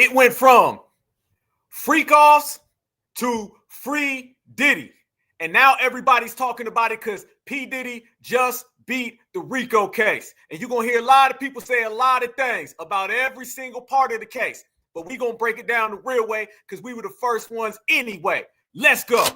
It went from freak offs to free Diddy. And now everybody's talking about it because P. Diddy just beat the RICO case. And you're going to hear a lot of people say a lot of things about every single part of the case. But we're going to break it down the real way because we were the first ones anyway. Let's go.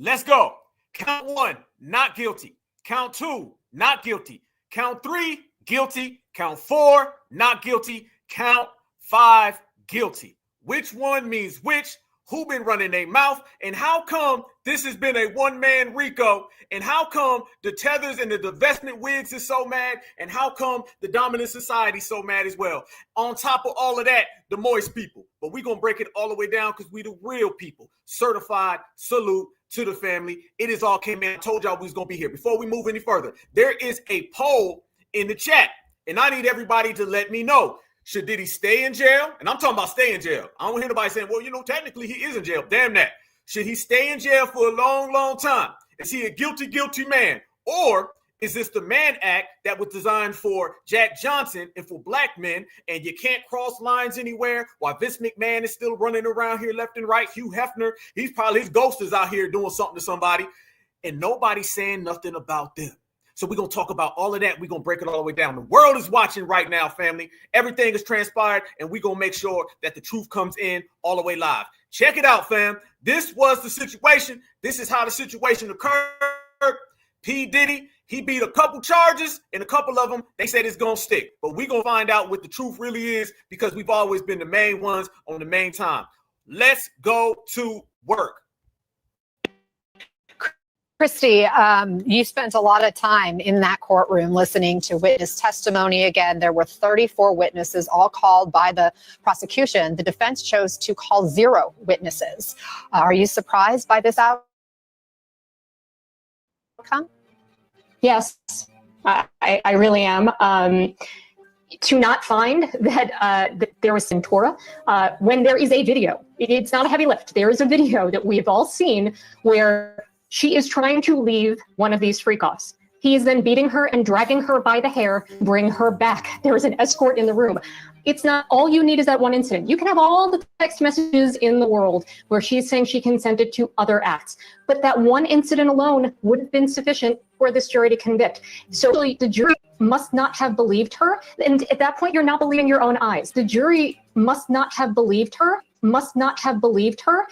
Let's go. Count 1, not guilty. Count 2, not guilty. Count 3, guilty. Count 4, not guilty. Count 5, guilty. Which one means which? Who been running their mouth? And how come this has been a one-man RICO? And how come the tethers and the divestment wigs is so mad? And how come the dominant society so mad as well? On top of all of that, the moist people. But we're going to break it all the way down because we the real people. Certified, salute to the family. It is all came in. I told y'all we was going to be here. Before we move any further, there is a poll in the chat. And I need everybody to let me know. Should Diddy stay in jail? And I'm talking about stay in jail. I don't hear nobody saying, well, technically he is in jail. Damn that. Should he stay in jail for a long, long time? Is he a guilty man? Or is this the Mann Act that was designed for Jack Johnson and for black men, and you can't cross lines anywhere while Vince McMahon is still running around here left and right? Hugh Hefner, his ghost is out here doing something to somebody, and nobody's saying nothing about them. So we're going to talk about all of that. We're going to break it all the way down. The world is watching right now, family. Everything is transpired, and we're going to make sure that the truth comes in all the way live. Check it out, fam. This was the situation. This is how the situation occurred. P. Diddy, he beat a couple charges, and a couple of them, they said it's going to stick. But we're going to find out what the truth really is because we've always been the main ones on the main time. Let's go to work. Christy, you spent a lot of time in that courtroom listening to witness testimony. Again, there were 34 witnesses, all called by the prosecution. The defense chose to call 0 witnesses. Are you surprised by this outcome? Yes, I really am. To not find that there was Centura, when there is a video, it's not a heavy lift. There is a video that we've all seen where she is trying to leave one of these freak-offs. He is then beating her and dragging her by the hair, bring her back. There is an escort in the room. It's not, all you need is that one incident. You can have all the text messages in the world where she's saying she consented to other acts, but that one incident alone would have been sufficient for this jury to convict. So the jury must not have believed her. And at that point, you're not believing your own eyes. The jury must not have believed her, must not have believed her.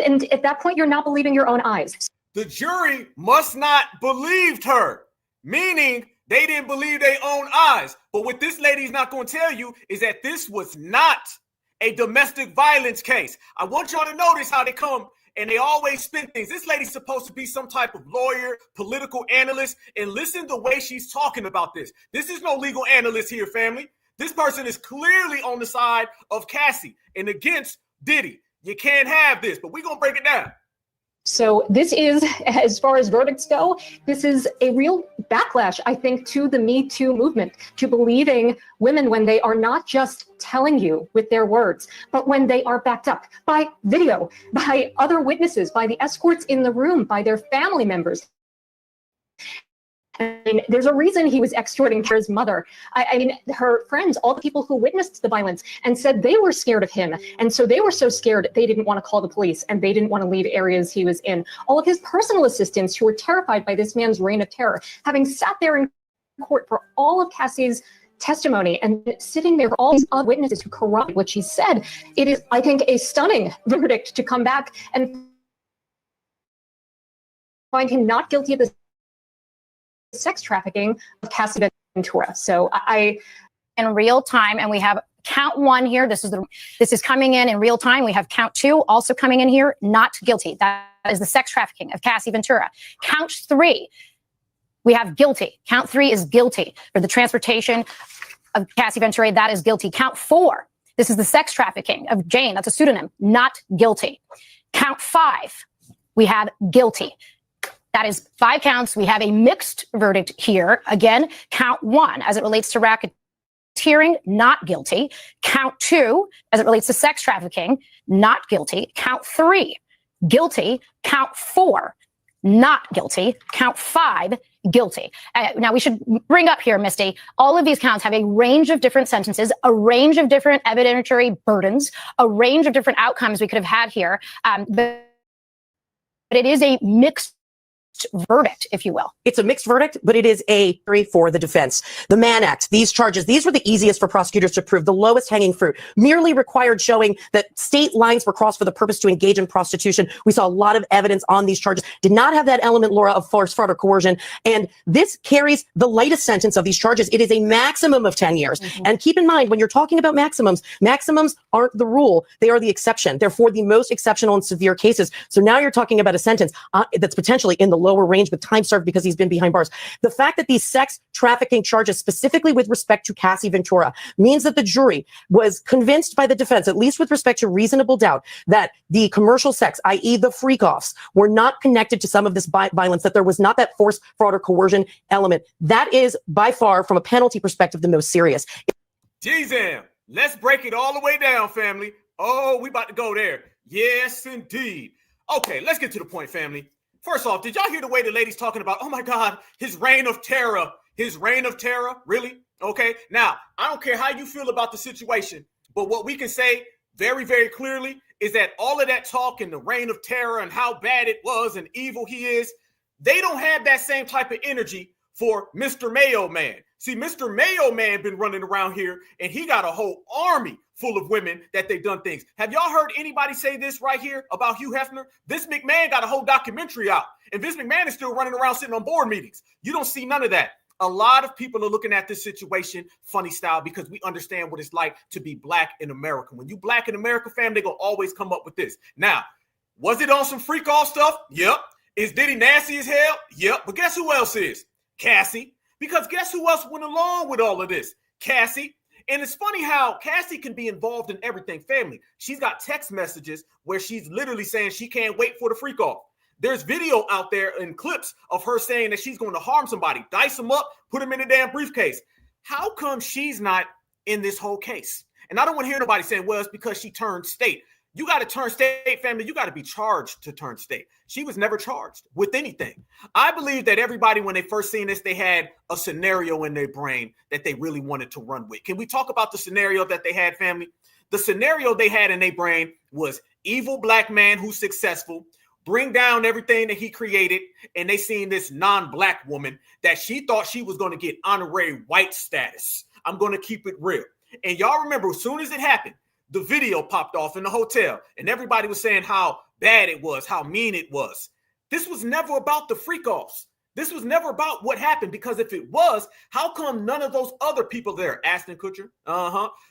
And at that point, you're not believing your own eyes. The jury must not believed her, meaning they didn't believe their own eyes. But what this lady's not going to tell you is that this was not a domestic violence case. I want y'all to notice how they come and they always spin things. This lady's supposed to be some type of lawyer, political analyst, and listen to the way she's talking about this. This is no legal analyst here, family. This person is clearly on the side of Cassie and against Diddy. You can't have this, but we're going to break it down. So this is, as far as verdicts go, this is a real backlash, I think, to the Me Too movement, to believing women when they are not just telling you with their words, but when they are backed up by video, by other witnesses, by the escorts in the room, by their family members. I mean, there's a reason he was extorting his mother. I mean, her friends, all the people who witnessed the violence and said they were scared of him. And so they were so scared they didn't want to call the police and they didn't want to leave areas he was in. All of his personal assistants who were terrified by this man's reign of terror, having sat there in court for all of Cassie's testimony and sitting there for all these other witnesses who corroborate what she said. It is, I think, a stunning verdict to come back and find him not guilty of this sex trafficking of Cassie Ventura. So in real time, and we have count one here. This is coming in real time. We have count two also coming in here, not guilty. That is the sex trafficking of Cassie Ventura. Count three, we have guilty. Count three is guilty for the transportation of Cassie Ventura. That is guilty. Count four, this is the sex trafficking of Jane. That's a pseudonym, not guilty. Count five, we have guilty. That is 5 counts. We have a mixed verdict here. Again, count one, as it relates to racketeering, not guilty. Count two, as it relates to sex trafficking, not guilty. Count three, guilty. Count four, not guilty. Count five, guilty. Now we should bring up here, Misty, all of these counts have a range of different sentences, a range of different evidentiary burdens, a range of different outcomes we could have had here. But it is a mixed verdict, if you will. It's a mixed verdict, but it is a jury for the defense. The Mann Act, these charges, these were the easiest for prosecutors to prove, the lowest hanging fruit, merely required showing that state lines were crossed for the purpose to engage in prostitution. We saw a lot of evidence on these charges, did not have that element, Laura, of force, fraud, or coercion. And this carries the lightest sentence of these charges. It is a maximum of 10 years. Mm-hmm. And keep in mind, when you're talking about maximums aren't the rule. They are the exception. They're for the most exceptional and severe cases. So now you're talking about a sentence that's potentially in the lower range with time served because he's been behind bars. The fact that these sex trafficking charges, specifically with respect to Cassie Ventura, means that the jury was convinced by the defense, at least with respect to reasonable doubt, that the commercial sex, i.e. the freak-offs, were not connected to some of this violence, that there was not that force, fraud, or coercion element. That is by far, from a penalty perspective, the most serious. Jeez, let's break it all the way down, family. Oh, we about to go there. Yes, indeed. Okay, let's get to the point, family. First off, did y'all hear the way the lady's talking about, oh my God, his reign of terror? His reign of terror? Really? Okay. Now, I don't care how you feel about the situation, but what we can say very, very clearly is that all of that talk and the reign of terror and how bad it was and evil he is, they don't have that same type of energy for Mr. Mayo Man. See, Mr. Mayo Man been running around here and he got a whole army full of women that they done things. Have y'all heard anybody say this right here about Hugh Hefner? Vince McMahon got a whole documentary out and Vince McMahon is still running around sitting on board meetings. You don't see none of that. A lot of people are looking at this situation funny style because we understand what it's like to be black in America. When you black in America, fam, they gonna always come up with this. Now, was it on some freak off stuff? Yep. Is Diddy nasty as hell? Yep. But guess who else is? Cassie. Because guess who else went along with all of this? Cassie. And it's funny how Cassie can be involved in everything, family. She's got text messages where she's literally saying she can't wait for the freak off. There's video out there and clips of her saying that she's going to harm somebody, dice them up, put them in a damn briefcase. How come she's not in this whole case? And I don't want to hear nobody saying, well, it's because she turned state. You got to turn state, family. You got to be charged to turn state. She was never charged with anything. I believe that everybody, when they first seen this, they had a scenario in their brain that they really wanted to run with. Can we talk about the scenario that they had, family? The scenario they had in their brain was evil black man who's successful, bring down everything that he created, and they seen this non-black woman that she thought she was going to get honorary white status. I'm going to keep it real. And y'all remember, as soon as it happened, the video popped off in the hotel, and everybody was saying how bad it was, how mean it was. This was never about the freak-offs. This was never about what happened, because if it was, how come none of those other people there, Ashton Kutcher,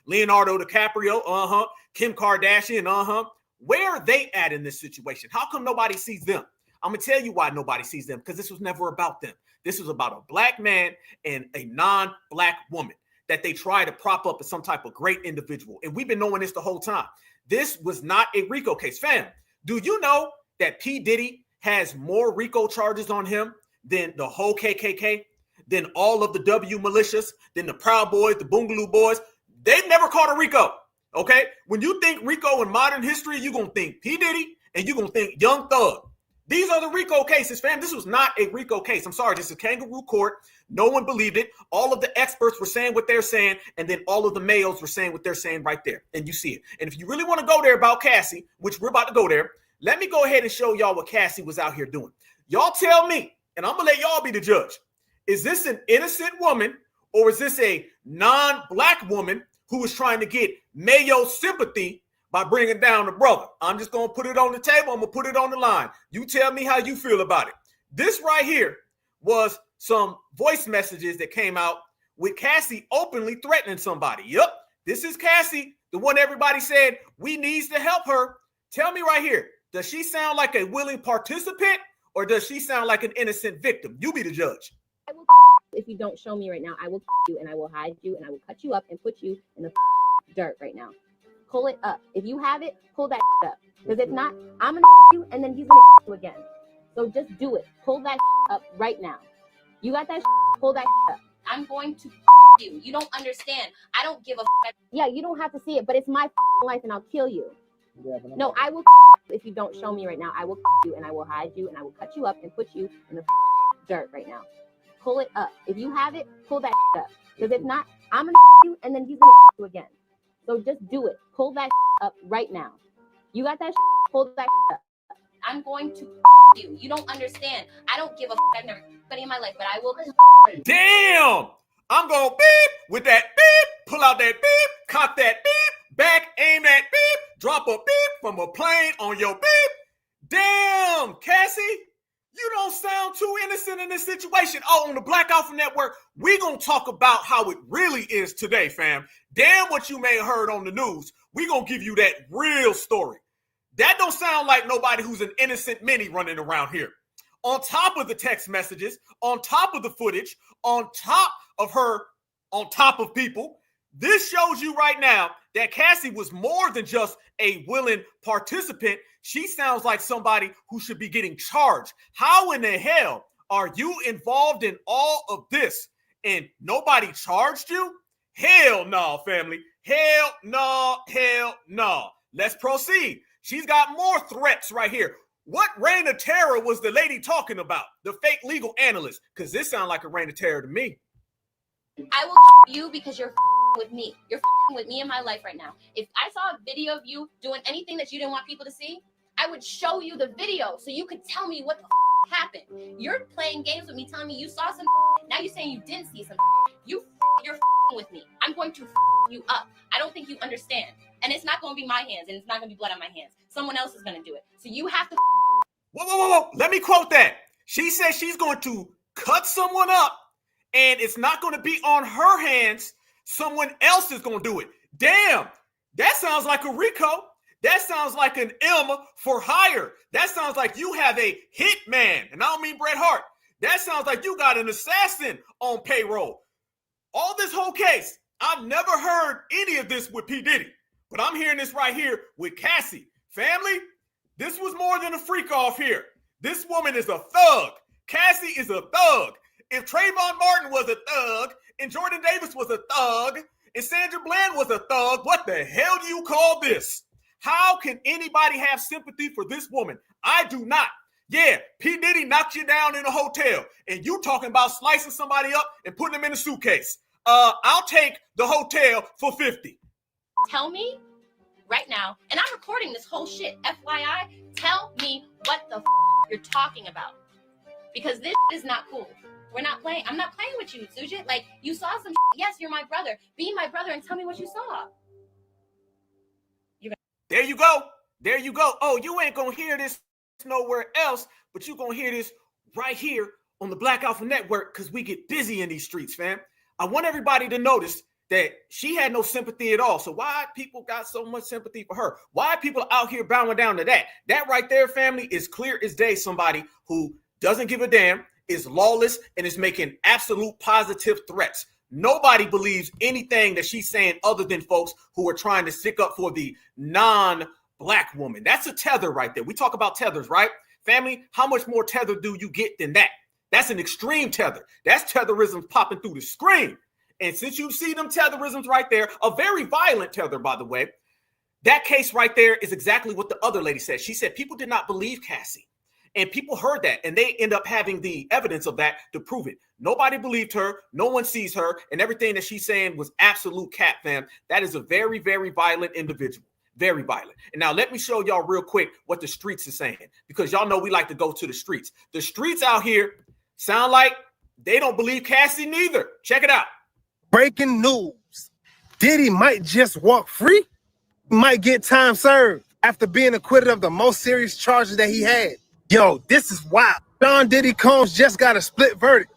Leonardo DiCaprio, Kim Kardashian, where are they at in this situation? How come nobody sees them? I'm going to tell you why nobody sees them, because this was never about them. This was about a black man and a non-black woman that they try to prop up as some type of great individual. And we've been knowing this the whole time. This was not a RICO case. Fam, do you know that P. Diddy has more RICO charges on him than the whole KKK, than all of the W militias, than the Proud Boys, the Boogaloo Boys? They've never caught a RICO, okay? When you think RICO in modern history, you're going to think P. Diddy and you're going to think Young Thug. These are the RICO cases, fam. This was not a RICO case. I'm sorry, this is kangaroo court. No one believed it. All of the experts were saying what they're saying, and then all of the males were saying what they're saying right there, and you see it. And if you really want to go there about Cassie, which we're about to go there, let me go ahead and show y'all what Cassie was out here doing. Y'all tell me, and I'm going to let y'all be the judge. Is this an innocent woman, or is this a non-black woman who was trying to get Mayo sympathy by bringing down the brother? I'm just going to put it on the table. I'm going to put it on the line. You tell me how you feel about it. This right here was some voice messages that came out with Cassie openly threatening somebody. Yep, this is Cassie, the one everybody said we needs to help her. Tell me right here, does she sound like a willing participant or does she sound like an innocent victim? You be the judge. I will if you don't show me right now. I will you and I will hide you and I will cut you up and put you in the dirt right now. Pull it up. If you have it, pull that up. Because if not, I'm gonna you and then he's gonna you again. So just do it. Pull that up right now. You got that? Pull that up. I'm going to you. You don't understand. I don't give a. Yeah, you don't have to see it, but it's my life and I'll kill you. Yeah, no, I will if you don't show me right now. I will you and I will hide you and I will cut you up and put you in the dirt right now. Pull it up. If you have it, pull that up. Because if not, I'm gonna you and then he's gonna you again. So just do it. Pull that up right now. You got that? Pull that up. I'm going to you. You don't understand. I don't give a. I've never anybody in my life, but I will. Damn! I'm gonna beep with that beep, pull out that beep, cock that beep, back, aim that beep, drop a beep from a plane on your beep. Damn, Cassie, you don't sound too innocent in this situation. Oh, on the Black Alpha Network, we gonna talk about how it really is today, fam. Damn what you may have heard on the news. We gonna give you that real story. That don't sound like nobody who's an innocent Minnie running around here. On top of the text messages, on top of the footage, on top of her, on top of people, this shows you right now that Cassie was more than just a willing participant. She sounds like somebody who should be getting charged. How in the hell are you involved in all of this and nobody charged you? Hell no, family. Hell no, hell no. Let's proceed. She's got more threats right here. What reign of terror was the lady talking about? The fake legal analyst, because this sounds like a reign of terror to me. I will you because you're with me. You're with me in my life right now. If I saw a video of you doing anything that you didn't want people to see, I would show you the video so you could tell me what the happened. You're playing games with me, telling me you saw some. Now you're saying you didn't see some. You're with me. I'm going to you up. I don't think you understand. And it's not going to be my hands, and it's not going to be blood on my hands. Someone else is going to do it. So you have to. Whoa. Let me quote that. She says she's going to cut someone up, and it's not going to be on her hands. Someone else is going to do it. Damn, that sounds like a RICO. That sounds like an M for hire. That sounds like you have a hitman, and I don't mean Bret Hart. That sounds like you got an assassin on payroll. All this whole case, I've never heard any of this with P. Diddy, but I'm hearing this right here with Cassie. Family, this was more than a freak off here. This woman is a thug. Cassie is a thug. If Trayvon Martin was a thug, and Jordan Davis was a thug, and Sandra Bland was a thug, what the hell do you call this? How can anybody have sympathy for this woman? I do not. Yeah, P. Diddy knocked you down in a hotel, and you talking about slicing somebody up and putting them in a suitcase. I'll take the hotel for 50. Tell me right now, and I'm recording this whole shit, FYI, tell me what the you're talking about. Because this is not cool. We're not playing. I'm not playing with you, Sujit. Like, you saw some yes, you're my brother. Be my brother and tell me what you saw. There you go. There you go. Oh, you ain't gonna hear this nowhere else, but you gonna hear this right here on the Black Alpha Network because we get busy in these streets, fam. I want everybody to notice that she had no sympathy at all. So why people got so much sympathy for her? Why people out here bowing down to that? That right there, family, is clear as day. Somebody who doesn't give a damn, is lawless, and is making absolute positive threats. Nobody believes anything that she's saying other than folks who are trying to stick up for the non-black woman. That's a tether right there. We talk about tethers, right? Family, how much more tether do you get than that? That's an extreme tether. That's tetherism popping through the screen. And since you see them tetherisms right there, a very violent tether, by the way, that case right there is exactly what the other lady said. She said people did not believe Cassie. And people heard that, and they end up having the evidence of that to prove it. Nobody believed her. No one sees her. And everything that she's saying was absolute cat, fam. That is a very, very violent individual. Very violent. And now let me show y'all real quick what the streets are saying, because y'all know we like to go to the streets. The streets out here sound like they don't believe Cassie neither. Check it out. Breaking news. Diddy might just walk free. He might get time served after being acquitted of the most serious charges that he had. Yo, this is wild. John Diddy Combs just got a split verdict.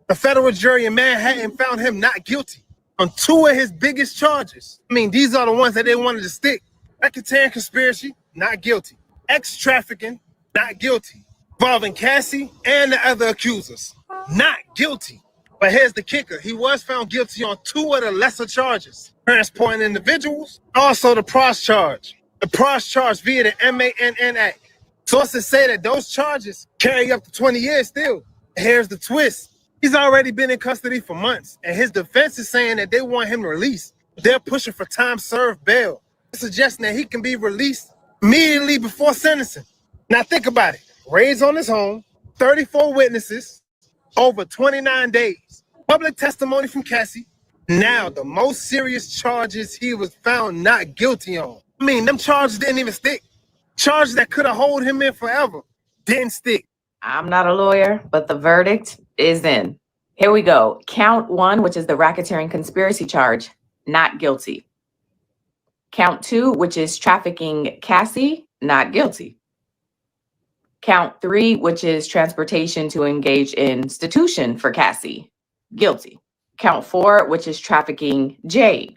The federal jury in Manhattan found him not guilty on 2 of his biggest charges. I mean, these are the ones that they wanted to stick. Racketeering conspiracy, not guilty. Trafficking, not guilty. Involving Cassie and the other accusers, not guilty. But here's the kicker. He was found guilty on 2 of the lesser charges. Transporting individuals, also the PROS charge. The PROS charge via the MANN Act. Sources say that those charges carry up to 20 years still. Here's the twist. He's already been in custody for months, and his defense is saying that they want him released. They're pushing for time served bail, suggesting that he can be released immediately before sentencing. Now think about it. Raids on his home, 34 witnesses, over 29 days. Public testimony from Cassie. Now the most serious charges he was found not guilty on. I mean, them charges didn't even stick. Charges that could have held him in forever didn't stick. I'm not a lawyer, but the verdict is in. Here we go. Count 1, which is the racketeering conspiracy charge, not guilty. Count 2, which is trafficking Cassie, not guilty. Count 3, which is transportation to engage in institution for Cassie, guilty. Count 4, which is trafficking Jay,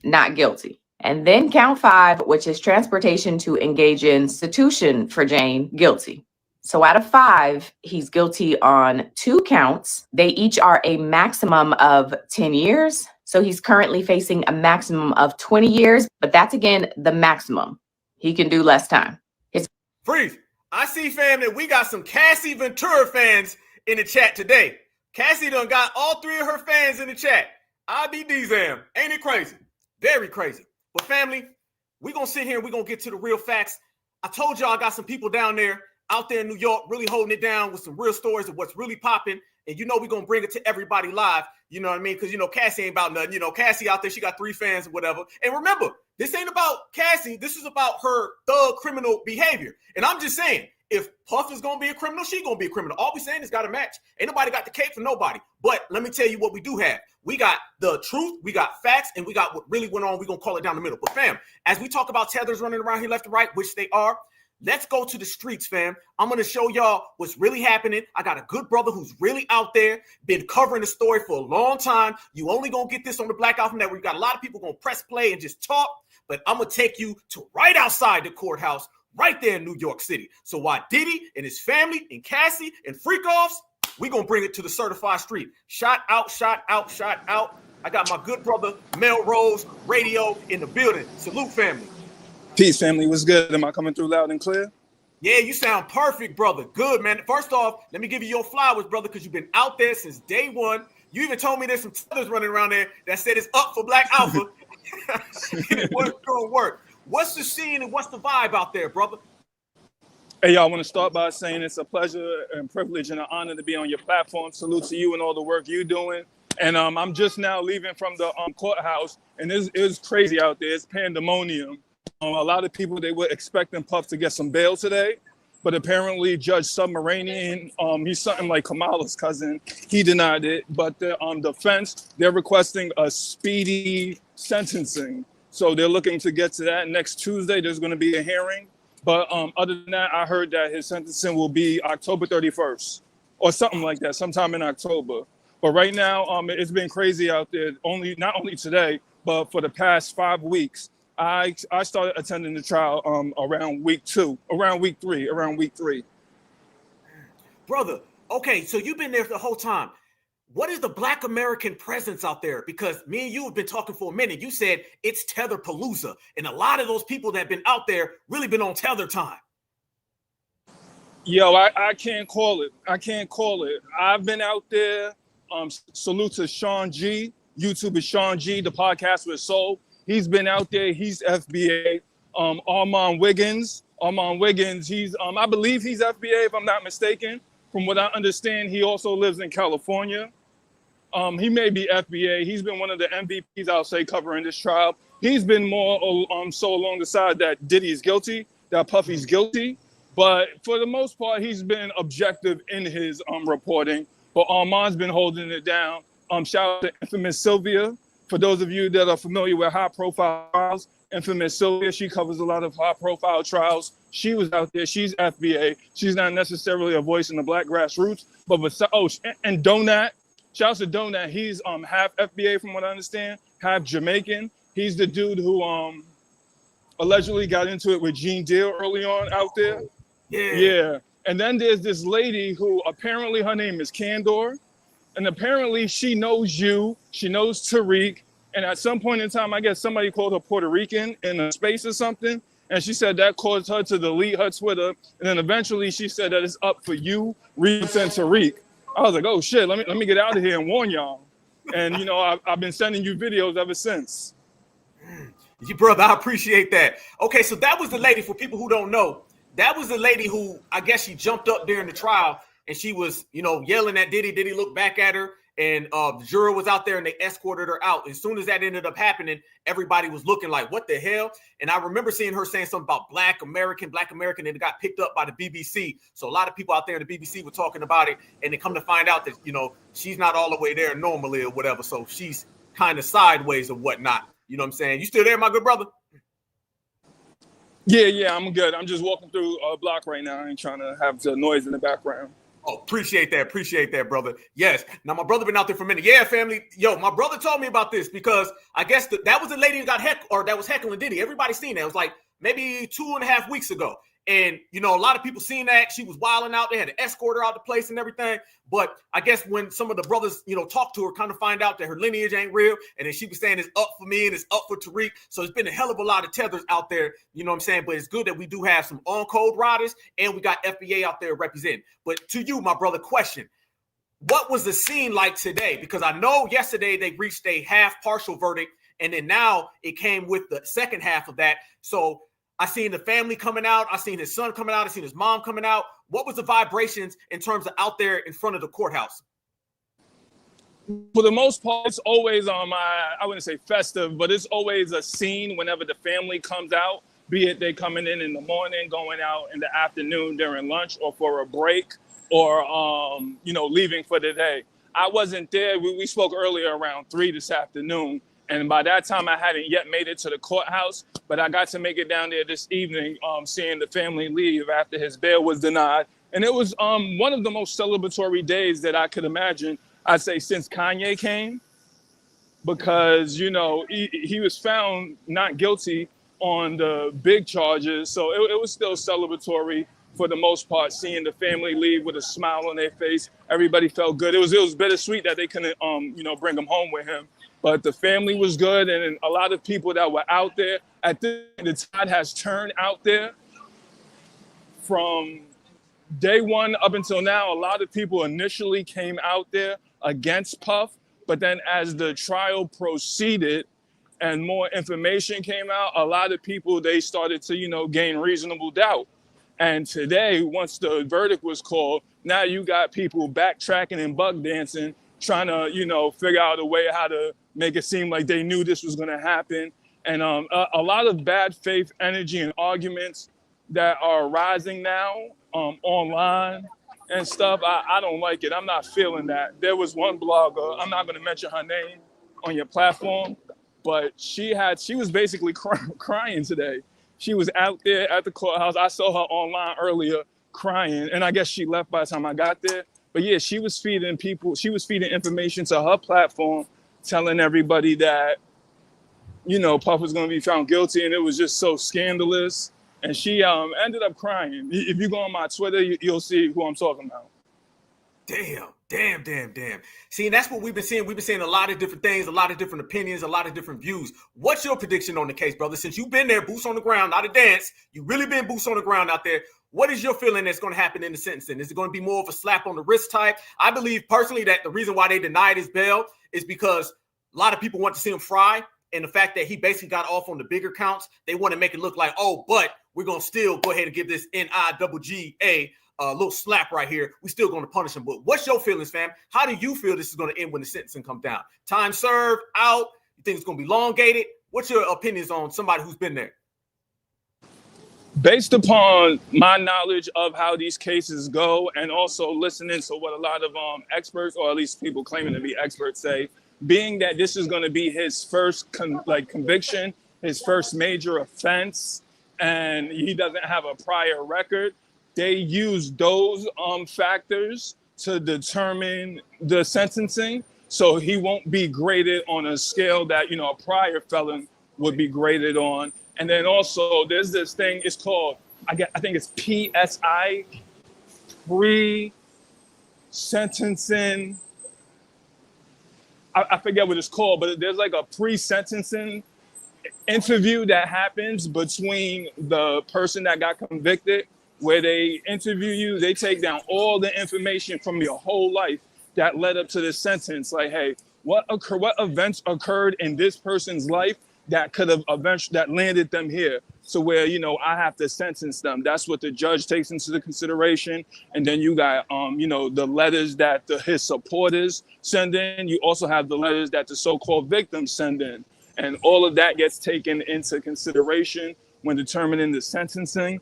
not guilty. And then count 5, which is transportation to engage in institution for Jane, guilty. So out of 5, he's guilty on 2 counts. They each are a maximum of 10 years. So he's currently facing a maximum of 20 years, but that's again the maximum. He can do less time. Freeze. I see, fam, that we got some Cassie Ventura fans in the chat today. Cassie done got all 3 of her fans in the chat. I be D-Zam. Ain't it crazy? Very crazy. But family, we're going to sit here and we're going to get to the real facts. I told y'all I got some people down there, out there in New York, really holding it down with some real stories of what's really popping. And you know we're going to bring it to everybody live. You know what I mean? Because, you know, Cassie ain't about nothing. You know, Cassie out there, she got 3 fans or whatever. And remember, this ain't about Cassie. This is about her thug criminal behavior. And I'm just saying, if Puff is going to be a criminal, she going to be a criminal. All we saying is got to match. Ain't nobody got the cake for nobody. But let me tell you what we do have. We got the truth, we got facts, and we got what really went on. We're going to call it down the middle. But fam, as we talk about tethers running around here left and right, which they are, let's go to the streets, fam. I'm going to show y'all what's really happening. I got a good brother who's really out there, been covering the story for a long time. You only going to get this on the Black Album Network. You got a lot of people going to press play and just talk, but I'm going to take you to right outside the courthouse, right there in New York City. So while Diddy and his family and Cassie and freak-offs, we're going to bring it to the certified street. Shout out, shout out, shout out. I got my good brother, Melrose Radio in the building. Salute, family. Peace, family. What's good? Am I coming through loud and clear? Yeah, you sound perfect, brother. Good, man. First off, let me give you your flowers, brother, because you've been out there since day one. You even told me there's some others running around there that said it's up for Black Alpha. It wasn't going to work. What's the scene and what's the vibe out there, brother? Hey, y'all, I want to start by saying it's a pleasure and privilege and an honor to be on your platform. Salute to you and all the work you're doing. And I'm just now leaving from the courthouse, and it's crazy out there. It's pandemonium. A lot of people, they were expecting Puff to get some bail today, but apparently Judge Submarinian, he's something like Kamala's cousin, he denied it. But the defense, they're requesting a speedy sentencing. So they're looking to get to that. Next Tuesday, there's going to be a hearing. But other than that, I heard that his sentencing will be October 31st or something like that, sometime in October. But right now, it's been crazy out there, not only today, but for the past 5 weeks. I started attending the trial around week 3. Brother, okay, so you've been there the whole time. What is the Black American presence out there? Because me and you have been talking for a minute. You said it's Tether-palooza, and a lot of those people that have been out there really been on tether time. Yo, I can't call it. I've been out there. Salute to Sean G. YouTube is Sean G. The podcast with Soul. He's been out there. He's FBA. Armand Wiggins. He's I believe he's FBA if I'm not mistaken. From what I understand, he also lives in California. He may be FBA. He's been one of the MVPs, I'll say, covering this trial. He's been more so along the side that Diddy's guilty, that Puffy's guilty. But for the most part, he's been objective in his reporting. But Armand's been holding it down. Shout out to Infamous Sylvia. For those of you that are familiar with high-profile trials, Infamous Sylvia, she covers a lot of high-profile trials. She was out there. She's FBA. She's not necessarily a voice in the Black grassroots. And Donat, Shouts to Donut. He's half FBA from what I understand, half Jamaican. He's the dude who allegedly got into it with Gene Deal early on out there. Yeah. And then there's this lady who apparently her name is Candor. And apparently she knows you. She knows Tariq. And at some point in time, I guess somebody called her Puerto Rican in a space or something. And she said that caused her to delete her Twitter. And then eventually she said that it's up for you, Reeves, and Tariq. I was like, oh shit, let me get out of here and warn y'all. And you know, I've been sending you videos ever since. Your brother, I appreciate that. Okay, so that was the lady, for people who don't know, that was the lady who, I guess she jumped up during the trial and she was, you know, yelling at Diddy. Diddy looked back at her and the juror was out there and they escorted her out. As soon as that ended up happening, everybody was looking like, what the hell? And I remember seeing her saying something about Black American, and it got picked up by the BBC. So a lot of people out there in the BBC were talking about it, and they come to find out that, you know, she's not all the way there normally or whatever. So she's kind of sideways or whatnot. You know what I'm saying? You still there, my good brother? Yeah, I'm good. I'm just walking through a block right now. I ain't trying to have the noise in the background. Oh, appreciate that, brother. Yes. Now, my brother been out there for a minute. Yeah, family. Yo, my brother told me about this because I guess that was the lady who got that was heckling Diddy. Everybody seen that. It was like maybe 2.5 weeks ago. And, you know, a lot of people seen that. She was wilding out. They had to escort her out the place and everything. But I guess when some of the brothers, you know, talked to her, kind of find out that her lineage ain't real. And then she was saying it's up for me and it's up for Tariq. So it's been a hell of a lot of tethers out there. You know what I'm saying? But it's good that we do have some on-code riders and we got FBA out there representing. But to you, my brother, question. What was the scene like today? Because I know yesterday they reached a half partial verdict. And then now it came with the second half of that. So I seen the family coming out. I seen his son coming out. I seen his mom coming out. What was the vibrations in terms of out there in front of the courthouse? For the most part, it's always I wouldn't say festive, but it's always a scene whenever the family comes out, be it they coming in the morning, going out in the afternoon during lunch or for a break or, you know, leaving for the day. I wasn't there. We spoke earlier around 3 this afternoon. And by that time, I hadn't yet made it to the courthouse, but I got to make it down there this evening, seeing the family leave after his bail was denied. And it was one of the most celebratory days that I could imagine, I'd say, since Kanye came, because, you know, he was found not guilty on the big charges. So it was still celebratory for the most part, seeing the family leave with a smile on their face. Everybody felt good. It was bittersweet that they couldn't, you know, bring him home with him. But the family was good, and a lot of people that were out there. The tide has turned out there. From day one up until now, a lot of people initially came out there against Puff, but then as the trial proceeded and more information came out, a lot of people, they started to, you know, gain reasonable doubt. And today, once the verdict was called, now you got people backtracking and buck dancing, trying to, you know, figure out a way how to make it seem like they knew this was going to happen. And a lot of bad faith energy and arguments that are rising now online and stuff. I don't like it. I'm not feeling that. There was one blogger, I'm not going to mention her name on your platform, but she was basically crying today. She was out there at the courthouse. I saw her online earlier crying, and I guess she left by the time I got there. But yeah, she was feeding information to her platform, telling everybody that, you know, Puff was going to be found guilty, and it was just so scandalous. And she ended up crying. If you go on my Twitter, you'll see who I'm talking about. Damn. See, and that's what we've been seeing. We've been seeing a lot of different things, a lot of different opinions, a lot of different views. What's your prediction on the case, brother? Since you've been there, boots on the ground, not a dance, you've really been boots on the ground out there. What is your feeling that's going to happen in the sentencing? Is it going to be more of a slap on the wrist type? I believe personally that the reason why they denied his bail is because a lot of people want to see him fry. And the fact that he basically got off on the bigger counts, they want to make it look like, oh, but we're going to still go ahead and give this NIGGA a little slap right here. We're still going to punish him. But what's your feelings, fam? How do you feel this is going to end when the sentencing comes down? Time served, out? You think it's going to be elongated? What's your opinions on somebody who's been there? Based upon my knowledge of how these cases go, and also listening to what a lot of experts, or at least people claiming to be experts, say, being that this is going to be his first conviction, his first major offense, and he doesn't have a prior record, they use those factors to determine the sentencing. So he won't be graded on a scale that, you know, a prior felon would be graded on. And then also there's this thing, it's called, I think it's PSI, pre-sentencing. I forget what it's called, but there's like a pre-sentencing interview that happens between the person that got convicted, where they interview you, they take down all the information from your whole life that led up to this sentence. Like, hey, what events occurred in this person's life that could have that landed them here? So where, you know, I have to sentence them. That's what the judge takes into the consideration. And then you got, you know, the letters that his supporters send in. You also have the letters that the so-called victims send in. And all of that gets taken into consideration when determining the sentencing.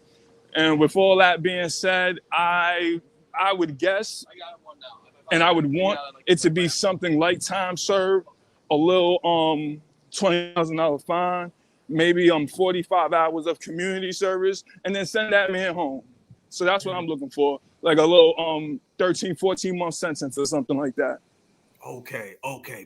And with all that being said, I would guess, and I would want it to be something like time served, a little $20,000 fine, maybe 45 hours of community service, and then send that man home. So that's what I'm looking for, like a little 13, 14-month sentence or something like that. Okay,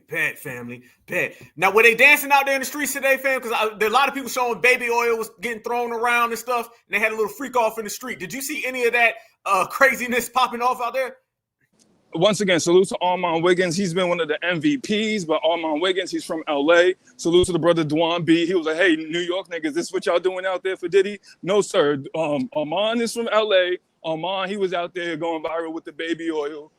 bet, family, bet. Now, were they dancing out there in the streets today, fam? Because there are a lot of people showing baby oil was getting thrown around and stuff, and they had a little freak off in the street. Did you see any of that craziness popping off out there? Once again, salute to Armand Wiggins. He's been one of the MVPs, but Armand Wiggins, he's from LA. Salute to the brother Dwan B. He was like, hey, New York niggas, this what y'all doing out there for Diddy? No, sir. Armand is from LA. Armand, he was out there going viral with the baby oil.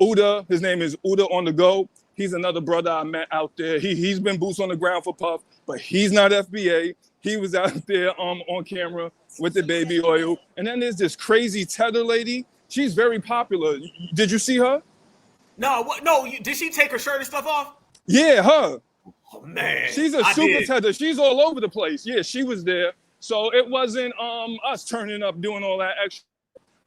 Uda, his name is Uda on the Go. He's another brother I met out there. He's been boots on the ground for Puff, but he's not FBA. He was out there on camera with the baby oil. And then there's this crazy tether lady. She's very popular. Did you see her? No, what? No. Did she take her shirt and stuff off? Yeah, her. Oh man, she's a super tether. She's all over the place. Yeah, she was there. So it wasn't us turning up doing all that extra.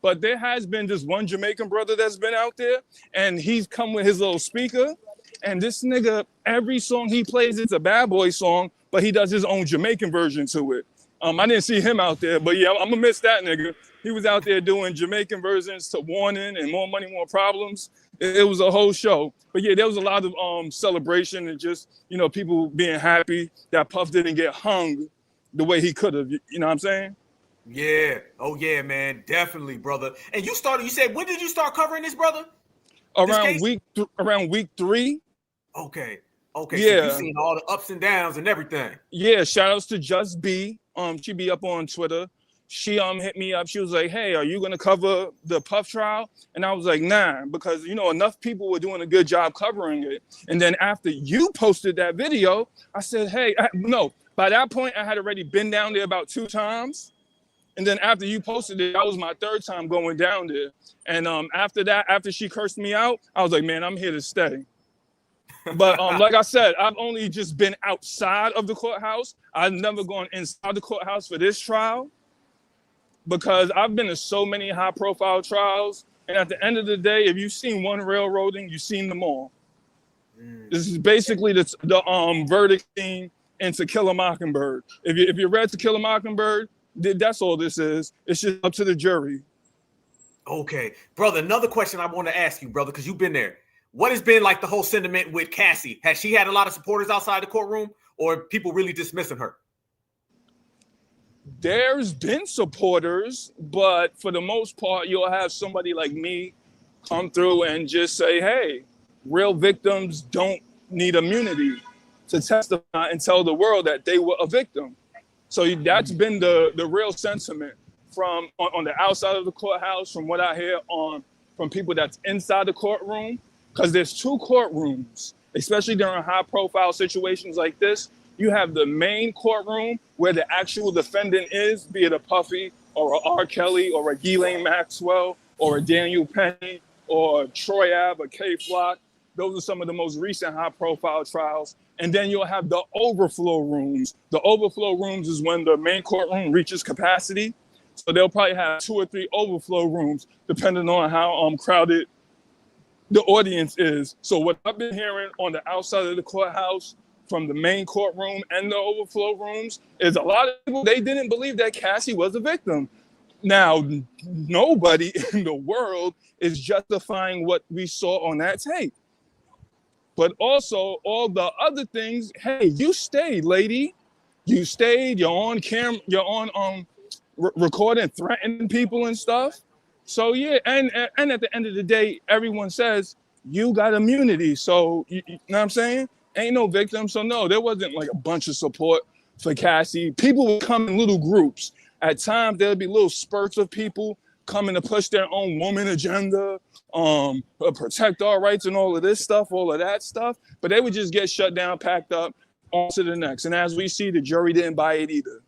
But there has been just one Jamaican brother that's been out there, and he's come with his little speaker. And this nigga, every song he plays, it's a bad boy song, but he does his own Jamaican version to it. I didn't see him out there, but yeah, I'm gonna miss that nigga. He was out there doing Jamaican versions to Warning and More Money, More Problems. It was a whole show. But yeah, there was a lot of celebration and just, you know, people being happy that Puff didn't get hung the way he could have. You know what I'm saying? Yeah. Oh yeah, man. Definitely, brother. And you said, when did you start covering this, brother? Around week 3. Okay. Yeah. So you've seen all the ups and downs and everything. Yeah. Shout outs to Just B. She be up on Twitter. She hit me up. She was like, hey, are you going to cover the Puff trial? And I was like, nah, because, you know, enough people were doing a good job covering it. And then after you posted that video, I said, hey, by that point, I had already been down there about 2 times. And then after you posted it, that was my 3rd time going down there. And after that, after she cursed me out, I was like, man, I'm here to stay. But like I said, I've only just been outside of the courthouse. I've never gone inside the courthouse for this trial because I've been to so many high-profile trials. And at the end of the day, if you've seen one railroading, you've seen them all. This is basically the verdict scene in To Kill a Mockingbird. If you read To Kill a Mockingbird, that's all this is. It's just up to the jury. Okay, brother, another question I want to ask you, brother, because you've been there. What has been like the whole sentiment with Cassie? Has she had a lot of supporters outside the courtroom, or people really dismissing her? There's been supporters, but for the most part, you'll have somebody like me come through and just say, hey, real victims don't need immunity to testify and tell the world that they were a victim. So that's been the real sentiment from on the outside of the courthouse, from what I hear from people that's inside the courtroom, because there's 2 courtrooms, especially during high-profile situations like this. You have the main courtroom where the actual defendant is, be it a Puffy or a R. Kelly or a Ghislaine Maxwell or a Daniel Penny or Troy Ave or K Flock. Those are some of the most recent high-profile trials. And then you'll have the overflow rooms. The overflow rooms is when the main courtroom reaches capacity. So they'll probably have 2 or 3 overflow rooms, depending on how crowded the audience is. So what I've been hearing on the outside of the courthouse from the main courtroom and the overflow rooms is a lot of people, they didn't believe that Cassie was a victim. Now, nobody in the world is justifying what we saw on that tape. But also all the other things, hey, you stayed, lady. You stayed, you're on camera, you're on recording, threatening people and stuff. So yeah, and at the end of the day, everyone says you got immunity. So you know what I'm saying? Ain't no victim. So no, there wasn't like a bunch of support for Cassie. People would come in little groups. At times there'd be little spurts of people coming to push their own woman agenda, protect our rights and all of this stuff, all of that stuff. But they would just get shut down, packed up, on to the next. And as we see, the jury didn't buy it either.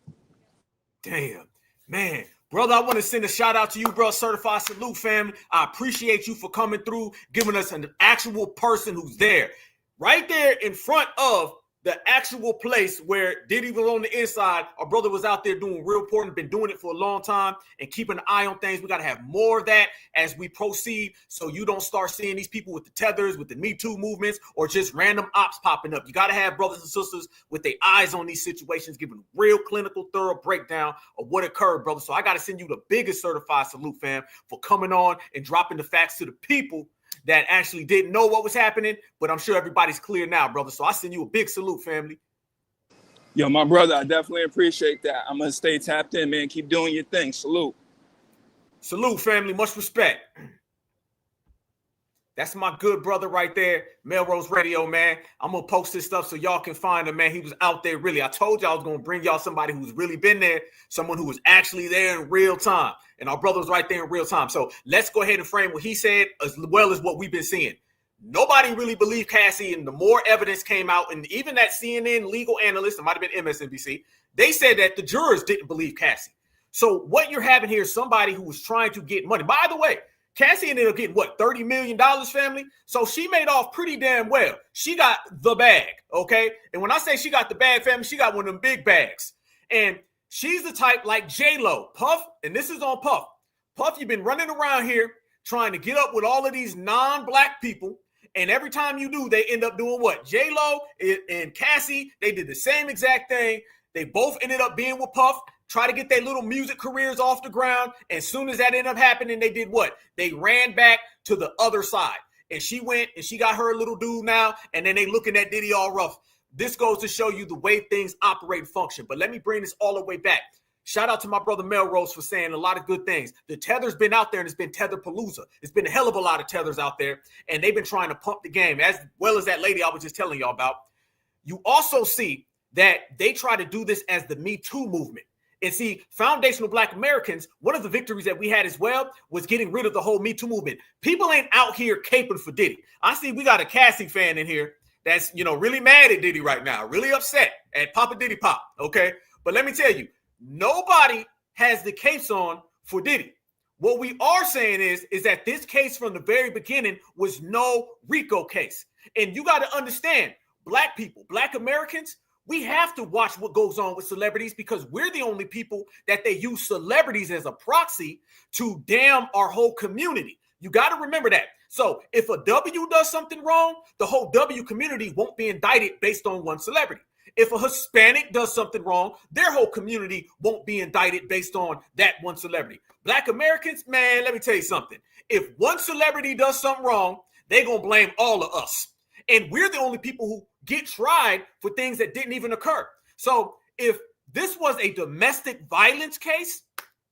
Damn, man. Brother, I want to send a shout out to you, bro. Certified salute, family. I appreciate you for coming through, giving us an actual person who's there. Right there in front of the actual place where Diddy was on the inside. Our brother was out there doing real important, been doing it for a long time and keeping an eye on things. We got to have more of that as we proceed so you don't start seeing these people with the tethers, with the Me Too movements, or just random ops popping up. You got to have brothers and sisters with their eyes on these situations, giving real clinical, thorough breakdown of what occurred, brother. So I got to send you the biggest certified salute, fam, for coming on and dropping the facts to the people that actually didn't know what was happening, but I'm sure everybody's clear now, brother. So I send you a big salute, family. Yo, my brother, I definitely appreciate that. I'm going to stay tapped in, man. Keep doing your thing. Salute. Salute, family. Much respect. That's my good brother right there, Melrose Radio, man. I'm going to post this stuff so y'all can find him, man. He was out there really. I told y'all I was going to bring y'all somebody who's really been there, someone who was actually there in real time. And our brother was right there in real time. So let's go ahead and frame what he said as well as what we've been seeing. Nobody really believed Cassie, and the more evidence came out, and even that CNN legal analyst, it might have been MSNBC, they said that the jurors didn't believe Cassie. So what you're having here is somebody who was trying to get money. By the way, Cassie ended up getting, what, $30 million, family? So she made off pretty damn well. She got the bag, okay? And when I say she got the bag, family, she got one of them big bags. And she's the type like J-Lo, Puff, and this is on Puff. Puff, you've been running around here trying to get up with all of these non-black people, and every time you do, they end up doing what? J-Lo and Cassie, they did the same exact thing. They both ended up being with Puff, try to get their little music careers off the ground. As soon as that ended up happening, they did what? They ran back to the other side. And she went and she got her little dude now, and then they looking at Diddy all rough. This goes to show you the way things operate and function. But let me bring this all the way back. Shout out to my brother Melrose for saying a lot of good things. The tether's been out there, and it's been Tetherpalooza. It's been a hell of a lot of tethers out there, and they've been trying to pump the game, as well as that lady I was just telling y'all about. You also see that they try to do this as the Me Too movement. And see, foundational Black Americans, one of the victories that we had as well was getting rid of the whole Me Too movement. People ain't out here caping for Diddy. I see we got a Cassie fan in here that's, really mad at Diddy right now, really upset at Papa Diddy Pop, okay? But let me tell you, nobody has the case on for Diddy. What we are saying is that this case from the very beginning was no RICO case. And you got to understand, Black people, Black Americans, we have to watch what goes on with celebrities because we're the only people that they use celebrities as a proxy to damn our whole community. You got to remember that. So if a W does something wrong, the whole W community won't be indicted based on one celebrity. If a Hispanic does something wrong, their whole community won't be indicted based on that one celebrity. Black Americans, man, let me tell you something. If one celebrity does something wrong, they're going to blame all of us. And we're the only people who get tried for things that didn't even occur. So if this was a domestic violence case,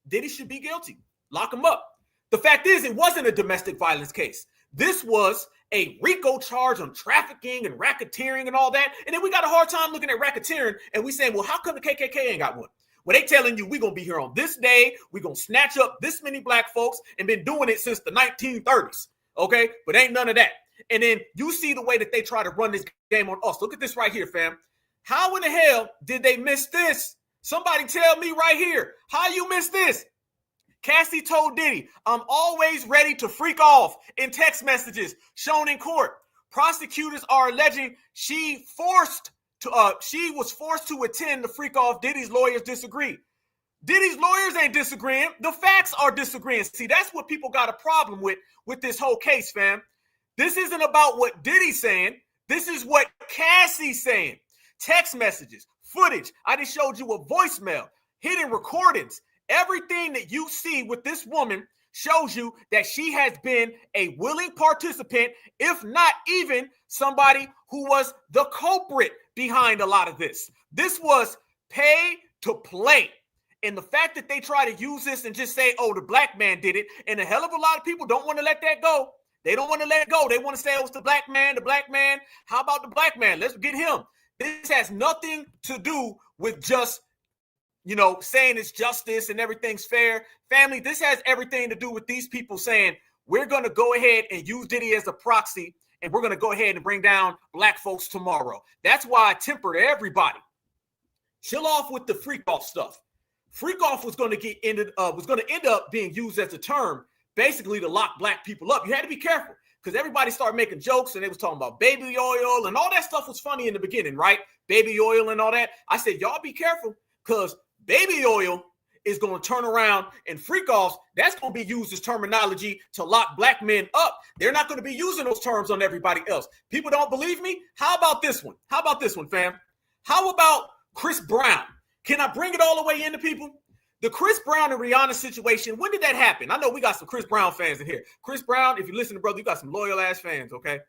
Diddy should be guilty. Lock him up. The fact is, it wasn't a domestic violence case. This was a RICO charge on trafficking and racketeering and all that. And then we got a hard time looking at racketeering and we saying, well, how come the KKK ain't got one? Well, they telling you we're going to be here on this day. We're going to snatch up this many Black folks and been doing it since the 1930s. Okay, but ain't none of that. And then you see the way that they try to run this game on us. Look at this right here, fam. How in the hell did they miss this? Somebody tell me right here. How you miss this? Cassie told Diddy, I'm always ready to freak off in text messages shown in court. Prosecutors are alleging she was forced to attend the freak off. Diddy's lawyers disagree. Diddy's lawyers ain't disagreeing. The facts are disagreeing. See, that's what people got a problem with this whole case, fam. This isn't about what Diddy's saying. This is what Cassie's saying. Text messages, footage. I just showed you a voicemail, hidden recordings, Everything that you see with this woman shows you that she has been a willing participant, if not even somebody who was the culprit behind a lot of this. This was pay to play. And the fact that they try to use this and just say, oh, the black man did it, and a hell of a lot of people don't want to let that go. They don't want to let it go. They want to say, oh, it's the black man, the black man. How about the black man? Let's get him. This has nothing to do with just, saying it's justice and everything's fair. Family, this has everything to do with these people saying, we're going to go ahead and use Diddy as a proxy, and we're going to go ahead and bring down black folks tomorrow. That's why I tempered everybody. Chill off with the freak off stuff. Freak off was going to end up being used as a term basically to lock black people up. You had to be careful because everybody started making jokes and they was talking about baby oil and all that stuff was funny in the beginning, right? Baby oil and all that. I said, y'all be careful because baby oil is going to turn around and freak offs. That's going to be used as terminology to lock black men up. They're not going to be using those terms on everybody else. People don't believe me. How about this one? How about this one, fam? How about Chris Brown? Can I bring it all the way into people? The Chris Brown and Rihanna situation, when did that happen? I know we got some Chris Brown fans in here. Chris Brown, if you listen to brother, you got some loyal ass fans, okay?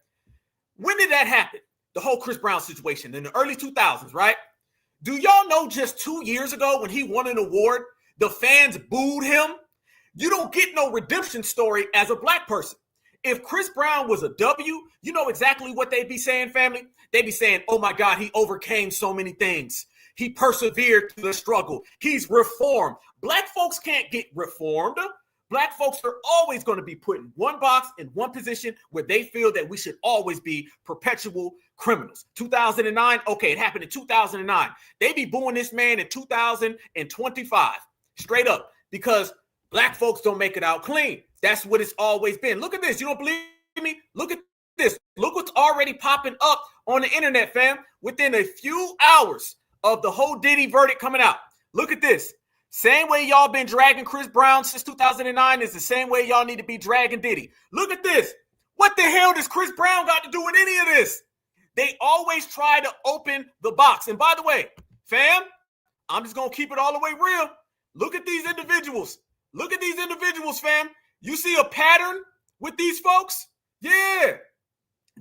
When did that happen? The whole Chris Brown situation in the early 2000s, right? Do y'all know just 2 years ago when he won an award, the fans booed him? You don't get no redemption story as a black person. If Chris Brown was a W, you know exactly what they'd be saying, family? They'd be saying, oh my God, he overcame so many things. He persevered through the struggle. He's reformed. Black folks can't get reformed. Black folks are always going to be put in one box, in one position where they feel that we should always be perpetual criminals. 2009, okay, it happened in 2009. They be booing this man in 2025, straight up, because black folks don't make it out clean. That's what it's always been. Look at this. You don't believe me? Look at this. Look what's already popping up on the internet, fam. Within a few hours of the whole Diddy verdict coming out. Look at this. Same way y'all been dragging Chris Brown since 2009 is the same way y'all need to be dragging Diddy. Look at this. What the hell does Chris Brown got to do with any of this? They always try to open the box. And by the way, fam, I'm just going to keep it all the way real. Look at these individuals. Look at these individuals, fam. You see a pattern with these folks? Yeah.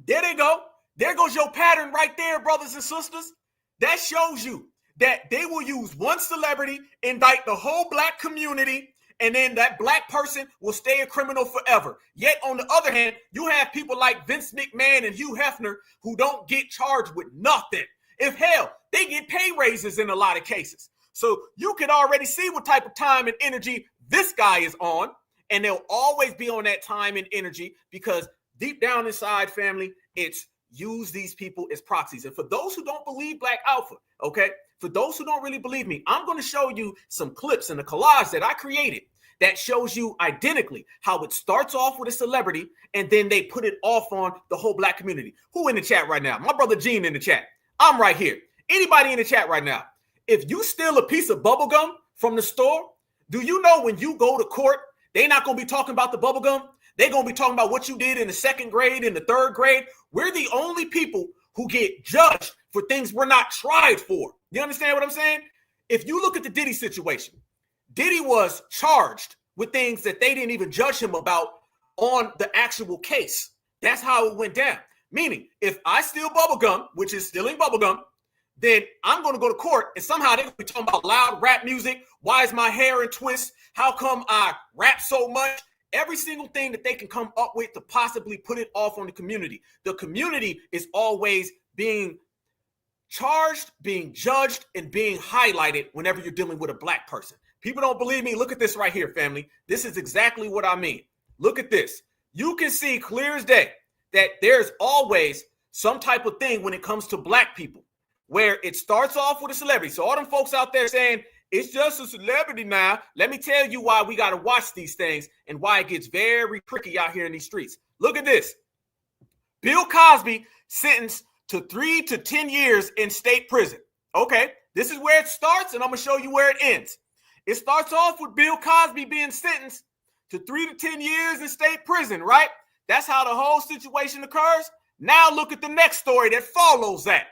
There they go. There goes your pattern right there, brothers and sisters. That shows you that they will use one celebrity, indict the whole black community, and then that black person will stay a criminal forever. Yet, on the other hand, you have people like Vince McMahon and Hugh Hefner who don't get charged with nothing. If hell, they get pay raises in a lot of cases. So you can already see what type of time and energy this guy is on, and they'll always be on that time and energy because deep down inside, family, it's use these people as proxies. And for those who don't believe Black Alpha, okay, for those who don't really believe me, I'm going to show you some clips in a collage that I created that shows you identically how it starts off with a celebrity and then they put it off on the whole black community. Who in the chat right now? My brother Gene in the chat. I'm right here. Anybody in the chat right now? If you steal a piece of bubble gum from the store, do you know when you go to court, they're not going to be talking about the bubble gum? They're going to be talking about what you did in the second grade, in the third grade. We're the only people who get judged for things we're not tried for. You understand what I'm saying? If you look at the Diddy situation, Diddy was charged with things that they didn't even judge him about on the actual case. That's how it went down. Meaning, if I steal bubble gum, which is stealing bubble gum, then I'm going to go to court and somehow they're going to be talking about loud rap music. Why is my hair in twists? How come I rap so much? Every single thing that they can come up with to possibly put it off on the community. The community is always being charged, being judged, and being highlighted whenever you're dealing with a black person. People don't believe me. Look at this right here, family. This is exactly what I mean. Look at this. You can see clear as day that there's always some type of thing when it comes to black people where it starts off with a celebrity. So all them folks out there saying, it's just a celebrity now. Let me tell you why we got to watch these things and why it gets very tricky out here in these streets. Look at this. Bill Cosby sentenced to 3 to 10 years in state prison. Okay, this is where it starts, and I'm going to show you where it ends. It starts off with Bill Cosby being sentenced to 3 to 10 years in state prison, right? That's how the whole situation occurs. Now look at the next story that follows that.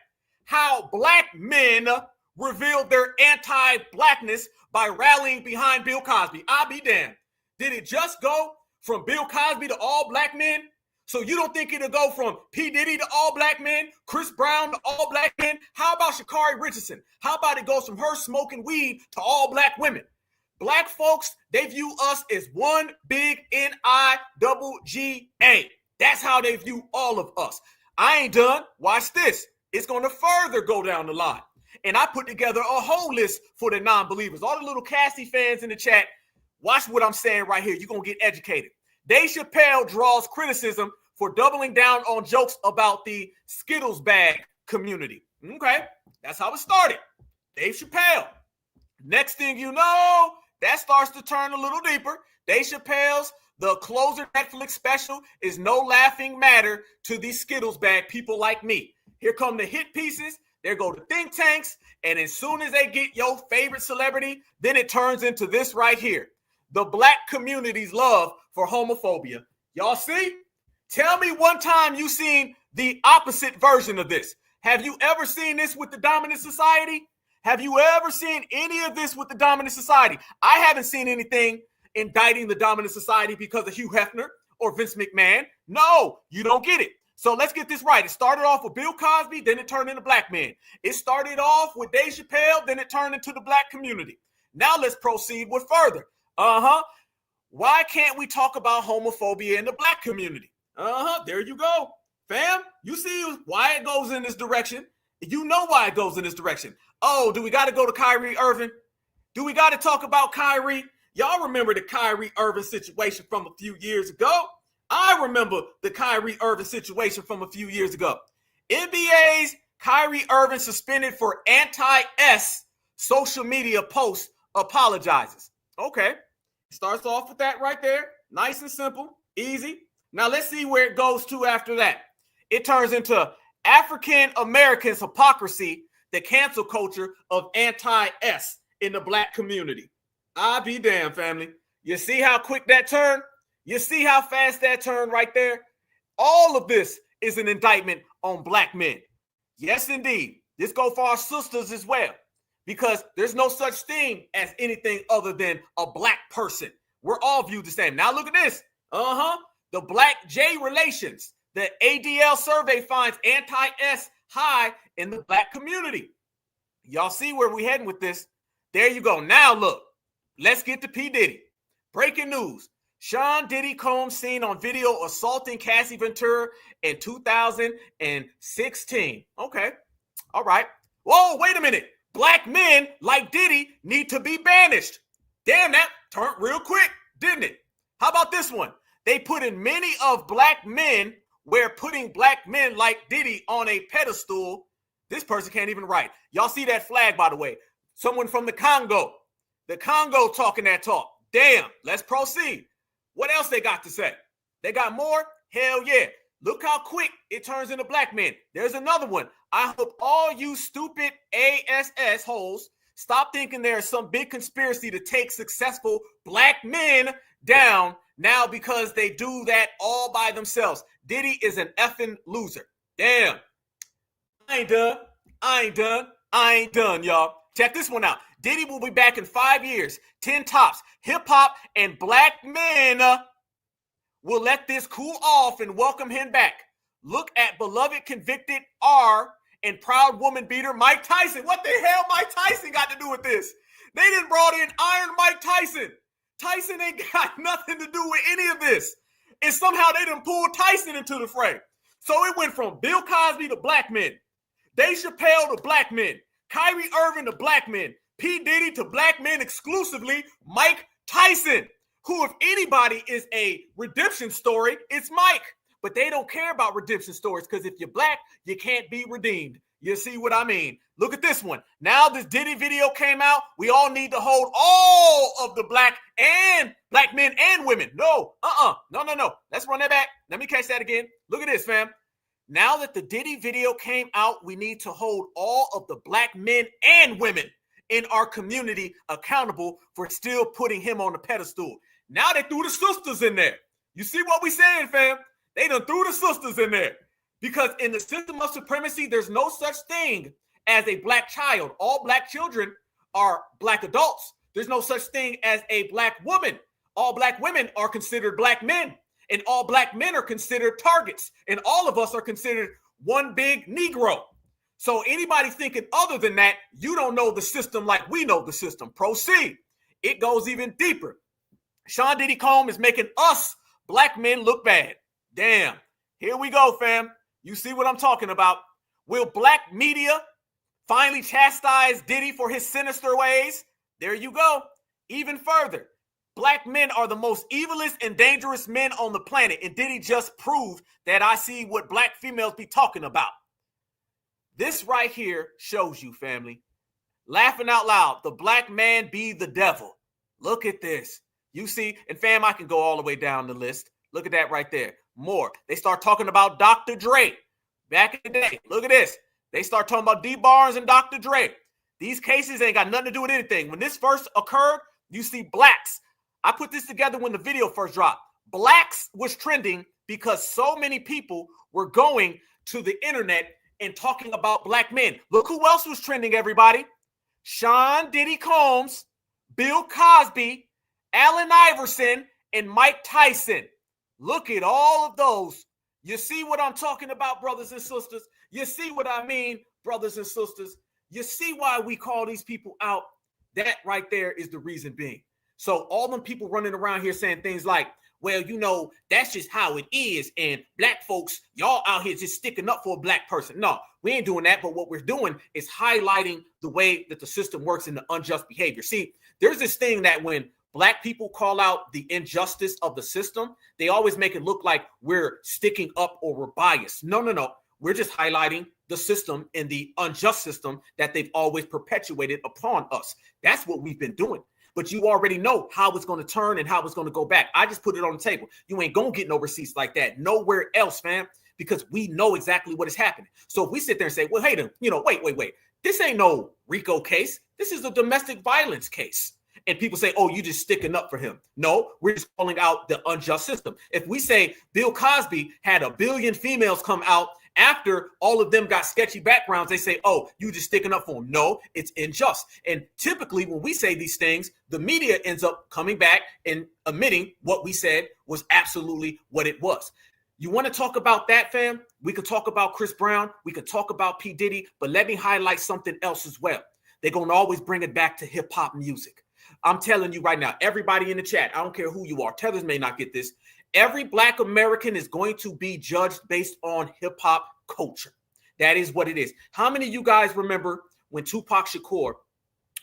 How black men revealed their anti-blackness by rallying behind Bill Cosby. I'll be damned. Did it just go from Bill Cosby to all black men? So you don't think it'll go from P. Diddy to all black men, Chris Brown to all black men? How about Sha'Carri Richardson? How about it goes from her smoking weed to all black women? Black folks, they view us as one big N-I-double-G-A. That's how they view all of us. I ain't done. Watch this. It's going to further go down the line. And I put together a whole list for the non-believers. All the little Cassie fans in the chat, watch what I'm saying right here. You're going to get educated. Dave Chappelle draws criticism for doubling down on jokes about the Skittles bag community. Okay, that's how it started. Dave Chappelle. Next thing you know, that starts to turn a little deeper. Dave Chappelle's The Closer Netflix special is no laughing matter to these Skittles bag people like me. Here come the hit pieces. There go the think tanks. And as soon as they get your favorite celebrity, then it turns into this right here. The black community's love for homophobia. Y'all see? Tell me one time you seen the opposite version of this. Have you ever seen this with the dominant society? Have you ever seen any of this with the dominant society? I haven't seen anything indicting the dominant society because of Hugh Hefner or Vince McMahon. No, you don't get it. So let's get this right. It started off with Bill Cosby, then it turned into black men. It started off with Dave Chappelle, then it turned into the black community. Now let's proceed with further. Why can't we talk about homophobia in the black community? There you go. Fam, you see why it goes in this direction. You know why it goes in this direction. Oh, do we got to go to Kyrie Irving? Do we got to talk about Kyrie? Y'all remember the Kyrie Irving situation from a few years ago? I remember the Kyrie Irving situation from a few years ago. NBA's Kyrie Irving suspended for anti-S social media post apologizes. Okay. Starts off with that right there. Nice and simple. Easy. Now let's see where it goes to after that. It turns into African Americans' hypocrisy, the cancel culture of anti-S in the black community. I'll be damned, family. You see how quick that turned? You see how fast that turned right there? All of this is an indictment on black men. Yes, indeed. This goes for our sisters as well, because there's no such thing as anything other than a black person. We're all viewed the same. Now look at this. The black J relations. The ADL survey finds anti-S high in the black community. Y'all see where we're heading with this? There you go. Now look, let's get to P. Diddy. Breaking news. Sean Diddy Combs seen on video assaulting Cassie Ventura in 2016. Okay. All right. Whoa, wait a minute. Black men like Diddy need to be banished. Damn, that turned real quick, didn't it? How about this one? They put in many of black men where putting black men like Diddy on a pedestal. This person can't even write. Y'all see that flag, by the way. Someone from the Congo. The Congo talking that talk. Damn, let's proceed. What else they got to say? They got more? Hell yeah. Look how quick it turns into black men. There's another one. I hope all you stupid ASS holes stop thinking there's some big conspiracy to take successful black men down now because they do that all by themselves. Diddy is an effing loser. Damn. I ain't done, y'all. Check this one out. Diddy will be back in 5 years. 10 tops. Hip-hop and black men will let this cool off and welcome him back. Look at beloved convicted R and proud woman beater Mike Tyson. What the hell Mike Tyson got to do with this? They done brought in Iron Mike Tyson. Tyson ain't got nothing to do with any of this. And somehow they done pulled Tyson into the fray. So it went from Bill Cosby to black men. Dave Chappelle to black men. Kyrie Irving to black men. P. Diddy to black men exclusively. Mike Tyson, who if anybody is a redemption story, it's Mike. But they don't care about redemption stories because if you're black, you can't be redeemed. You see what I mean? Look at this one. Now this Diddy video came out. We all need to hold all of the black men and women. No. Let's run that back. Let me catch that again. Look at this, fam. Now that the Diddy video came out, we need to hold all of the black men and women in our community accountable for still putting him on the pedestal. Now they threw the sisters in there. You see what we saying, fam? They done threw the sisters in there. Because in the system of supremacy, there's no such thing as a black child. All black children are black adults. There's no such thing as a black woman. All black women are considered black men, and all black men are considered targets, and all of us are considered one big Negro. So anybody thinking other than that, you don't know the system like we know the system. Proceed. It goes even deeper. Sean Diddy Combs is making us black men look bad. Damn. Here we go, fam. You see what I'm talking about. Will black media finally chastise Diddy for his sinister ways? There you go. Even further. Black men are the most evilest and dangerous men on the planet. And Diddy just proved that I see what black females be talking about. This right here shows you, family. Laughing out loud. The black man be the devil. Look at this. You see, and fam, I can go all the way down the list. Look at that right there. More. They start talking about Dr. Dre. Back in the day. Look at this. They start talking about D Barnes and Dr. Dre. These cases ain't got nothing to do with anything. When this first occurred, you see blacks. I put this together when the video first dropped. Blacks was trending because so many people were going to the internet and talking about black men. Look who else was trending, everybody. Sean Diddy Combs, Bill Cosby, Allen Iverson, and Mike Tyson. Look at all of those. You see what I'm talking about, brothers and sisters? You see what I mean, brothers and sisters? You see why we call these people out? That right there is the reason being. So all them people running around here saying things like, well, you know, that's just how it is. And black folks, y'all out here just sticking up for a black person. No, we ain't doing that. But what we're doing is highlighting the way that the system works and the unjust behavior. See, there's this thing that when black people call out the injustice of the system, they always make it look like we're sticking up or we're biased. No. We're just highlighting the system and the unjust system that they've always perpetuated upon us. That's what we've been doing. But you already know how it's going to turn and how it's going to go back. I just put it on the table. You ain't going to get no receipts like that nowhere else, fam, because we know exactly what is happening. So if we sit there and say, well, hey, wait. This ain't no RICO case. This is a domestic violence case. And people say, oh, you just sticking up for him. No, we're just calling out the unjust system. If we say Bill Cosby had 1 billion females come out after all of them got sketchy backgrounds, they say, oh, you just sticking up for them. No, it's unjust. And typically when we say these things, the media ends up coming back and admitting what we said was absolutely what it was. You want to talk about that, fam? We could talk about Chris Brown. We could talk about P. Diddy. But let me highlight something else as well. They're going to always bring it back to hip hop music. I'm telling you right now, everybody in the chat, I don't care who you are. Tethers may not get this. Every black American is going to be judged based on hip hop culture. That is what it is. How many of you guys remember when Tupac Shakur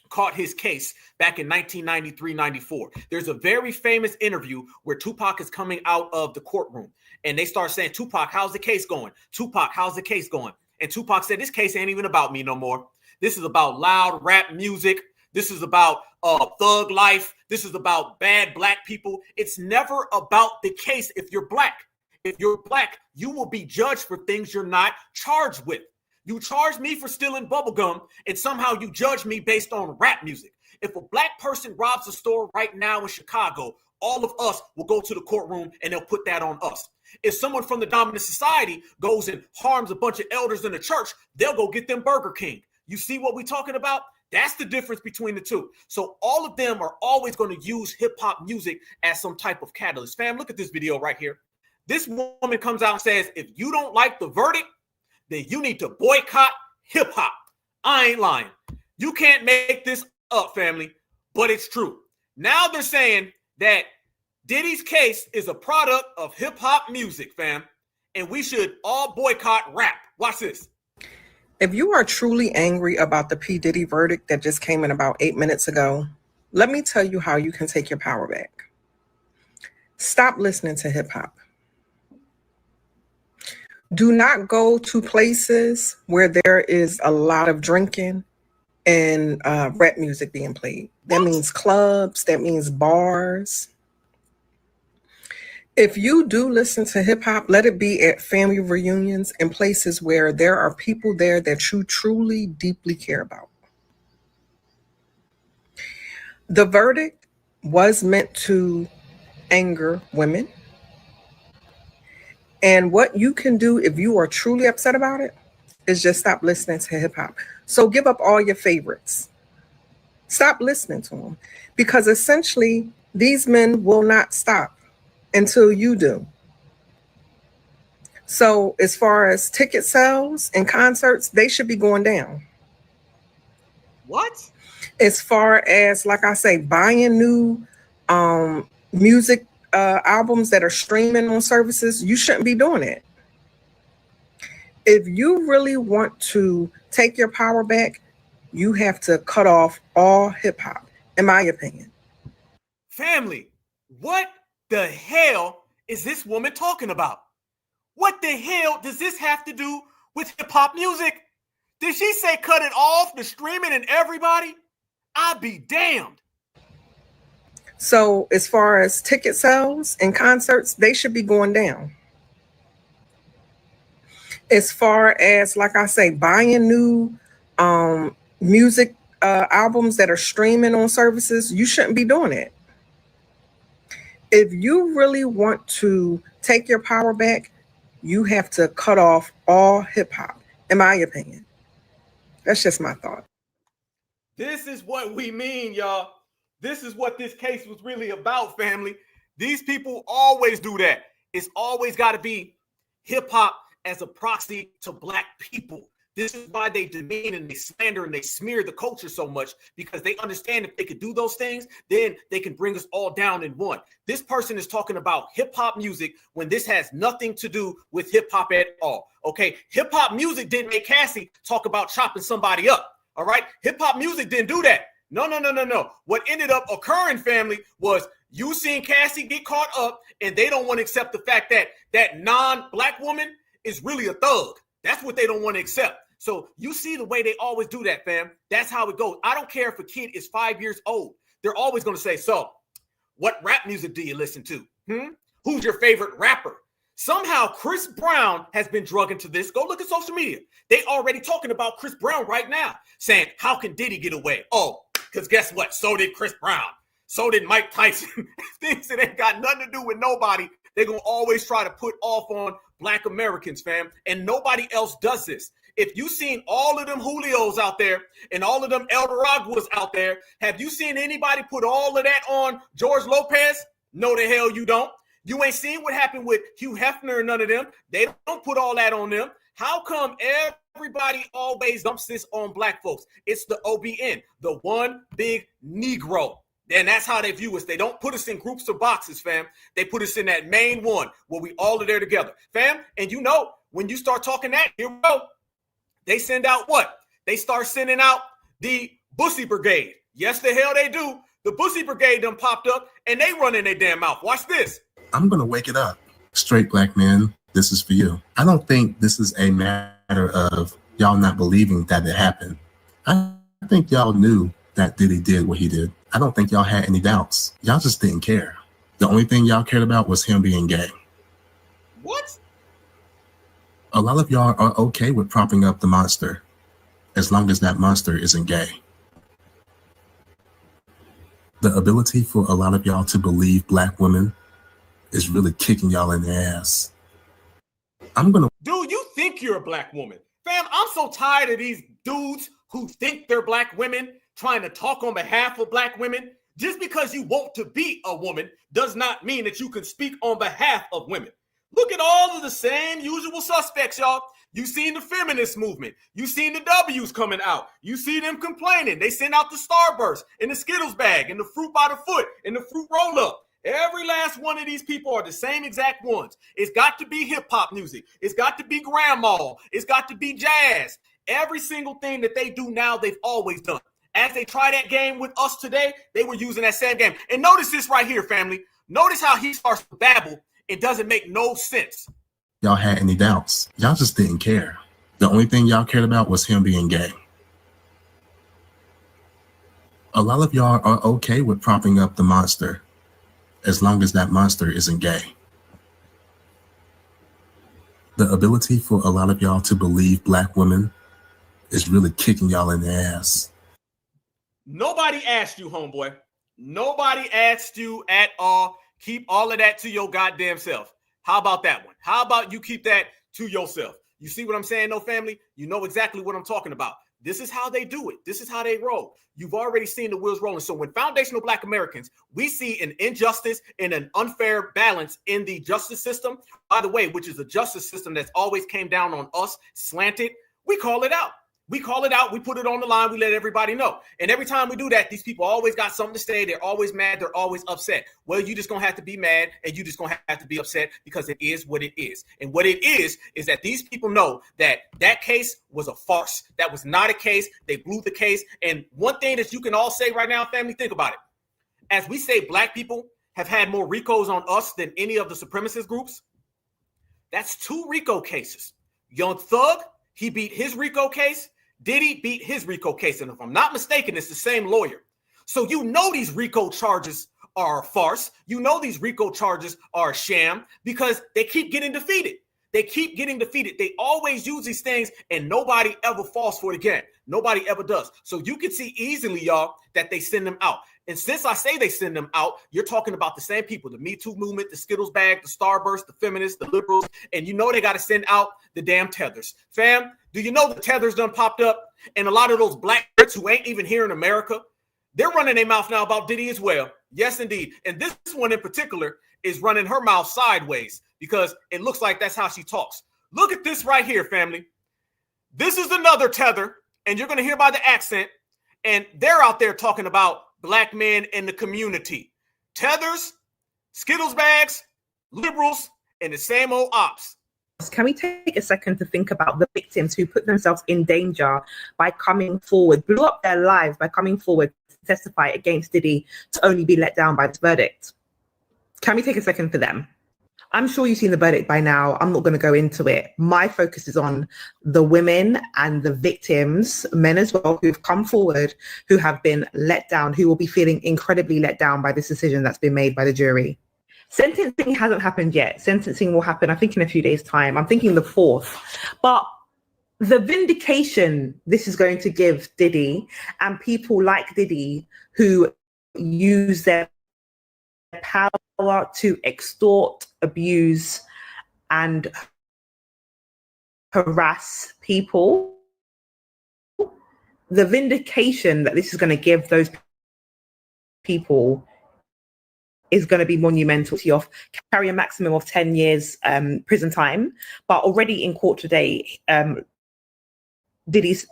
caught his case back in 1993-94? There's a very famous interview where Tupac is coming out of the courtroom and they start saying, Tupac, how's the case going? Tupac, how's the case going? And Tupac said, this case ain't even about me no more. This is about loud rap music. This is about thug life. This is about bad black people. It's never about the case. If you're black, you will be judged for things you're not charged with. You charge me for stealing bubblegum and somehow you judge me based on rap music. If a black person robs a store right now in Chicago, all of us will go to the courtroom and they'll put that on us. If someone from the dominant society goes and harms a bunch of elders in the church, they'll go get them Burger King. You see what we're talking about? That's the difference between the two. So all of them are always going to use hip hop music as some type of catalyst. Fam, look at this video right here. This woman comes out and says, if you don't like the verdict, then you need to boycott hip hop. I ain't lying. You can't make this up, family, but it's true. Now they're saying that Diddy's case is a product of hip hop music, fam, and we should all boycott rap. Watch this. If you are truly angry about the P. Diddy verdict that just came in about 8 minutes ago, let me tell you how you can take your power back. Stop listening to hip hop. Do not go to places where there is a lot of drinking and rap music being played. That means clubs, that means bars. If you do listen to hip hop, let it be at family reunions and places where there are people there that you truly, deeply care about. The verdict was meant to anger women. And what you can do if you are truly upset about it is just stop listening to hip hop. So give up all your favorites. Stop listening to them, because essentially these men will not stop until you do. So as far as ticket sales and concerts, they should be going down. What? As far as, like I say, buying new music albums that are streaming on services, you shouldn't be doing it. If you really want to take your power back, you have to cut off all hip hop, in my opinion. Family, what the hell is this woman talking about? What the hell does this have to do with hip hop music? Did she say cut it off, the streaming and everybody? I'd be damned. So as far as ticket sales and concerts, they should be going down. As far as, like I say, buying new music albums that are streaming on services, you shouldn't be doing it. If you really want to take your power back, you have to cut off all hip hop, in my opinion. That's just my thought. This is what we mean, y'all. This is what this case was really about, family. These people always do that. It's always got to be hip hop as a proxy to black people. This is why they demean and they slander and they smear the culture so much, because they understand if they could do those things, then they can bring us all down in one. This person is talking about hip hop music when this has nothing to do with hip hop at all. Okay, hip hop music didn't make Cassie talk about chopping somebody up. All right, hip hop music didn't do that. No. What ended up occurring, family, was you seeing Cassie get caught up, and they don't want to accept the fact that that non-black woman is really a thug. That's what they don't want to accept. So you see the way they always do that, fam. That's how it goes. I don't care if a kid is 5 years old. They're always going to say, so what rap music do you listen to? Who's your favorite rapper? Somehow Chris Brown has been drug into this. Go look at social media. They already talking about Chris Brown right now, saying, how can Diddy get away? Oh, because guess what? So did Chris Brown. So did Mike Tyson. Things that ain't got nothing to do with nobody. They're going to always try to put off on black Americans, fam. And nobody else does this. If you seen all of them Julios out there and all of them Elderaguas out there, have you seen anybody put all of that on George Lopez? No, the hell you don't. You ain't seen what happened with Hugh Hefner and none of them. They don't put all that on them. How come everybody always dumps this on black folks? It's the OBN, the one big Negro. And that's how they view us. They don't put us in groups or boxes, fam. They put us in that main one where we all are there together, fam. And you know, when you start talking that, here we go. They send out what? They start sending out the Bussy Brigade. Yes, the hell they do. The Bussy Brigade done popped up and they run in their damn mouth. Watch this. I'm going to wake it up. Straight black men, this is for you. I don't think this is a matter of y'all not believing that it happened. I think y'all knew that Diddy did what he did. I don't think y'all had any doubts. Y'all just didn't care. The only thing y'all cared about was him being gay. What? A lot of y'all are okay with propping up the monster as long as that monster isn't gay. The ability for a lot of y'all to believe black women is really kicking y'all in the ass. Dude, you think you're a black woman. Fam, I'm so tired of these dudes who think they're black women trying to talk on behalf of black women. Just because you want to be a woman does not mean that you can speak on behalf of women. Look at all of the same usual suspects, y'all. You seen the feminist movement. You seen the W's coming out. You see them complaining. They send out the Starburst and the Skittles bag and the fruit by the foot and the fruit roll up. Every last one of these people are the same exact ones. It's got to be hip hop music. It's got to be grandma. It's got to be jazz. Every single thing that they do now, they've always done. As they try that game with us today, they were using that same game. And notice this right here, family. Notice how he starts to babble. It doesn't make no sense. Y'all had any doubts. Y'all just didn't care. The only thing y'all cared about was him being gay. A lot of y'all are okay with propping up the monster as long as that monster isn't gay. The ability for a lot of y'all to believe black women is really kicking y'all in the ass. Nobody asked you, homeboy. Nobody asked you at all. Keep all of that to your goddamn self. How about that one? How about you keep that to yourself? You see what I'm saying, no family? You know exactly what I'm talking about. This is how they do it. This is how they roll. You've already seen the wheels rolling. So when foundational Black Americans, we see an injustice and an unfair balance in the justice system, by the way, which is a justice system that's always came down on us, slanted, we call it out. We call it out. We put it on the line. We let everybody know. And every time we do that, these people always got something to say. They're always mad. They're always upset. Well, you just going to have to be mad and you just going to have to be upset because it is what it is. And what it is that these people know that that case was a farce. That was not a case. They blew the case. And one thing that you can all say right now, family, think about it. As we say, Black people have had more RICOs on us than any of the supremacist groups. That's 2 RICO cases. Young Thug, he beat his RICO case. Diddy beat his RICO case. And if I'm not mistaken, it's the same lawyer. So you know these RICO charges are a farce. You know these RICO charges are a sham because they keep getting defeated. They keep getting defeated. They always use these things and nobody ever falls for it again. Nobody ever does. So you can see easily, y'all, that they send them out. And since I say they send them out, you're talking about the same people, the Me Too movement, the Skittles bag, the Starburst, the feminists, the liberals, and you know they got to send out the damn tethers. Fam, do you know the tethers done popped up? And a lot of those Black who ain't even here in America, they're running their mouth now about Diddy as well. Yes, indeed. And this one in particular is running her mouth sideways because it looks like that's how she talks. Look at this right here, family. This is another tether, and you're going to hear by the accent, and they're out there talking about Black men in the community. Tethers, Skittles bags, liberals, and the same old ops. Can we take a second to think about the victims who put themselves in danger by coming forward, blew up their lives by coming forward to testify against Diddy to only be let down by this verdict? Can we take a second for them? I'm sure you've seen the verdict by now. I'm not going to go into it. My focus is on the women and the victims, men as well, who've come forward, who have been let down, who will be feeling incredibly let down by this decision that's been made by the jury. Sentencing hasn't happened yet. Sentencing will happen, I think, in a few days' time. I'm thinking the 4th. But the vindication this is going to give Diddy and people like Diddy who use their power to extort, abuse, and harass people, the vindication that this is going to give those people is going to be monumental. To carry a maximum of 10 years prison time, but already in court today, Diddy's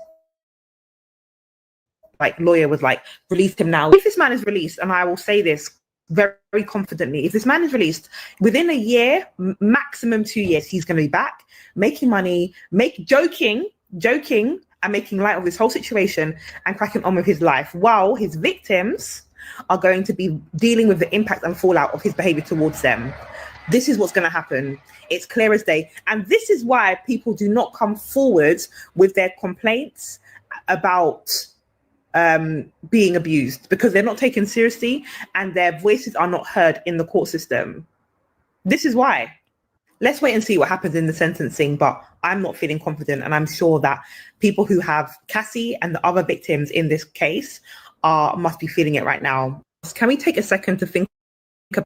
lawyer was like, release him now. If this man is released, and I will say this very, very confidently, if this man is released within a year, maximum 2 years, he's going to be back making money, joking and making light of this whole situation and cracking on with his life, while his victims are going to be dealing with the impact and fallout of his behavior towards them. This is what's going to happen. It's clear as day. And this is why people do not come forward with their complaints about being abused, because they're not taken seriously and their voices are not heard in the court system. This is why. Let's wait and see what happens in the sentencing, but I'm not feeling confident, and I'm sure that people who have Cassie and the other victims in this case must be feeling it right now. Can we take a second to think about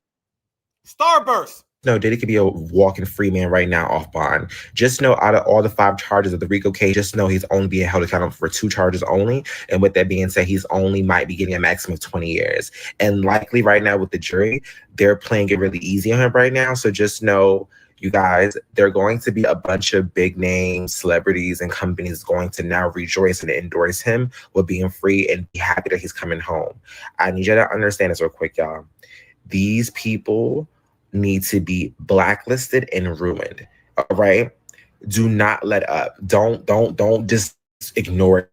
Starburst? No, Diddy could be a walking free man right now off bond. Just know out of all the 5 charges of the RICO case, just know he's only being held accountable for 2 charges only. And with that being said, he's only might be getting a maximum of 20 years. And likely right now with the jury, they're playing it really easy on him right now. So just know, you guys, there are going to be a bunch of big name celebrities and companies going to now rejoice and endorse him with being free and be happy that he's coming home. I need you to understand this real quick, y'all. These people need to be blacklisted and ruined. All right? Do not let up. Don't just ignore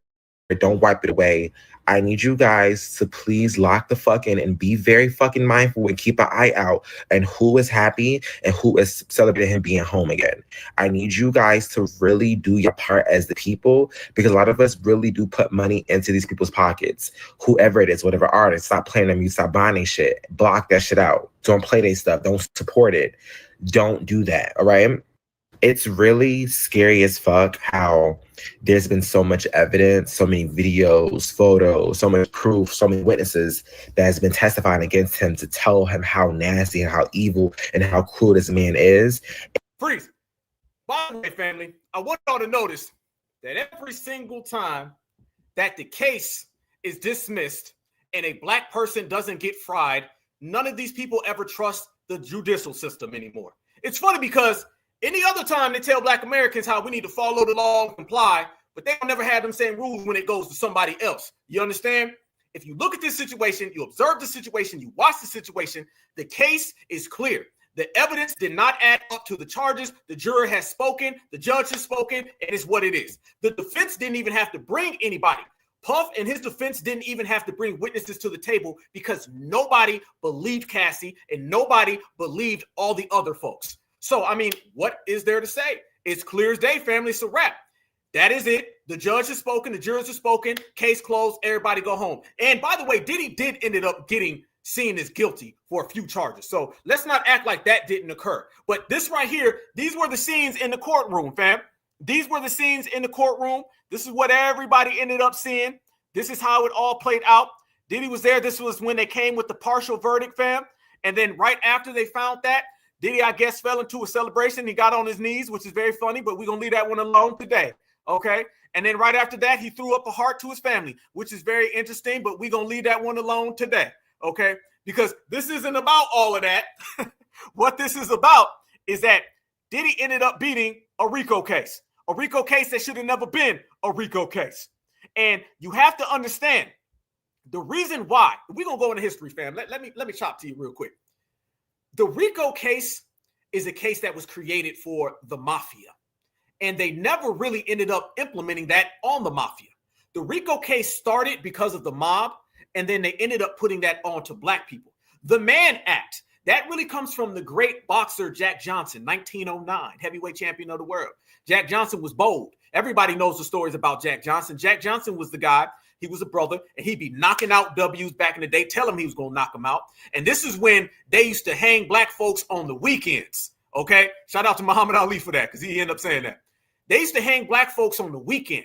it. Don't wipe it away. I need you guys to please lock the fuck in and be very fucking mindful and keep an eye out on who is happy and who is celebrating him being home again. I need you guys to really do your part as the people, because a lot of us really do put money into these people's pockets. Whoever it is, whatever artist, stop playing them, you stop buying their shit. Block that shit out. Don't play their stuff. Don't support it. Don't do that, all right? It's really scary as fuck how there's been so much evidence, so many videos, photos, so much proof, so many witnesses that has been testifying against him to tell him how nasty and how evil and how cruel this man is. Freeze. By the way, family, I want y'all to notice that every single time that the case is dismissed and a black person doesn't get fried, none of these people ever trust the judicial system anymore. It's funny because any other time they tell black Americans how we need to follow the law and comply, but they don't never have them same rules when it goes to somebody else. You understand? If you look at this situation, you observe the situation, you watch the situation, the case is clear. The evidence did not add up to the charges. The juror has spoken, the judge has spoken, and it's what it is. The defense didn't even have to bring anybody. Puff and his defense didn't even have to bring witnesses to the table because nobody believed Cassie and nobody believed all the other folks. So, I mean, what is there to say? It's clear as day, family. It's a wrap. That is it. The judge has spoken. The jurors have spoken. Case closed. Everybody go home. And by the way, Diddy did ended up getting seen as guilty for a few charges. So let's not act like that didn't occur. But this right here, these were the scenes in the courtroom, fam. These were the scenes in the courtroom. This is what everybody ended up seeing. This is how it all played out. Diddy was there. This was when they came with the partial verdict, fam. And then right after they found that, Diddy, I guess, fell into a celebration. He got on his knees, which is very funny, but we're going to leave that one alone today. Okay. And then right after that, he threw up a heart to his family, which is very interesting, but we're going to leave that one alone today. Okay. Because this isn't about all of that. What this is about is that Diddy ended up beating a RICO case that should have never been a RICO case. And you have to understand the reason why. We're going to go into history, fam. Let me chop to you real quick. The RICO case is a case that was created for the mafia. And they never really ended up implementing that on the mafia. The RICO case started because of the mob, and then they ended up putting that on to black people. The Mann Act, that really comes from the great boxer Jack Johnson, 1909, heavyweight champion of the world. Jack Johnson was bold. Everybody knows the stories about Jack Johnson. Jack Johnson was the guy. He was a brother, and he'd be knocking out W's back in the day. Tell him he was going to knock them out. And this is when they used to hang black folks on the weekends. Okay? Shout out to Muhammad Ali for that, because he ended up saying that. They used to hang black folks on the weekend,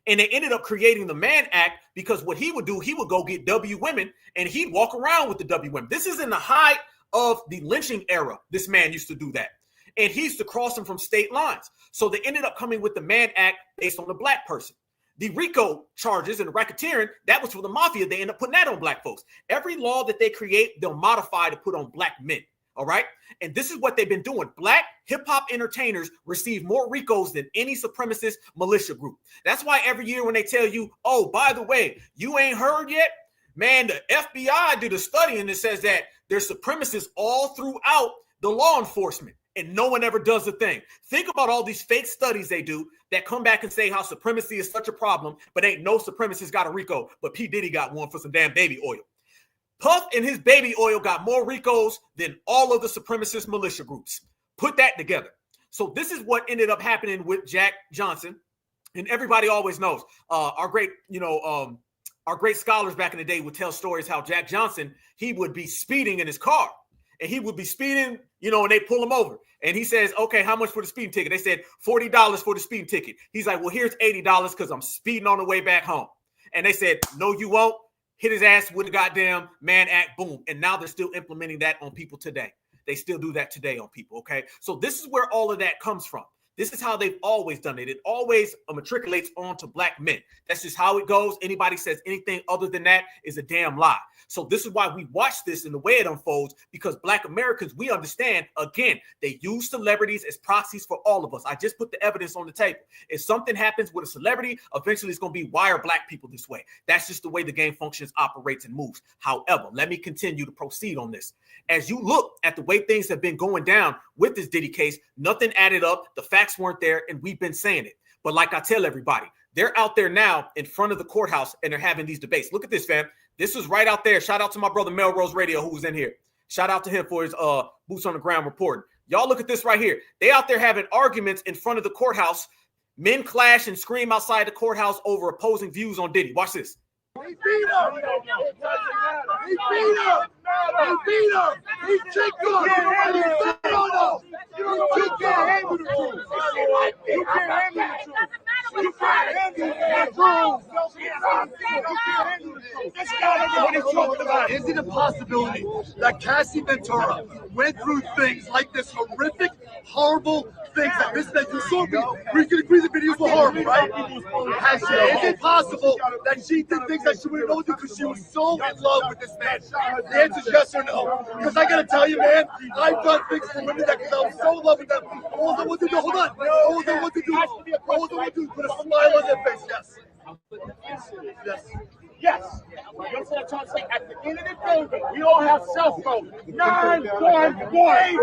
and they ended up creating the Mann Act because what he would do, he would go get W women, and he'd walk around with the W women. This is in the height of the lynching era. This man used to do that, and he used to cross them from state lines. So they ended up coming with the Mann Act based on the black person. The RICO charges and the racketeering, that was for the mafia. They end up putting that on black folks. Every law that they create, they'll modify to put on black men. All right. And this is what they've been doing. Black hip hop entertainers receive more RICOs than any supremacist militia group. That's why every year when they tell you, oh, by the way, you ain't heard yet, man, the FBI did a study and it says that there's supremacists all throughout the law enforcement and no one ever does a thing. Think about all these fake studies they do that come back and say how supremacy is such a problem, but ain't no supremacist got a RICO, but P. Diddy got one for some damn baby oil. Puff and his baby oil got more RICOs than all of the supremacist militia groups. Put that together. So this is what ended up happening with Jack Johnson. And everybody always knows our great scholars back in the day would tell stories how Jack Johnson, he would be speeding in his car and he would be speeding, and they pull him over. And he says, okay, how much for the speeding ticket? They said $40 for the speeding ticket. He's like, well, here's $80 because I'm speeding on the way back home. And they said, no, you won't. Hit his ass with a goddamn Mann Act, boom. And now they're still implementing that on people today. They still do that today on people, okay? So this is where all of that comes from. This is how they've always done it. It always matriculates onto black men. That's just how it goes. Anybody says anything other than that is a damn lie. So this is why we watch this and the way it unfolds, because black Americans, we understand, again, they use celebrities as proxies for all of us. I just put the evidence on the table. If something happens with a celebrity, eventually it's going to be, why are black people this way? That's just the way the game functions, operates, and moves. However, let me continue to proceed on this. As you look at the way things have been going down with this Diddy case, nothing added up. The facts weren't there, and we've been saying it. But like I tell everybody, they're out there now in front of the courthouse, and they're having these debates. Look at this, fam. This was right out there. Shout out to my brother Melrose Radio, who was in here. Shout out to him for his boots on the ground reporting. Y'all look at this right here. They out there having arguments in front of the courthouse. Men clash and scream outside the courthouse over opposing views on Diddy. Watch this. He beat him. He beat him. He beat him. He kicked him. No. You can't handle the truth. You can't handle the truth. You can't handle the truth. What he's talking about, is it a possibility that Cassie Ventura went through things like this horrific, horrible things that you saw me. We can agree the videos were horrible, right? Is it possible that she did things that she wouldn't know because she was so in love with this man? The answer is yes or no. Because I gotta tell you, man, I've done things for women that because I was so in love with them. All I want to do, hold on. All I want to do is put a smile on their face. Yes. Yes. That's what I'm trying to say. At the end of the building, we all have cell phones. 911. 911.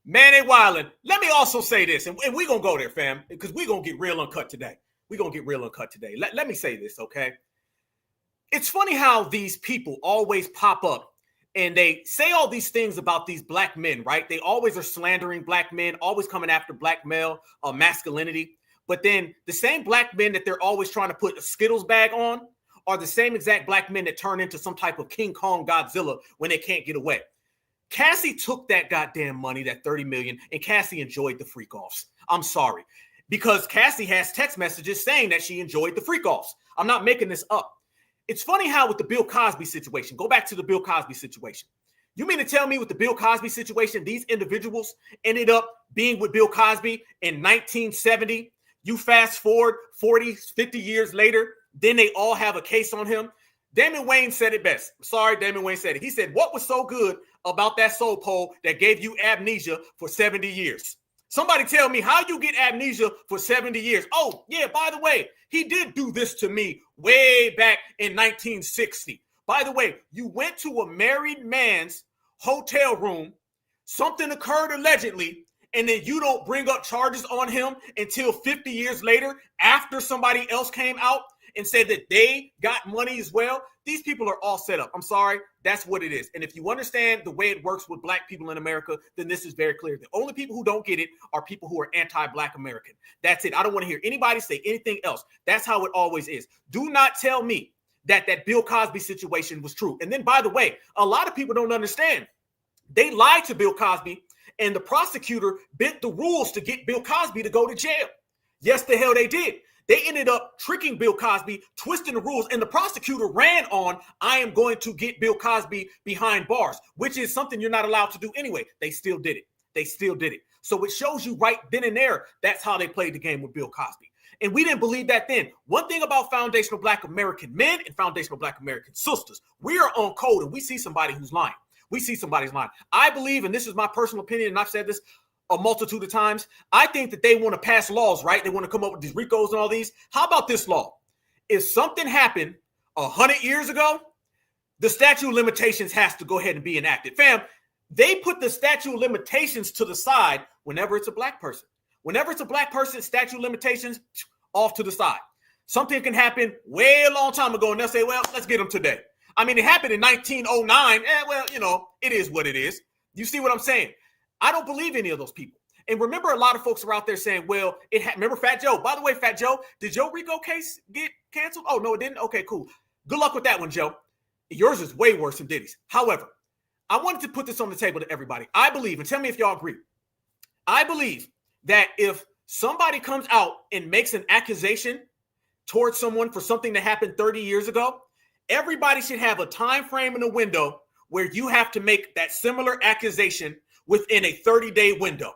Man, they wildin'. Let me also say this, and we're going to go there, fam, because we're going to get real uncut today. Let me say this, okay? It's funny how these people always pop up and they say all these things about these black men, right? They always are slandering black men, always coming after black male masculinity. But then the same black men that they're always trying to put a Skittles bag on are the same exact black men that turn into some type of King Kong Godzilla when they can't get away. Cassie took that goddamn money, that $30 million, and Cassie enjoyed the freak offs. I'm sorry. Because Cassie has text messages saying that she enjoyed the freak offs. I'm not making this up. It's funny how with the Bill Cosby situation, go back to the Bill Cosby situation. You mean to tell me with the Bill Cosby situation, these individuals ended up being with Bill Cosby in 1970? You fast forward 40, 50 years later, then they all have a case on him. Damon Wayne said it best. Sorry, Damon Wayne said it. He said, what was so good about that soul poll that gave you amnesia for 70 years? Somebody tell me how you get amnesia for 70 years. Oh, yeah, by the way, he did do this to me way back in 1960. By the way, you went to a married man's hotel room. Something occurred allegedly, and then you don't bring up charges on him until 50 years later after somebody else came out and said that they got money as well. These people are all set up. I'm sorry. That's what it is. And if you understand the way it works with black people in America, then this is very clear. The only people who don't get it are people who are anti-black American. That's it. I don't want to hear anybody say anything else. That's how it always is. Do not tell me that Bill Cosby situation was true. And then, by the way, a lot of people don't understand. They lied to Bill Cosby, and the prosecutor bent the rules to get Bill Cosby to go to jail. Yes, the hell they did. They ended up tricking Bill Cosby, twisting the rules, and the prosecutor ran on, I am going to get Bill Cosby behind bars, which is something you're not allowed to do anyway. They still did it. So it shows you right then and there, that's how they played the game with Bill Cosby. And we didn't believe that then. One thing about foundational black American men and foundational black American sisters, we are on code and we see somebody who's lying. I believe, and this is my personal opinion, and I've said this a multitude of times, I think that they want to pass laws, right? They want to come up with these RICOs and all these. How about this law? If something happened 100 years ago, the statute of limitations has to go ahead and be enacted. Fam, they put the statute of limitations to the side whenever it's a black person. Whenever it's a black person, statute of limitations off to the side. Something can happen way a long time ago, and they'll say, well, let's get them today. I mean, it happened in 1909. Well, you know, it is what it is. You see what I'm saying? I don't believe any of those people. And remember, a lot of folks are out there saying, well, remember Fat Joe? By the way, Fat Joe, did your RICO case get canceled? Oh, no, it didn't? Okay, cool. Good luck with that one, Joe. Yours is way worse than Diddy's. However, I wanted to put this on the table to everybody. I believe, and tell me if y'all agree, I believe that if somebody comes out and makes an accusation towards someone for something that happened 30 years ago, everybody should have a time frame in a window where you have to make that similar accusation within a 30-day window.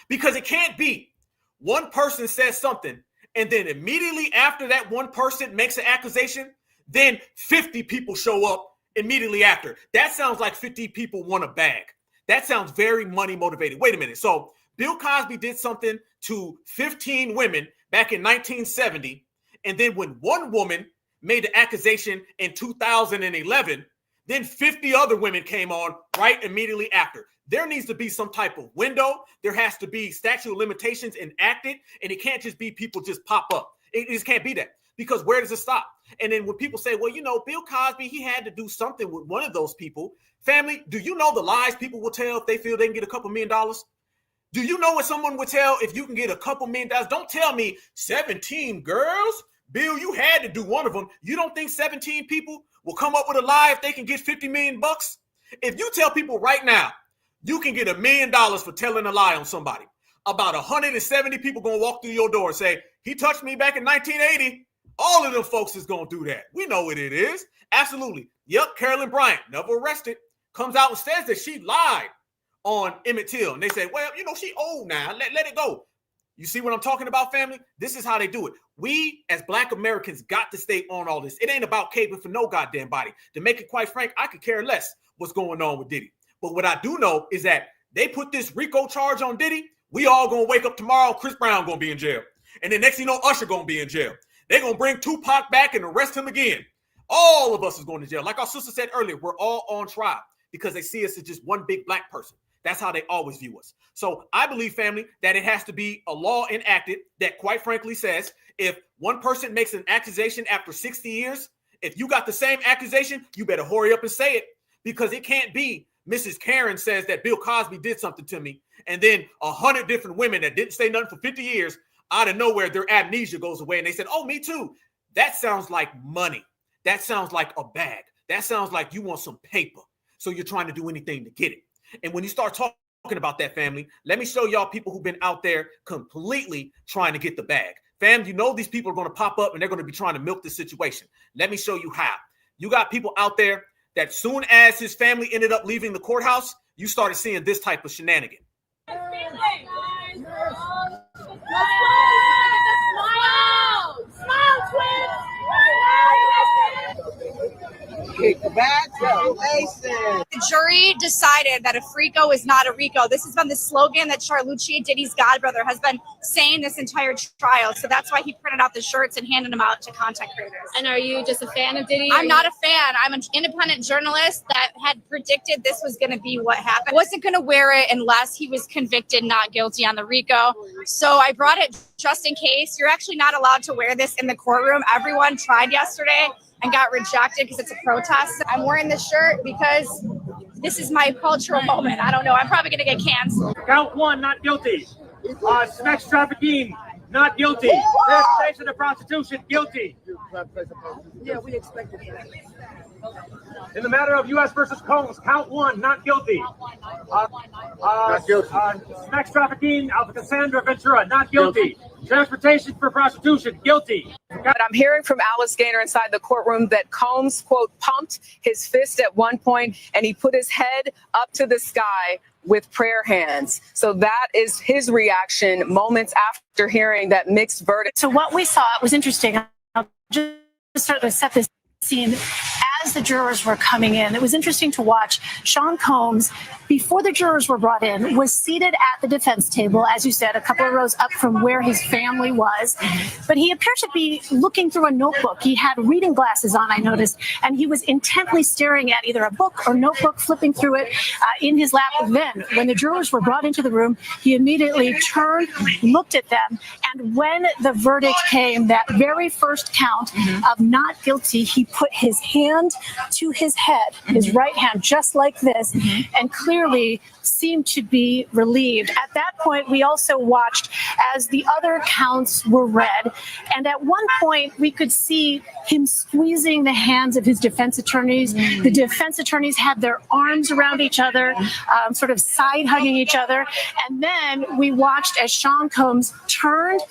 Because it can't be one person says something and then immediately after that one person makes an accusation, then 50 people show up immediately after. That sounds like 50 people want a bag. That sounds very money motivated. Wait a minute. So Bill Cosby did something to 15 women back in 1970. And then when one woman made the accusation in 2011, then 50 other women came on right immediately after. There needs to be some type of window. There has to be statute of limitations enacted, and it can't just be people just pop up. It just can't be that, because where does it stop? And then when people say, well, you know, Bill Cosby, he had to do something with one of those people. Family, do you know the lies people will tell if they feel they can get a couple $1 million? Do you know what someone would tell if you can get a couple $1 million? Don't tell me 17 girls. Bill, you had to do one of them. You don't think 17 people will come up with a lie if they can get 50 million bucks? If you tell people right now, you can get $1 million for telling a lie on somebody, about 170 people going to walk through your door and say, he touched me back in 1980. All of them folks is going to do that. We know what it is. Absolutely. Yep. Carolyn Bryant, never arrested. comes out and says that she lied on Emmett Till. And they say, well, you know, she old now. Let it go. You see what I'm talking about, family? This is how they do it. We, as Black Americans, got to stay on all this. It ain't about caping for no goddamn body. To make it quite frank, I could care less what's going on with Diddy. But what I do know is that they put this RICO charge on Diddy. We all going to wake up tomorrow, Chris Brown going to be in jail. And then next thing you know, Usher going to be in jail. They're going to bring Tupac back and arrest him again. All of us is going to jail. Like our sister said earlier, we're all on trial because they see us as just one big black person. That's how they always view us. So I believe, family, that it has to be a law enacted that quite frankly says if one person makes an accusation after 60 years, if you got the same accusation, you better hurry up and say it, because it can't be Mrs. Karen says that Bill Cosby did something to me, and then 100 different women that didn't say nothing for 50 years, out of nowhere, their amnesia goes away and they said, oh, me too. That sounds like money. That sounds like a bag. That sounds like you want some paper. So you're trying to do anything to get it. And when you start talking about that, family, let me show y'all people who've been out there completely trying to get the bag. Fam, you know these people are going to pop up and they're going to be trying to milk this situation. Let me show you how. You got people out there that soon as his family ended up leaving the courthouse, you started seeing this type of shenanigan. The jury decided that a FRICO is not a RICO. This has been the slogan that Charlucci, Diddy's godbrother, has been saying this entire trial. So that's why he printed out the shirts and handed them out to content creators. And are you just a fan of Diddy? I'm not a fan. I'm an independent journalist that had predicted this was going to be what happened. I wasn't going to wear it unless he was convicted not guilty on the RICO. So I brought it just in case. You're actually not allowed to wear this in the courtroom. Everyone tried yesterday and got rejected because it's a protest. I'm wearing this shirt because this is my cultural moment. I don't know. I'm probably going to get canceled. Count 1, not guilty. Sex trafficking, not guilty. Transportation to prostitution, guilty. Yeah, we expected that. In the matter of U.S. versus Combs, count 1, not guilty. Not guilty. Sex trafficking, Cassandra Ventura, not guilty. Transportation for prostitution, guilty. But I'm hearing from Alice Gaynor inside the courtroom that Combs, quote, pumped his fist at one point and he put his head up to the sky with prayer hands. So that is his reaction moments after hearing that mixed verdict. So what we saw was interesting. I'll just sort of set this scene. As the jurors were coming in, it was interesting to watch. Sean Combs, before the jurors were brought in, was seated at the defense table, as you said, a couple of rows up from where his family was. But he appeared to be looking through a notebook. He had reading glasses on, I noticed, and he was intently staring at either a book or notebook, flipping through it in his lap. Then, when the jurors were brought into the room, he immediately turned, looked at them, and when the verdict came, that very first count of not guilty, he put his hand to his head, his right hand, just like this, and clearly seemed to be relieved. At that point, we also watched as the other counts were read, and at one point we could see him squeezing the hands of his defense attorneys. The defense attorneys had their arms around each other, sort of side hugging each other, and then we watched as Sean Combs turned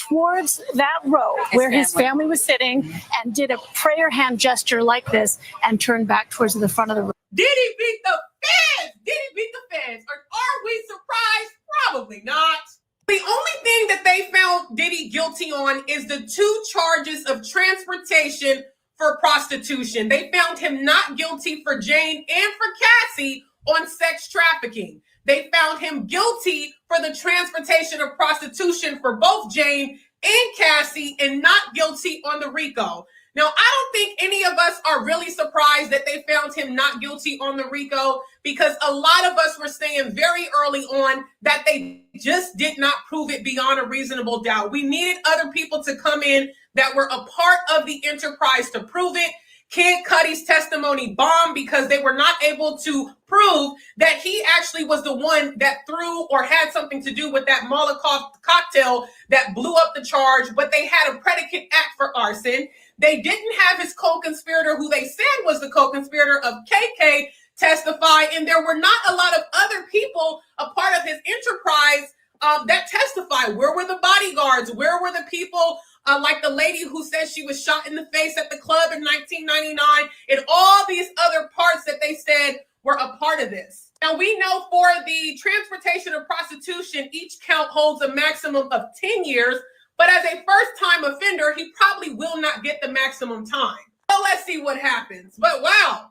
towards that row where his family was sitting and did a prayer hand gesture like this and turned back towards the front of the room. Diddy beat the feds. Diddy beat the feds. Are we surprised? Probably not. The only thing that they found Diddy guilty on is the 2 charges of transportation for prostitution. They found him not guilty for Jane and for Cassie on sex trafficking. They found him guilty for the transportation of prostitution for both Jane and Cassie and not guilty on the RICO. Now, I don't think any of us are really surprised that they found him not guilty on the RICO because a lot of us were saying very early on that they just did not prove it beyond a reasonable doubt. We needed other people to come in that were a part of the enterprise to prove it. Kid Cudi's testimony bombed because they were not able to prove that he actually was the one that threw or had something to do with that Molotov cocktail that blew up the charge, but they had a predicate act for arson. They didn't have his co-conspirator, who they said was the co-conspirator of KK, testify, and there were not a lot of other people a part of his enterprise that testified. Where were the bodyguards? Where were the people like the lady who said she was shot in the face at the club in 1999, and all these other parts that they said were a part of this. Now, we know for the transportation of prostitution, each count holds a maximum of 10 years, but as a first-time offender, he probably will not get the maximum time. So let's see what happens. But wow,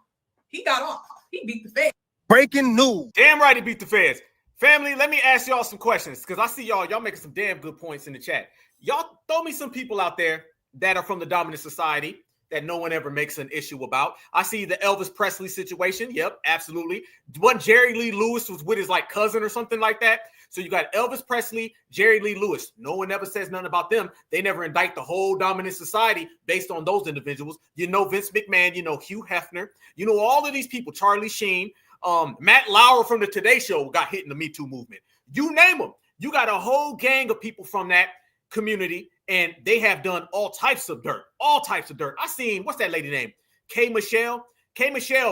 he got off. He beat the feds. Breaking news. Damn right he beat the feds. Family, let me ask y'all some questions because I see y'all making some damn good points in the chat. Y'all throw me some people out there that are from the dominant society that no one ever makes an issue about. I see the Elvis Presley situation. Yep, absolutely. What Jerry Lee Lewis was with his like cousin or something like that. So you got Elvis Presley, Jerry Lee Lewis. No one ever says nothing about them. They never indict the whole dominant society based on those individuals. You know Vince McMahon, you know Hugh Hefner, you know all of these people, Charlie Sheen, Matt Lauer from the Today Show got hit in the Me Too movement. You name them. You got a whole gang of people from that community, and they have done all types of dirt. I seen, what's that lady name? K. Michelle,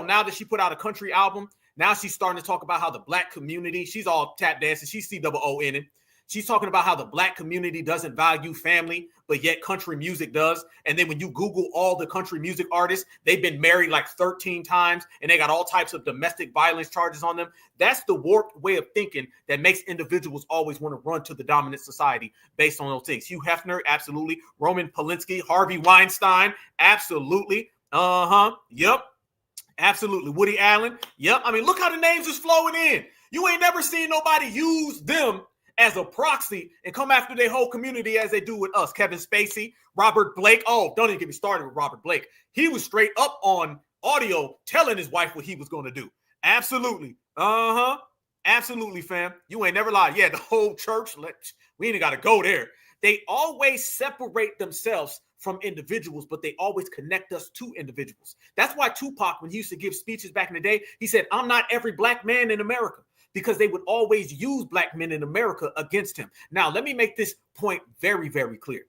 now that she put out a country album, now she's starting to talk about how the black community, she's all tap dancing, she's COO in it. She's talking about how the black community doesn't value family, but yet country music does. And then when you Google all the country music artists, they've been married like 13 times and they got all types of domestic violence charges on them. That's the warped way of thinking that makes individuals always want to run to the dominant society based on those things. Hugh Hefner, absolutely. Roman Polanski, Harvey Weinstein, absolutely. Yep. Absolutely. Woody Allen. Yep. I mean, look how the names is flowing in. You ain't never seen nobody use them as a proxy and come after their whole community as they do with us. Kevin Spacey, Robert Blake. Oh, don't even get me started with Robert Blake. He was straight up on audio telling his wife what he was going to do. Absolutely. Absolutely, fam. You ain't never lied. Yeah, the whole church. We ain't got to go there. They always separate themselves from individuals, but they always connect us to individuals. That's why Tupac, when he used to give speeches back in the day, he said, I'm not every black man in America, because they would always use black men in America against him. Now, let me make this point very, very clear.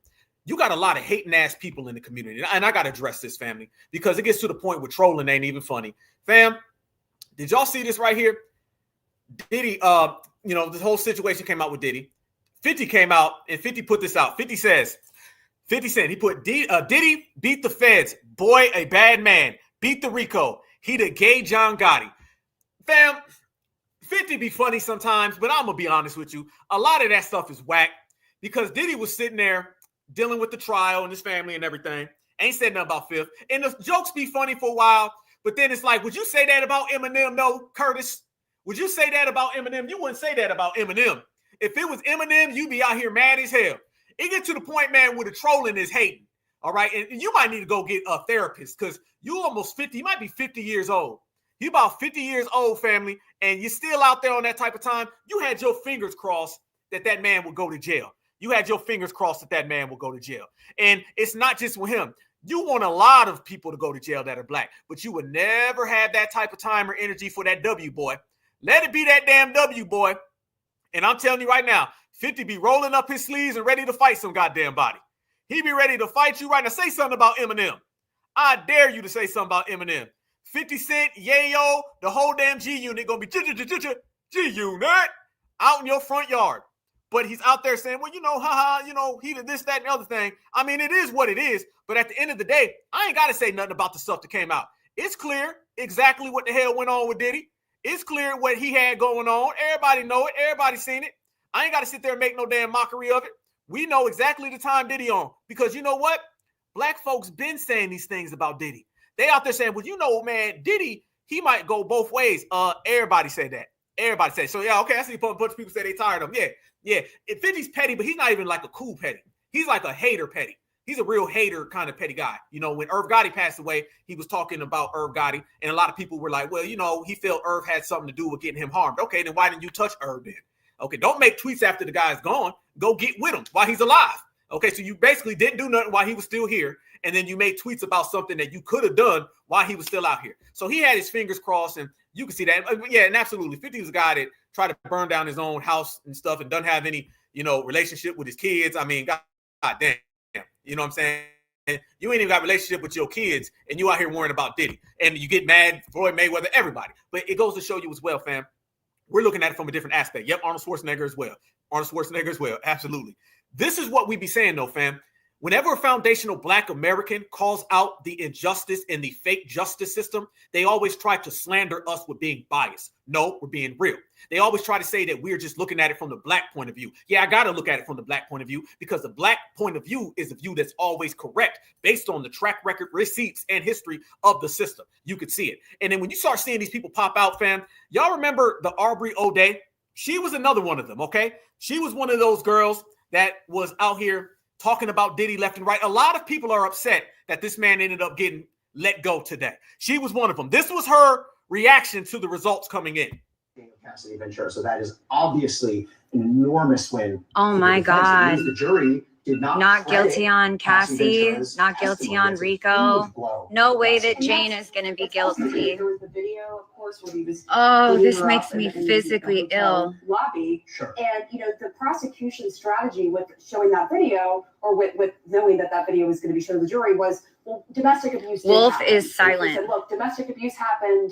You got a lot of hating ass people in the community, and I got to address this, family, because it gets to the point where trolling ain't even funny. Fam, did y'all see this right here? Diddy, this whole situation came out with Diddy. 50 came out, and 50 put this out. 50 says, 50 Cent, he put, Diddy beat the feds. Boy, a bad man. Beat the Rico. He the gay John Gotti. Fam, 50 be funny sometimes, but I'm going to be honest with you. A lot of that stuff is whack because Diddy was sitting there dealing with the trial and his family and everything. Ain't said nothing about Fifth. And the jokes be funny for a while, but then it's like, would you say that about Eminem? No, Curtis. Would you say that about Eminem? You wouldn't say that about Eminem. If it was Eminem, you'd be out here mad as hell. It get to the point, man, where the trolling is hating. All right. And you might need to go get a therapist because you almost 50. You might be 50 years old. You about 50 years old, family, and you're still out there on that type of time. You had your fingers crossed that man would go to jail. You had your fingers crossed that man will go to jail. And it's not just with him. You want a lot of people to go to jail that are black, but you would never have that type of time or energy for that W boy. Let it be that damn W boy. And I'm telling you right now, 50 be rolling up his sleeves and ready to fight some goddamn body. He be ready to fight you right now. Say something about Eminem. I dare you to say something about Eminem. 50 Cent, Yayo, the whole damn G unit gonna be G unit out in your front yard. But he's out there saying, well, he did this, that, and the other thing. I mean, it is what it is. But at the end of the day, I ain't got to say nothing about the stuff that came out. It's clear exactly what the hell went on with Diddy. It's clear what he had going on. Everybody know it. Everybody seen it. I ain't got to sit there and make no damn mockery of it. We know exactly the time Diddy on. Because you know what? Black folks been saying these things about Diddy. They out there saying, well, man, Diddy, he might go both ways. Everybody said that. Everybody said. So, yeah, okay, I see a bunch of people say they tired of him. Yeah. 50's petty, but he's not even like a cool petty. He's like a hater petty. He's a real hater kind of petty guy. When Irv Gotti passed away, he was talking about Irv Gotti, and a lot of people were like, well, he felt Irv had something to do with getting him harmed. Okay, then why didn't you touch Irv then? Okay, don't make tweets after the guy's gone. Go get with him while he's alive. Okay, so you basically didn't do nothing while he was still here, and then you made tweets about something that you could have done while he was still out here. So he had his fingers crossed, and you can see that. Yeah, and absolutely, 50 was a guy that tried to burn down his own house and stuff and doesn't have any, relationship with his kids. I mean, God damn. You know what I'm saying? And you ain't even got a relationship with your kids, and you out here worrying about Diddy. And you get mad, Floyd Mayweather, everybody. But it goes to show you as well, fam. We're looking at it from a different aspect. Yep, Arnold Schwarzenegger as well. Absolutely. This is what we be saying, though, fam. Whenever a foundational Black American calls out the injustice in the fake justice system, they always try to slander us with being biased. No, we're being real. They always try to say that we're just looking at it from the Black point of view. Yeah, I got to look at it from the Black point of view because the Black point of view is a view that's always correct based on the track record, receipts, and history of the system. You could see it. And then when you start seeing these people pop out, fam, y'all remember the Aubrey O'Day? She was another one of them, okay? She was one of those girls that was out here talking about Diddy left and right. A lot of people are upset that this man ended up getting let go today. She was one of them. This was her reaction to the results coming in. Cassie Ventura. So that is obviously an enormous win. Oh my God. The jury did not guilty on Cassie, not guilty on Rico. No way that Jane is going to be guilty. There was the video, of course, where he was. Oh, this makes me physically ill. Lobby. Sure. And, you know, the prosecution strategy with showing that video, or with knowing that video was going to be shown to the jury, was, well, domestic abuse. Wolf is silent. They said, look, domestic abuse happened.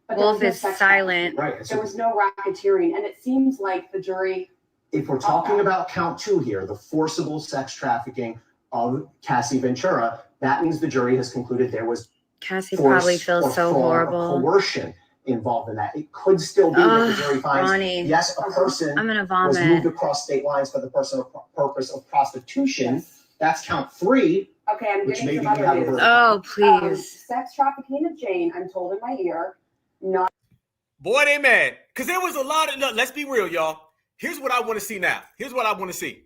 But Wolf is silent. Right. There was no racketeering. And it seems like the jury. If we're talking about count 2 here, the forcible sex trafficking of Cassie Ventura, that means the jury has concluded there was Cassie probably feels so horrible. Coercion involved in that. It could still be that the jury finds, Ronnie, yes, a person I'm gonna was vomit. moved across state lines for the personal purpose of prostitution. Yes. That's count 3. Okay, I'm which getting maybe some you other have a news. verdict. Oh, please. Sex trafficking of Jane, I'm told in my ear, not. Boy, they mad. Because there was a lot of, let's be real, y'all. Here's what I want to see now. Here's what I want to see.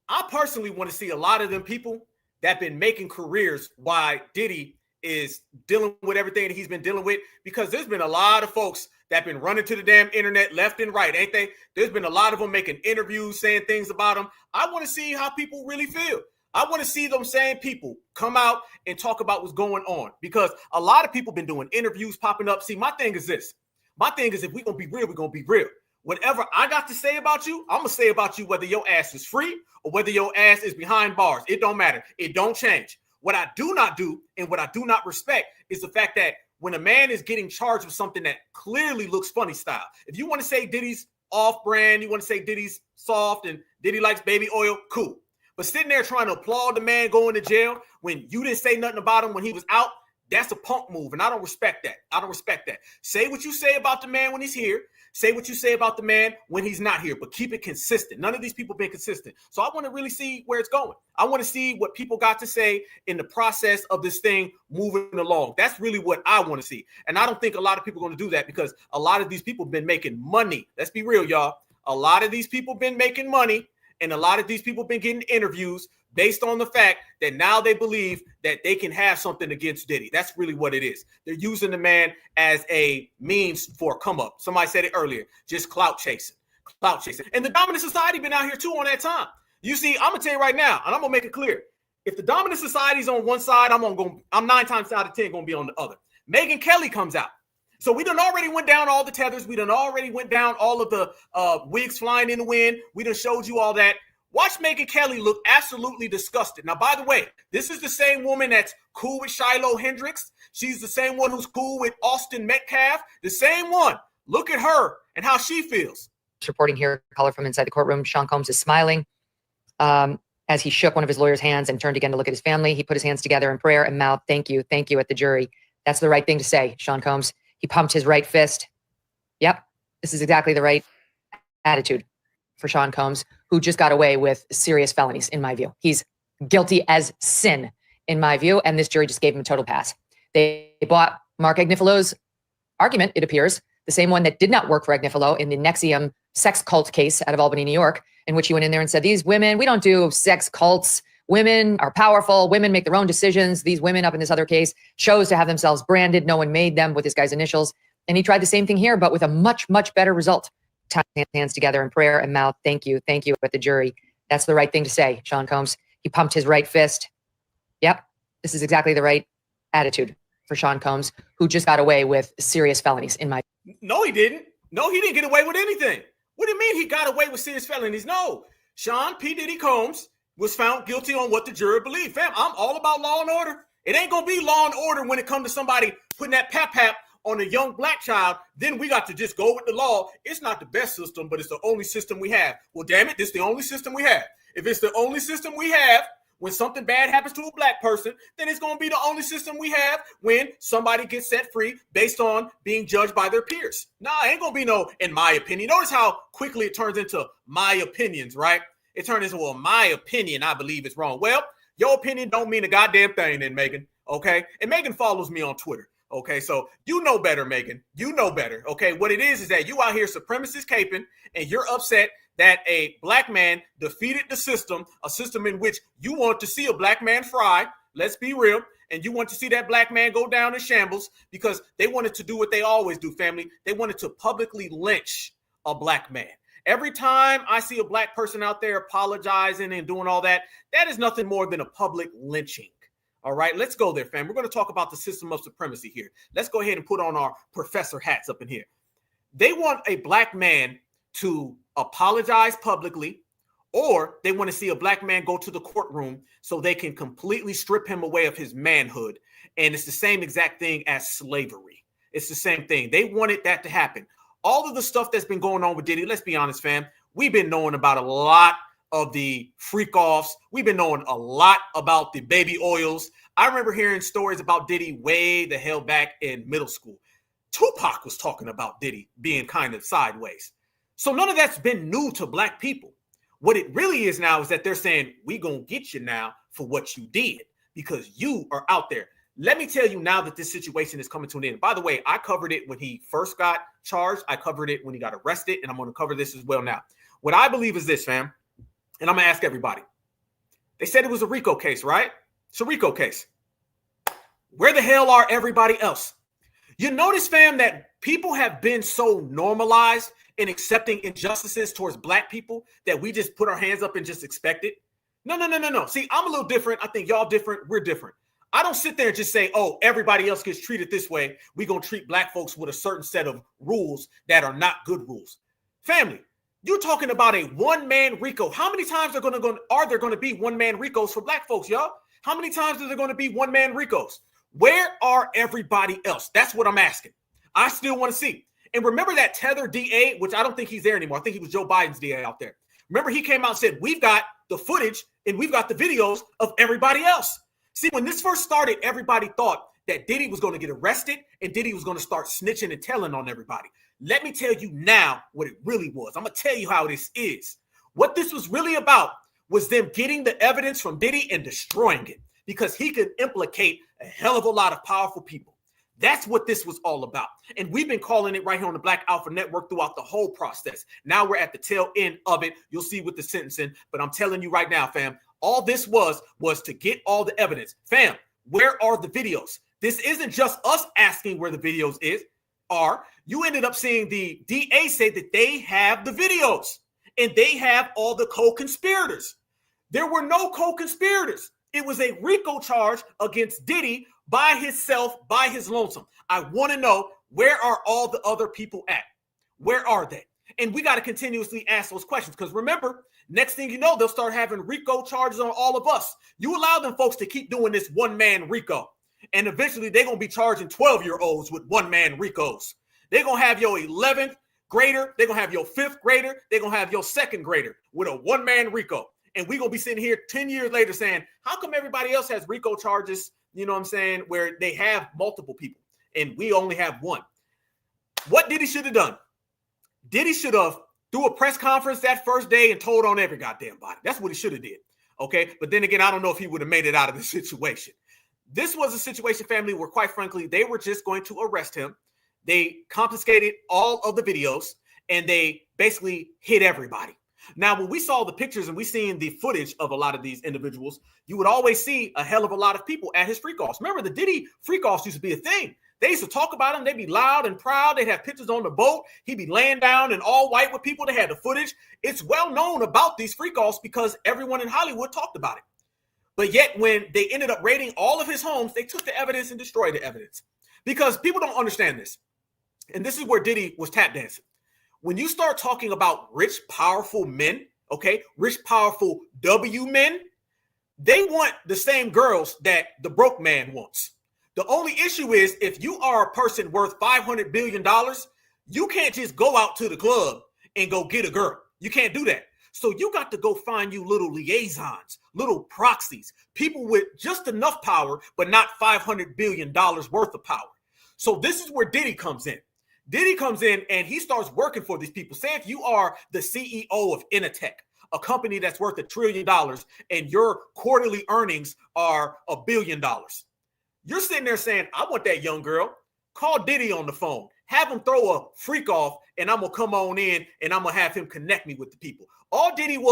I personally want to see a lot of them people that been making careers while Diddy is dealing with everything that he's been dealing with, because there's been a lot of folks that been running to the damn internet left and right, ain't they? There's been a lot of them making interviews, saying things about him. I want to see how people really feel. I want to see them same people come out and talk about what's going on, because a lot of people been doing interviews popping up. See, my thing is this. My thing is, if we're going to be real, we're going to be real. Whatever I got to say about you, I'm going to say about you whether your ass is free or whether your ass is behind bars. It don't matter. It don't change. What I do not do and what I do not respect is the fact that when a man is getting charged with something that clearly looks funny style, if you want to say Diddy's off-brand, you want to say Diddy's soft and Diddy likes baby oil, cool. But sitting there trying to applaud the man going to jail when you didn't say nothing about him when he was out, that's a punk move, and I don't respect that. I don't respect that. Say what you say about the man when he's here. Say what you say about the man when he's not here, but keep it consistent. None of these people been consistent. So I want to really see where it's going. I want to see what people got to say in the process of this thing moving along. That's really what I want to see. And I don't think a lot of people are going to do that, because a lot of these people have been making money. Let's be real, y'all. A lot of these people been making money, and a lot of these people been getting interviews based on the fact that now they believe that they can have something against Diddy. That's really what it is. They're using the man as a means for a come up. Somebody said it earlier, just clout chasing. And the dominant society been out here too on that time. You see, I'm gonna tell you right now, and I'm gonna make it clear. If the dominant society's on one side, I'm 9 times out of 10 gonna be on the other. Megyn Kelly comes out. So we done already went down all the tethers. We done already went down all of the wigs flying in the wind. We done showed you all that. Watch Megyn Kelly look absolutely disgusted. Now, by the way, this is the same woman that's cool with Shiloh Hendricks. She's the same one who's cool with Austin Metcalf. The same one. Look at her and how she feels. Reporting here, caller from inside the courtroom. Sean Combs is smiling as he shook one of his lawyer's hands and turned again to look at his family. He put his hands together in prayer and mouthed, thank you at the jury. That's the right thing to say, Sean Combs. He pumped his right fist. Yep, this is exactly the right attitude for Sean Combs, who just got away with serious felonies, in my view. He's guilty as sin, in my view, and this jury just gave him a total pass. They bought Mark Agnifalo's argument, it appears, the same one that did not work for Agnifalo in the Nexium sex cult case out of Albany, New York, in which he went in there and said, these women, we don't do sex cults. Women are powerful. Women make their own decisions. These women up in this other case chose to have themselves branded. No one made them with this guy's initials. And he tried the same thing here, but with a much, much better result. Hands together in prayer and mouth, thank you at the jury. That's the right thing to say, Sean Combs. He pumped his right fist. Yep, this is exactly the right attitude for Sean Combs, who just got away with serious felonies, in my view. No, he didn't. No, he didn't get away with anything. What do you mean he got away with serious felonies? No, Sean P. Diddy Combs was found guilty on what the jury believed. Fam, I'm all about law and order. It ain't gonna be law and order when it comes to somebody putting that pap on a young black child. Then we got to just go with the law. It's not the best system, but it's the only system we have. Well, damn it, this is the only system we have. If it's the only system we have, When something bad happens to a black person, then it's going to be the only system we have when somebody gets set free based on being judged by their peers. Nah, ain't going to be no, in my opinion. Notice how quickly it turns into my opinions, right? It turns into, well, my opinion, I believe is wrong. Well, your opinion don't mean a goddamn thing then, Megan, okay? And Megan follows me on Twitter, okay? So you know better, Megan. You know better, okay? What it is that you out here supremacist caping, and you're upset that a black man defeated the system, a system in which you want to see a black man fry. Let's be real. And you want to see that black man go down in shambles because they wanted to do what they always do, family. They wanted to publicly lynch a black man. Every time I see a black person out there apologizing and doing all that, that is nothing more than a public lynching. All right, let's go there, fam. We're going to talk about the system of supremacy here. Let's go ahead and put on our professor hats up in here. They want a black man to apologize publicly, or they want to see a black man go to the courtroom so they can completely strip him away of his manhood. And it's the same exact thing as slavery. It's the same thing. They wanted that to happen. All of the stuff that's been going on with Diddy, let's be honest, fam, we've been knowing about a lot of the freak offs. We've been knowing a lot about the baby oils. I remember hearing stories about Diddy way the hell back in middle school. Tupac was talking about Diddy being kind of sideways. So none of that's been new to black people. What it really is now is that they're saying, we gonna get you now for what you did because you are out there. Let me tell you now that this situation is coming to an end. By the way, I covered it when he first got charged. I covered it when he got arrested, and I'm going to cover this as well now. What I believe is this, fam, and I'm going to ask everybody. They said it was a RICO case, right? It's a RICO case. Where the hell are everybody else? You notice, fam, that people have been so normalized in accepting injustices towards black people that we just put our hands up and just expect it. No. See, I'm a little different. I think y'all different. We're different. I don't sit there and just say, oh, everybody else gets treated this way. We're going to treat black folks with a certain set of rules that are not good rules. Family, you're talking about a one-man RICO. How many times are there going to be one-man RICOs for black folks, y'all? How many times are there going to be one-man RICOs? Where are everybody else? That's what I'm asking. I still want to see. And remember that Tether DA, which I don't think he's there anymore. I think he was Joe Biden's DA out there. Remember, he came out and said, we've got the footage and we've got the videos of everybody else. See, when this first started, everybody thought that Diddy was going to get arrested and Diddy was going to start snitching and telling on everybody. Let me tell you now what it really was. I'm going to tell you how this is. What this was really about was them getting the evidence from Diddy and destroying it because he could implicate a hell of a lot of powerful people. That's what this was all about. And we've been calling it right here on the Black Alpha Network throughout the whole process. Now we're at the tail end of it. You'll see with the sentencing. But I'm telling you right now, fam, all this was to get all the evidence. Fam, where are the videos? This isn't just us asking where the videos are. You ended up seeing the DA say that they have the videos and they have all the co-conspirators. There were no co-conspirators. It was a RICO charge against Diddy by himself, by his lonesome. I want to know, where are all the other people at? Where are they? And we got to continuously ask those questions because remember, next thing you know, they'll start having RICO charges on all of us. You allow them folks to keep doing this one-man RICO. And eventually they're going to be charging 12-year-olds with one-man RICOs. They're going to have your 11th grader. They're going to have your 5th grader. They're going to have your 2nd grader with a one-man RICO. And we're going to be sitting here 10 years later saying, how come everybody else has RICO charges, you know what I'm saying, where they have multiple people and we only have one? What Diddy should have done? Diddy should have threw a press conference that first day and told on every goddamn body. That's what he should have did. Okay. But then again, I don't know if he would have made it out of the situation. This was a situation, family, where quite frankly, they were just going to arrest him. They confiscated all of the videos and they basically hit everybody. Now, when we saw the pictures and we seen the footage of a lot of these individuals, you would always see a hell of a lot of people at his freak-offs. Remember, the Diddy freak-offs used to be a thing. They used to talk about him. They'd be loud and proud. They'd have pictures on the boat. He'd be laying down and all white with people. They had the footage. It's well known about these freak-offs because everyone in Hollywood talked about it. But yet, when they ended up raiding all of his homes, they took the evidence and destroyed the evidence. Because people don't understand this. And this is where Diddy was tap dancing. When you start talking about rich, powerful men, okay, rich, powerful W men, they want the same girls that the broke man wants. The only issue is if you are a person worth $500 billion, you can't just go out to the club and go get a girl. You can't do that. So you got to go find you little liaisons, little proxies, people with just enough power, but not $500 billion worth of power. So this is where Diddy comes in. Diddy comes in and he starts working for these people. Say if you are the CEO of Initech, a company that's worth $1 trillion, and your quarterly earnings are $1 billion. You're sitting there saying, I want that young girl. Call Diddy on the phone. Have him throw a freak off, and I'm going to come on in, and I'm going to have him connect me with the people. All Diddy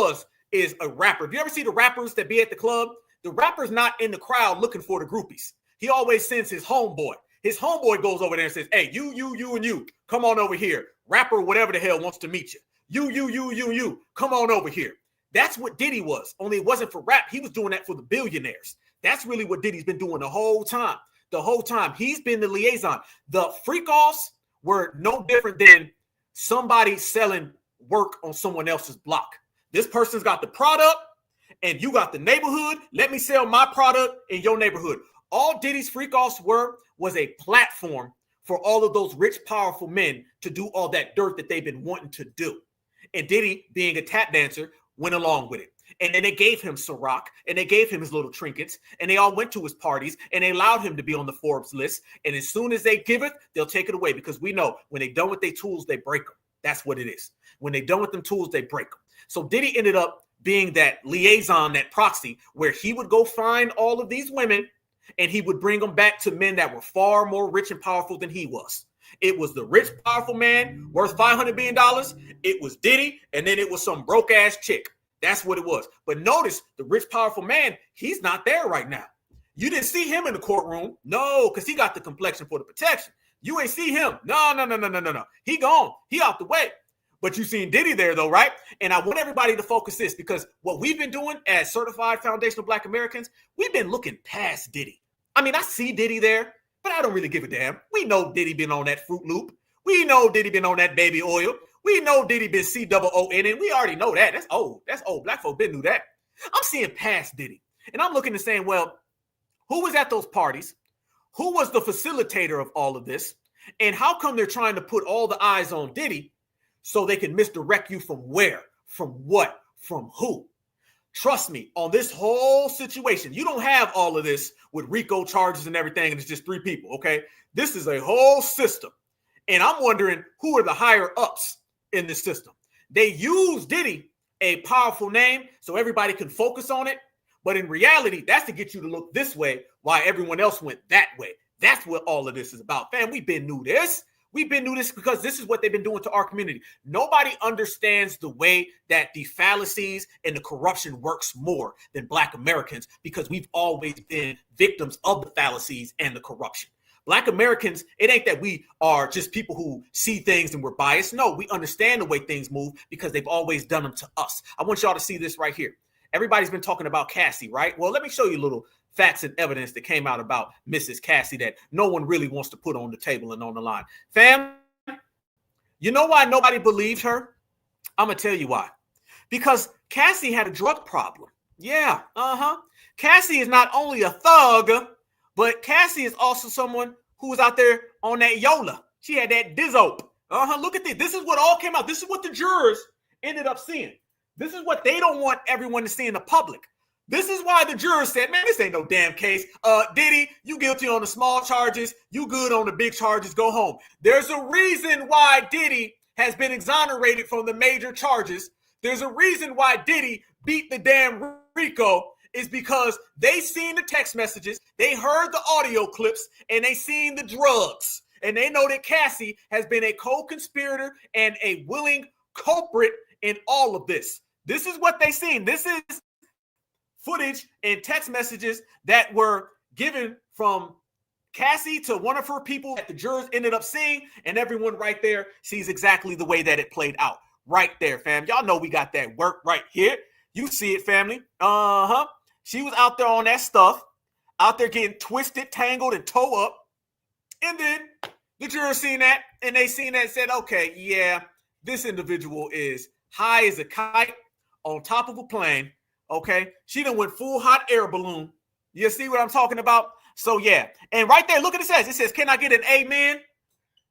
is a rapper. Have you ever see the rappers that be at the club? The rapper's not in the crowd looking for the groupies. He always sends his homeboy. His homeboy goes over there and says, hey, you, and you, come on over here. Rapper, whatever the hell, wants to meet you. You, come on over here. That's what Diddy was, only it wasn't for rap. He was doing that for the billionaires. That's really what Diddy's been doing the whole time. The whole time. He's been the liaison. The freak-offs were no different than somebody selling work on someone else's block. This person's got the product, and you got the neighborhood. Let me sell my product in your neighborhood. All Diddy's freak-offs was a platform for all of those rich, powerful men to do all that dirt that they've been wanting to do. And Diddy, being a tap dancer, went along with it. And then they gave him Ciroc, and they gave him his little trinkets, and they all went to his parties, and they allowed him to be on the Forbes list. And as soon as they give it, they'll take it away, because we know when they're done with their tools, they break them. That's what it is. When they're done with them tools, they break them. So Diddy ended up being that liaison, that proxy, where he would go find all of these women, and he would bring them back to men that were far more rich and powerful than he was. It was the rich, powerful man worth $500 billion. It was Diddy, and then it was some broke-ass chick. That's what it was. But notice the rich, powerful man, he's not there right now. You didn't see him in the courtroom. No, because he got the complexion for the protection. You ain't see him. No. He gone. He out the way. But you seen Diddy there, though, right? And I want everybody to focus this, because what we've been doing as certified foundational Black Americans, we've been looking past Diddy. I mean, I see Diddy there, but I don't really give a damn. We know Diddy been on that Fruit Loop. We know Diddy been on that baby oil. We know Diddy been COON, and we already know that. That's old. That's old. Black folk been knew that. I'm seeing past Diddy, and I'm looking and saying, well, who was at those parties? Who was the facilitator of all of this? And how come they're trying to put all the eyes on Diddy so they can misdirect you from where, from what, from who? Trust me, on this whole situation, you don't have all of this with RICO charges and everything, and it's just 3 people, okay? This is a whole system. And I'm wondering who are the higher ups in this system. They use Diddy, a powerful name, so everybody can focus on it. But in reality, that's to get you to look this way while everyone else went that way. That's what all of this is about. Fam, we've been new this. We've been new this because this is what they've been doing to our community. Nobody understands the way that the fallacies and the corruption works more than Black Americans, because we've always been victims of the fallacies and the corruption. Black Americans, it ain't that we are just people who see things and we're biased. No, we understand the way things move because they've always done them to us. I want y'all to see this right here. Everybody's been talking about Cassie, right? Well, let me show you a little facts and evidence that came out about Mrs. Cassie that no one really wants to put on the table and on the line. Fam, you know why nobody believed her? I'm going to tell you why. Because Cassie had a drug problem. Yeah, Cassie is not only a thug, but Cassie is also someone who was out there on that Yola. She had that Dizzope. Look at this. This is what all came out. This is what the jurors ended up seeing. This is what they don't want everyone to see in the public. This is why the jurors said, man, this ain't no damn case. Diddy, you guilty on the small charges. You good on the big charges. Go home. There's a reason why Diddy has been exonerated from the major charges. There's a reason why Diddy beat the damn RICO. Is because they seen the text messages, they heard the audio clips, and they seen the drugs. And they know that Cassie has been a co-conspirator and a willing culprit in all of this. This is what they seen. This is footage and text messages that were given from Cassie to one of her people that the jurors ended up seeing, and everyone right there sees exactly the way that it played out. Right there, fam. Y'all know we got that work right here. You see it, family. She was out there on that stuff, out there getting twisted, tangled, and toe up. And then the jurors seen that, and they seen that and said, okay, yeah, this individual is high as a kite on top of a plane, okay? She done went full hot air balloon. You see what I'm talking about? So, yeah. And right there, look at it. It says, can I get an amen?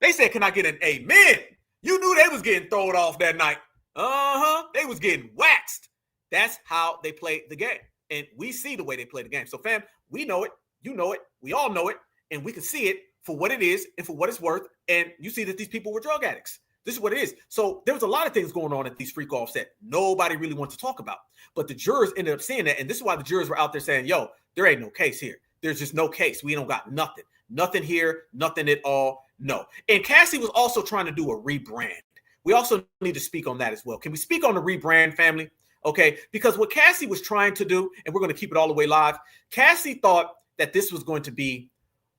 They said, can I get an amen? You knew they was getting thrown off that night. They was getting waxed. That's how they play the game. And we see the way they play the game. So, fam, we know it. You know it. We all know it. And we can see it for what it is and for what it's worth. And you see that these people were drug addicts. This is what it is. So there was a lot of things going on at these freak offs that nobody really wants to talk about. But the jurors ended up seeing that. And this is why the jurors were out there saying, yo, there ain't no case here. There's just no case. We don't got nothing. Nothing here. Nothing at all. No. And Cassie was also trying to do a rebrand. We also need to speak on that as well. Can we speak on the rebrand, family? Okay. Because what Cassie was trying to do, and we're going to keep it all the way live, Cassie thought that this was going to be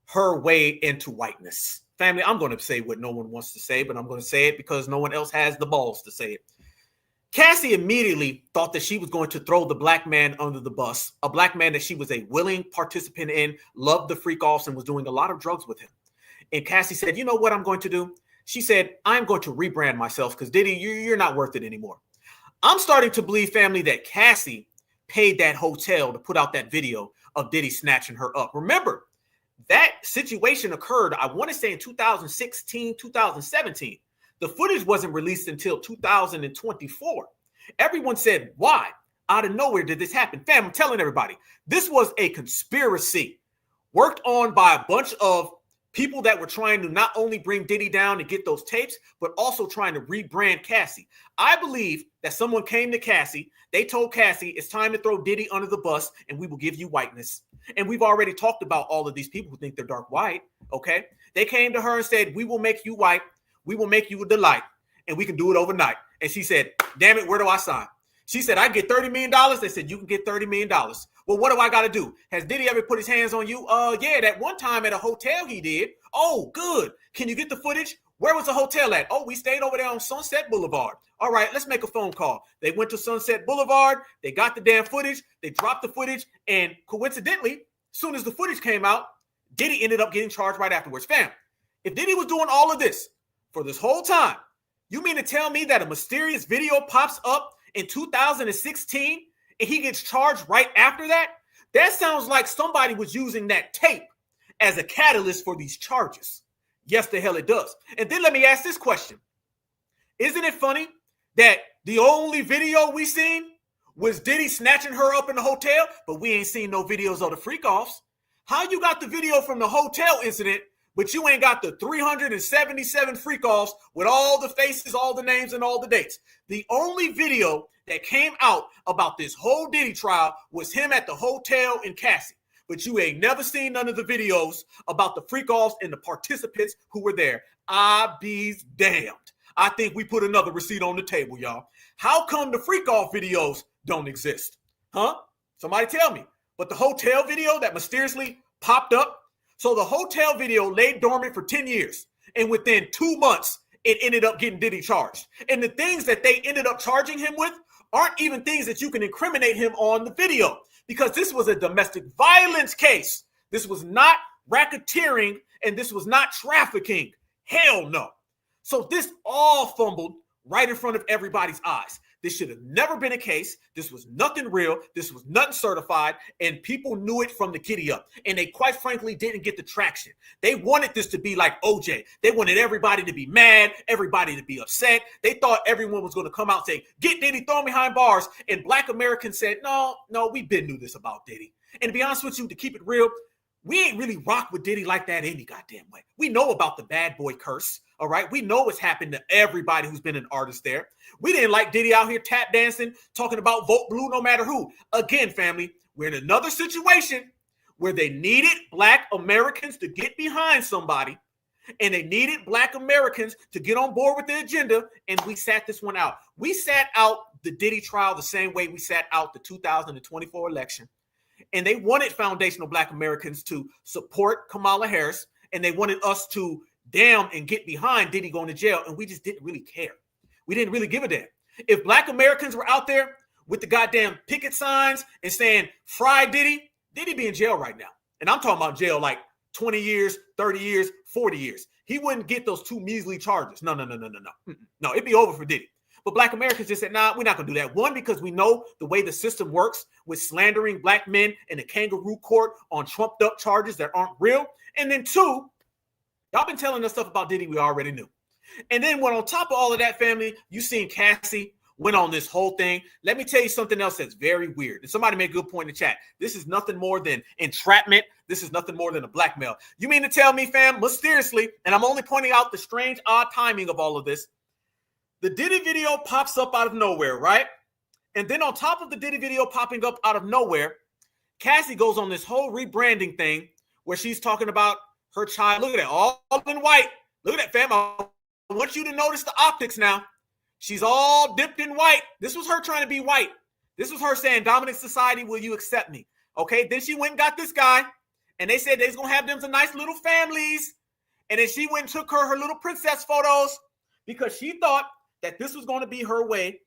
her way into whiteness. Family, I'm going to say what no one wants to say, but I'm going to say it because no one else has the balls to say it. Cassie immediately thought that she was going to throw the black man under the bus, a black man that she was a willing participant in, loved the freak offs, and was doing a lot of drugs with him. And Cassie said, you know what I'm going to do? She said, I'm going to rebrand myself because Diddy, you're not worth it anymore. I'm starting to believe, family, that Cassie paid that hotel to put out that video of Diddy snatching her up. Remember, that situation occurred, I want to say in 2016, 2017. The footage wasn't released until 2024. Everyone said, why? Out of nowhere did this happen? Fam, I'm telling everybody, this was a conspiracy worked on by a bunch of people that were trying to not only bring Diddy down and get those tapes, but also trying to rebrand Cassie. I believe that someone came to Cassie. They told Cassie, it's time to throw Diddy under the bus and we will give you whiteness. And we've already talked about all of these people who think they're dark white, okay? They came to her and said, we will make you white. We will make you a delight, and we can do it overnight. And she said, damn it, where do I sign? She said, I get $30 million. They said, you can get $30 million. Well, what do I got to do? Has Diddy ever put his hands on you? Yeah, that one time at a hotel he did. Oh, good. Can you get the footage? Where was the hotel at? Oh, we stayed over there on Sunset Boulevard. All right, let's make a phone call. They went to Sunset Boulevard. They got the damn footage. They dropped the footage. And coincidentally, as soon as the footage came out, Diddy ended up getting charged right afterwards. Fam, if Diddy was doing all of this for this whole time, you mean to tell me that a mysterious video pops up in 2016 and he gets charged right after that? That sounds like somebody was using that tape as a catalyst for these charges. Yes, the hell it does. And then let me ask this question. Isn't it funny that the only video we seen was Diddy snatching her up in the hotel, but we ain't seen no videos of the freak offs? How you got the video from the hotel incident, but you ain't got the 377 freak offs with all the faces, all the names, and all the dates? The only video that came out about this whole Diddy trial was him at the hotel in Cassie. But you ain't never seen none of the videos about the freak offs and the participants who were there. I be's damned. I think we put another receipt on the table, y'all. How come the freak off videos don't exist? Huh? Somebody tell me. But the hotel video that mysteriously popped up, so the hotel video lay dormant for 10 years. And within 2 months, it ended up getting Diddy charged. And the things that they ended up charging him with aren't even things that you can incriminate him on the video, because this was a domestic violence case. This was not racketeering, and this was not trafficking. Hell no. So this all fumbled right in front of everybody's eyes. This should have never been a case. This was nothing real. This was nothing certified. And people knew it from the giddy up. And they quite frankly didn't get the traction. They wanted this to be like OJ. They wanted everybody to be mad, everybody to be upset. They thought everyone was going to come out and say, get Diddy, throw him behind bars. And black Americans said, no, we been knew this about Diddy. And to be honest with you, to keep it real, we ain't really rock with Diddy like that any goddamn way. We know about the bad boy curse. All right. We know what's happened to everybody who's been an artist there. We didn't like Diddy out here tap dancing, talking about vote blue no matter who. Again, family, we're in another situation where they needed black Americans to get behind somebody, and they needed black Americans to get on board with the agenda, and we sat this one out. We sat out the Diddy trial the same way we sat out the 2024 election. And they wanted foundational black Americans to support Kamala Harris, and they wanted us to damn and get behind Diddy going to jail, and we just didn't really care. We didn't really give a damn. If black Americans were out there with the goddamn picket signs and saying, fry Diddy, Diddy be in jail right now. And I'm talking about jail like 20 years, 30 years, 40 years. He wouldn't get those 2 measly charges. No. No, it'd be over for Diddy. But black Americans just said, nah, we're not going to do that. One, because we know the way the system works with slandering black men in a kangaroo court on trumped up charges that aren't real. And then 2, y'all been telling us stuff about Diddy we already knew. And then when on top of all of that, family, you seen Cassie went on this whole thing. Let me tell you something else that's very weird. And somebody made a good point in the chat. This is nothing more than entrapment. This is nothing more than a blackmail. You mean to tell me, fam, mysteriously, and I'm only pointing out the strange, odd timing of all of this, the Diddy video pops up out of nowhere, right? And then on top of the Diddy video popping up out of nowhere, Cassie goes on this whole rebranding thing where she's talking about her child. Look at that, all in white. Look at that, fam. I want you to notice the optics now. She's all dipped in white. This was her trying to be white. This was her saying, dominant society, will you accept me? Okay, then she went and got this guy, and they said they's going to have them some nice little families. And then she went and took her little princess photos because she thought that this was going to be her way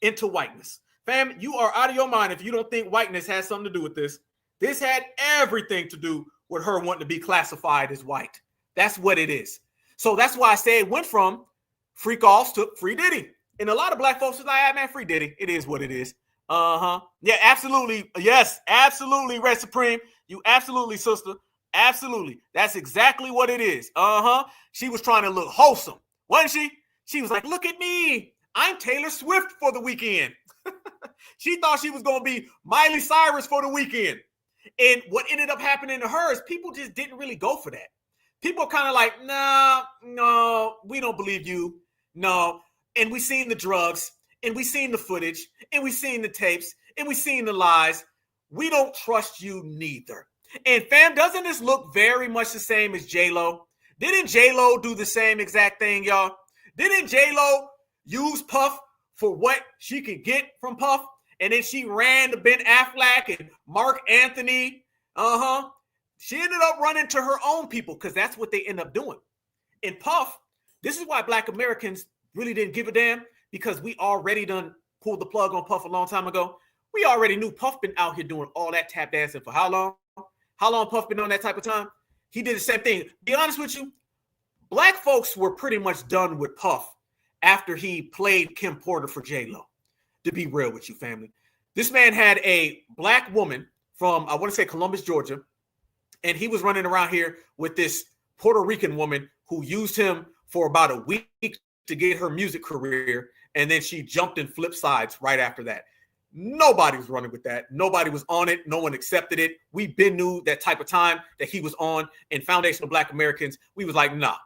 into whiteness. Fam, you are out of your mind if you don't think whiteness has something to do with this. This had everything to do with her wanting to be classified as white. That's what it is. So that's why I say it went from freak offs to free Diddy. And a lot of black folks are like, ah, man, free Diddy. It is what it is. Yeah, absolutely. Yes, absolutely, Red Supreme. You absolutely, sister. Absolutely. That's exactly what it is. She was trying to look wholesome, wasn't she? She was like, look at me. I'm Taylor Swift for the weekend. She thought she was going to be Miley Cyrus for the weekend. And what ended up happening to her is people just didn't really go for that. People kind of like, no, we don't believe you. No. And we seen the drugs, and we seen the footage, and we seen the tapes, and we seen the lies. We don't trust you neither. And fam, doesn't this look very much the same as J-Lo? Didn't J-Lo do the same exact thing, y'all? Didn't J-Lo use Puff for what she could get from Puff? And then she ran to Ben Affleck and Mark Anthony. She ended up running to her own people because that's what they end up doing. And Puff, this is why black Americans really didn't give a damn, because we already done pulled the plug on Puff a long time ago. We already knew Puff been out here doing all that tap dancing for how long? How long Puff been on that type of time? He did the same thing. Be honest with you, black folks were pretty much done with Puff after he played Kim Porter for J-Lo. To be real with you, family. This man had a black woman from, I want to say Columbus, Georgia, and he was running around here with this Puerto Rican woman who used him for about a week to get her music career, and then she jumped and flipped sides right after that. Nobody was running with that. Nobody was on it. No one accepted it. We been knew that type of time that he was on. And foundational black Americans, we was like, nah.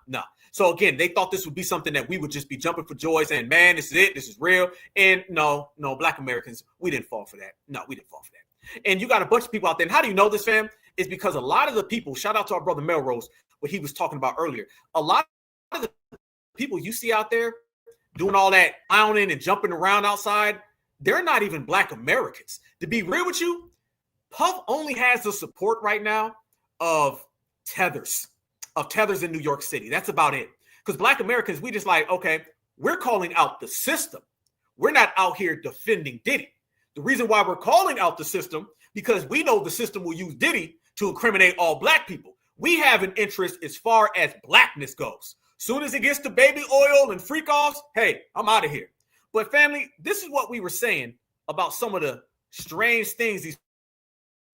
So again, they thought this would be something that we would just be jumping for joy, saying, man, this is it. This is real. And no, black Americans, we didn't fall for that. No, we didn't fall for that. And you got a bunch of people out there. And how do you know this, fam? It's because a lot of the people, shout out to our brother Melrose, what he was talking about earlier. A lot of the people you see out there doing all that clowning and jumping around outside, they're not even black Americans. To be real with you, Puff only has the support right now of tethers in New York City. That's about it. Because black Americans, we just like, okay, we're calling out the system. We're not out here defending Diddy. The reason why we're calling out the system, because we know the system will use Diddy to incriminate all black people. We have an interest as far as blackness goes. Soon as it gets to baby oil and freak offs, hey, I'm out of here. But family, this is what we were saying about some of the strange things these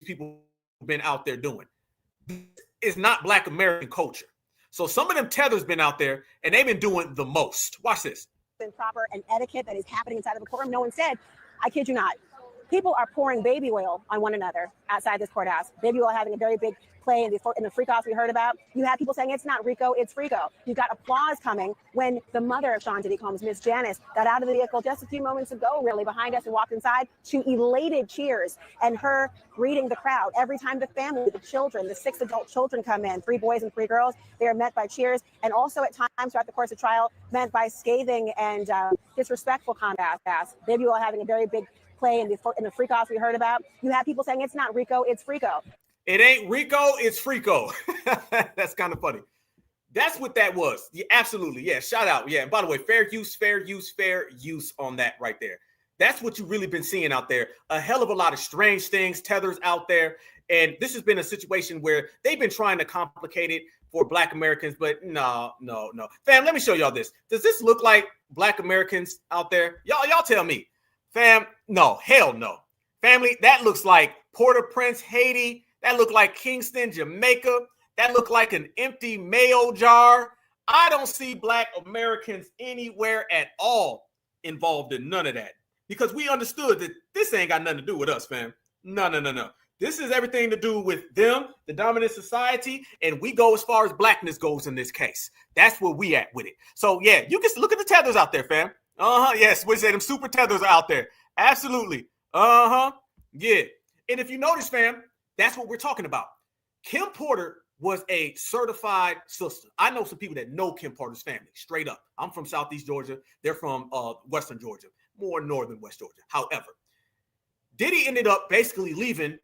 people have been out there doing. It's not black American culture. So some of them tethers been out there and they've been doing the most. Watch this. Proper and etiquette that is happening inside of the courtroom. No one said, I kid you not, people are pouring baby oil on one another outside this courthouse. Baby oil having a very big play in the freak offs we heard about. You have people saying it's not Rico, it's Frico. You got applause coming when the mother of Sean Diddy Combs, Miss Janice, got out of the vehicle just a few moments ago, really behind us, and walked inside to elated cheers and her greeting the crowd. Every time the family, the children, the 6 adult children come in, 3 boys and 3 girls, they are met by cheers, and also at times throughout the course of trial, met by scathing and disrespectful comments. Baby oil having a very big play in the freak offs we heard about. You have people saying it's not Rico, it's Frico. It ain't Rico, it's Frico. That's kind of funny. That's what that was. Yeah, absolutely. Yeah, shout out. Yeah, and by the way, fair use on that right there. That's what you've really been seeing out there. A hell of a lot of strange things, tethers out there. And this has been a situation where they've been trying to complicate it for black Americans, but no. Fam, let me show y'all this. Does this look like black Americans out there? Y'all tell me. Fam, no, hell no. Family, that looks like Port-au-Prince, Haiti. That looked like Kingston, Jamaica. That looked like an empty mayo jar. I don't see black Americans anywhere at all involved in none of that because we understood that this ain't got nothing to do with us, fam. No. This is everything to do with them, the dominant society, and we go as far as blackness goes in this case. That's where we at with it. So, yeah, you can look at the tethers out there, fam. Yes, we say them super tethers are out there. Absolutely. Yeah. And if you notice, fam, that's what we're talking about. Kim Porter was a certified sister. I know some people that know Kim Porter's family, straight up. I'm from Southeast Georgia. They're from Western Georgia, more northern West Georgia. However, Diddy ended up basically leaving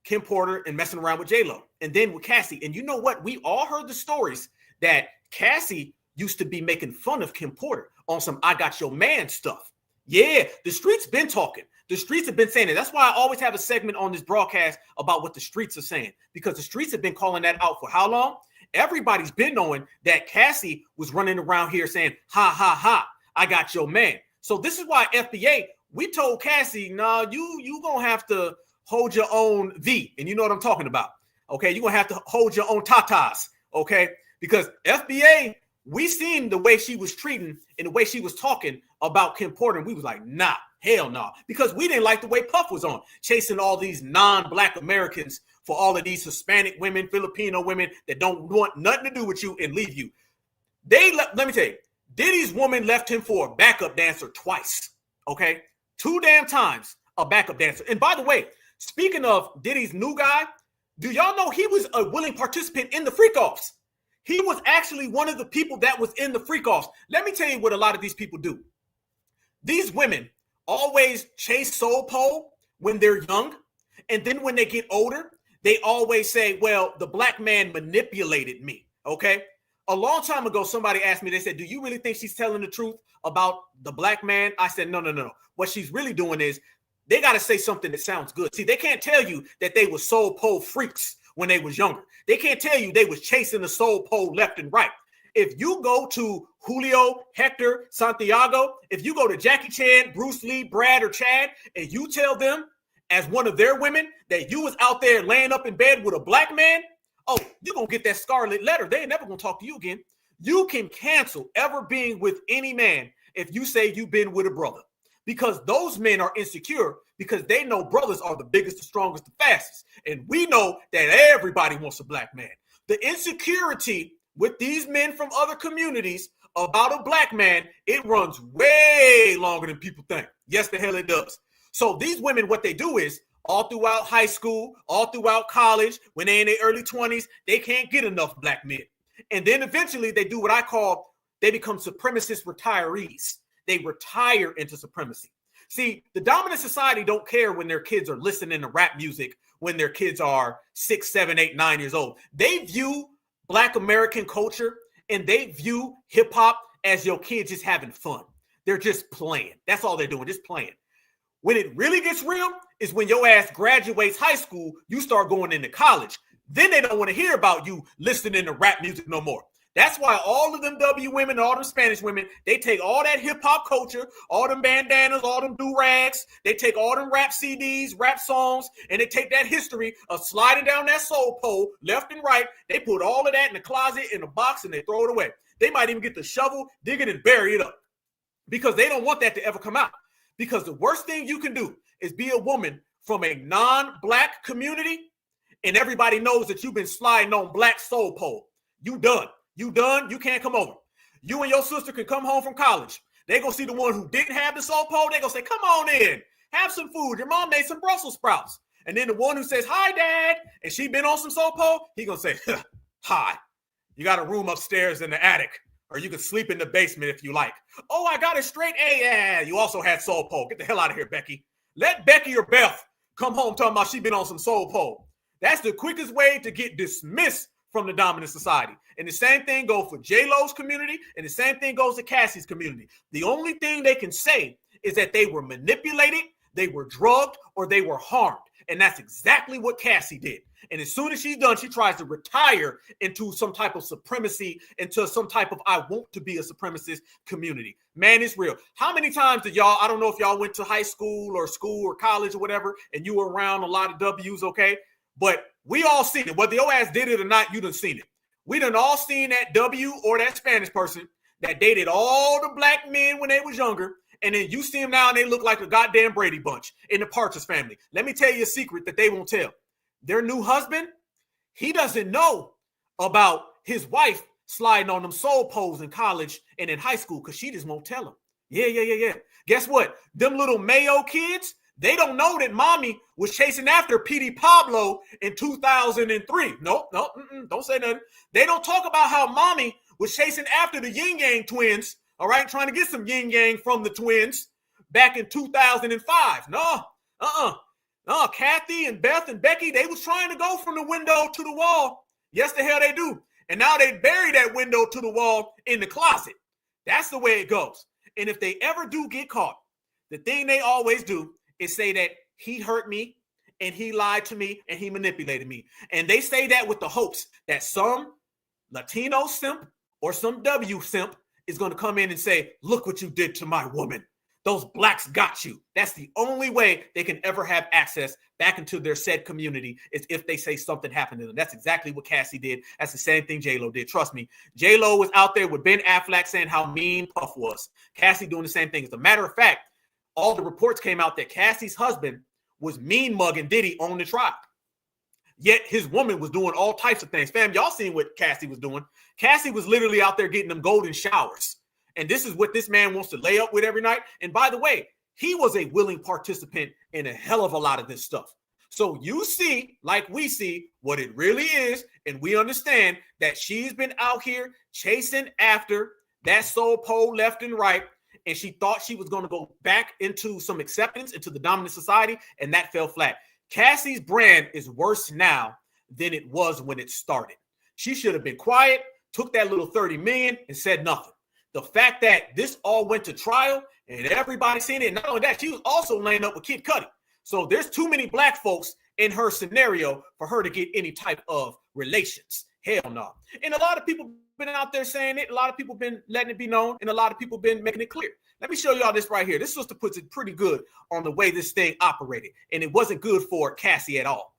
Kim Porter and messing around with J-Lo. And then with Cassie. And you know what? We all heard the stories that Cassie used to be making fun of Kim Porter on some I got your man stuff. Yeah, the streets been talking. The streets have been saying it. That's why I always have a segment on this broadcast about what the streets are saying, because the streets have been calling that out for how long? Everybody's been knowing that Cassie was running around here saying, ha, ha, ha, I got your man. So this is why FBA, we told Cassie, nah, you going to have to hold your own V. And you know what I'm talking about. Okay, you're going to have to hold your own tatas. Okay, because FBA, we seen the way she was treating and the way she was talking about Kim Porter. And we was like, nah, hell no. Because we didn't like the way Puff was on, chasing all these non-black Americans for all of these Hispanic women, Filipino women that don't want nothing to do with you and leave you. Let me tell you, Diddy's woman left him for a backup dancer twice. Okay, 2 damn times a backup dancer. And by the way, speaking of Diddy's new guy, do y'all know he was a willing participant in the freak-offs? He was actually one of the people that was in the freak-offs. Let me tell you what a lot of these people do. These women always chase soul pole when they're young. And then when they get older, they always say, well, the black man manipulated me. Okay. A long time ago, somebody asked me, they said, do you really think she's telling the truth about the black man? I said, no. What she's really doing is they got to say something that sounds good. See, they can't tell you that they were soul pole freaks when they was younger. They can't tell you they was chasing the soul pole left and right. If you go to Julio, Hector, Santiago, if you go to Jackie Chan, Bruce Lee, Brad, or Chad, and you tell them as one of their women that you was out there laying up in bed with a black man, oh, you're going to get that scarlet letter. They ain't never going to talk to you again. You can cancel ever being with any man if you say you've been with a brother, because those men are insecure because they know brothers are the biggest, the strongest, the fastest. And we know that everybody wants a black man. The insecurity with these men from other communities about a black man, it runs way longer than people think. Yes, the hell it does. So these women, what they do is all throughout high school, all throughout college, when they're in their early 20s, they can't get enough black men. And then eventually they do what I call, they become supremacist retirees. They retire into supremacy. See, the dominant society don't care when their kids are listening to rap music when their kids are 6, 7, 8, 9 years old. They view Black American culture and they view hip hop as your kids just having fun. They're just playing. That's all they're doing, just playing. When it really gets real is when your ass graduates high school, you start going into college. Then they don't want to hear about you listening to rap music no more. That's why all of them W women, all them Spanish women, they take all that hip hop culture, all them bandanas, all them do-rags, they take all them rap CDs, rap songs, and they take that history of sliding down that soul pole left and right. They put all of that in the closet, in a box, and they throw it away. They might even get the shovel, dig it, and bury it up because they don't want that to ever come out. Because the worst thing you can do is be a woman from a non-black community, and everybody knows that you've been sliding on black soul pole. You done. You done. You can't come over. You and your sister can come home from college. They gonna see the one who didn't have the soul pole. They gonna say, come on in, have some food. Your mom made some Brussels sprouts. And then the one who says, hi, Dad, and she been on some soul pole, he gonna say, hi. You got a room upstairs in the attic, or you can sleep in the basement if you like. Oh, I got a straight A. Yeah, you also had soul pole. Get the hell out of here, Becky. Let Becky or Beth come home talking about she been on some soul pole. That's the quickest way to get dismissed from the dominant society. And the same thing goes for J-Lo's community, and the same thing goes to Cassie's community. The only thing they can say is that they were manipulated, they were drugged, or they were harmed. And that's exactly what Cassie did. And as soon as she's done, she tries to retire into some type of supremacy, into some type of I want to be a supremacist community. Man, it's real. How many times did y'all, I don't know if y'all went to high school or college or whatever, and you were around a lot of W's, okay? But we all seen it. Whether your ass did it or not, you done seen it. We done all seen that W or that Spanish person that dated all the black men when they was younger, And then you see them now and they look like a goddamn Brady Bunch in the Partridge Family. Let me tell you a secret that they won't tell. Their new husband, he doesn't know about his wife sliding on them soul poles in college and in high school because she just won't tell him. Yeah. Guess what? Them little Mayo kids, they don't know that mommy was chasing after P.D. Pablo in 2003. Nope, don't say nothing. They don't talk about how mommy was chasing after the Yin Yang twins, all right, trying to get some yin yang from the twins back in 2005. No, Kathy and Beth and Becky, they was trying to go from the window to the wall. Yes, the hell they do. And now they bury that window to the wall in the closet. That's the way it goes. And if they ever do get caught, the thing they always do is say that he hurt me and he lied to me and he manipulated me. And they say that with the hopes that some Latino simp or some W simp is going to come in and say, look what you did to my woman. Those blacks got you. That's the only way they can ever have access back into their said community is if they say something happened to them. That's exactly what Cassie did. That's the same thing J-Lo did. Trust me. J-Lo was out there with Ben Affleck saying how mean Puff was. Cassie doing the same thing. As a matter of fact, all the reports came out that Cassie's husband was mean mugging Diddy on the trial. Yet his woman was doing all types of things. Fam, y'all seen what Cassie was doing. Cassie was literally out there getting them golden showers. And this is what this man wants to lay up with every night. And by the way, he was a willing participant in a hell of a lot of this stuff. So you see, like we see, what it really is. And we understand that she's been out here chasing after that soul pole left and right. And she thought she was going to go back into some acceptance into the dominant society. And that fell flat. Cassie's brand is worse now than it was when it started. She should have been quiet, took that little 30 million and said nothing. The fact that this all went to trial and everybody seen it, not only that, she was also laying up with Kid Cudi. So there's too many black folks in her scenario for her to get any type of relations. Hell no. And a lot of people been out there saying it. A lot of people been letting it be known, and a lot of people been making it clear. Let me show y'all this right here. This sister puts it pretty good on the way this thing operated, and it wasn't good for Cassie at all.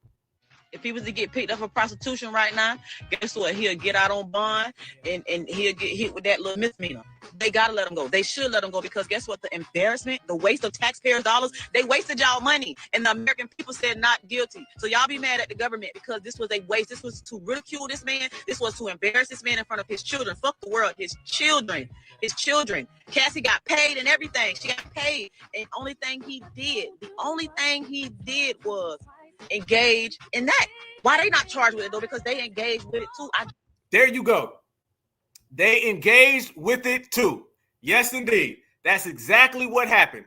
If he was to get picked up for prostitution right now, guess what? He'll get out on bond and he'll get hit with that little misdemeanor. They got to let him go. They should let him go because guess what? The embarrassment, the waste of taxpayers' dollars, they wasted y'all money. And the American people said not guilty. So y'all be mad at the government because this was a waste. This was to ridicule this man. This was to embarrass this man in front of his children. Fuck the world. His children. Cassie got paid and everything. She got paid. And the only thing he did was engage in that. Why they not charged with it though? Because they engaged with it too. There you go. They engaged with it too. Yes, indeed. That's exactly what happened.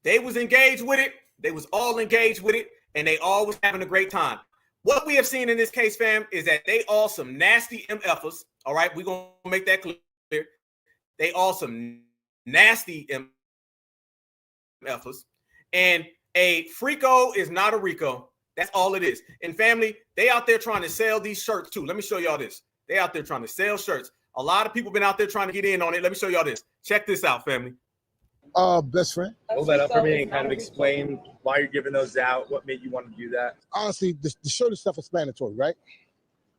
They was engaged with it. They was all engaged with it, and they all was having a great time. What we have seen in this case, fam, is that they all some nasty MFers. All right, we're gonna make that clear. They all some nasty MFers, and a Frico is not a Rico. That's all it is. And family, they out there trying to sell these shirts too. Let me show y'all this. They out there trying to sell shirts. A lot of people been out there trying to get in on it. Let me show y'all this. Check this out, family. Best friend. Hold that up for me and kind of explain why you're giving those out. What made you want to do that? Honestly, the shirt is self-explanatory, right?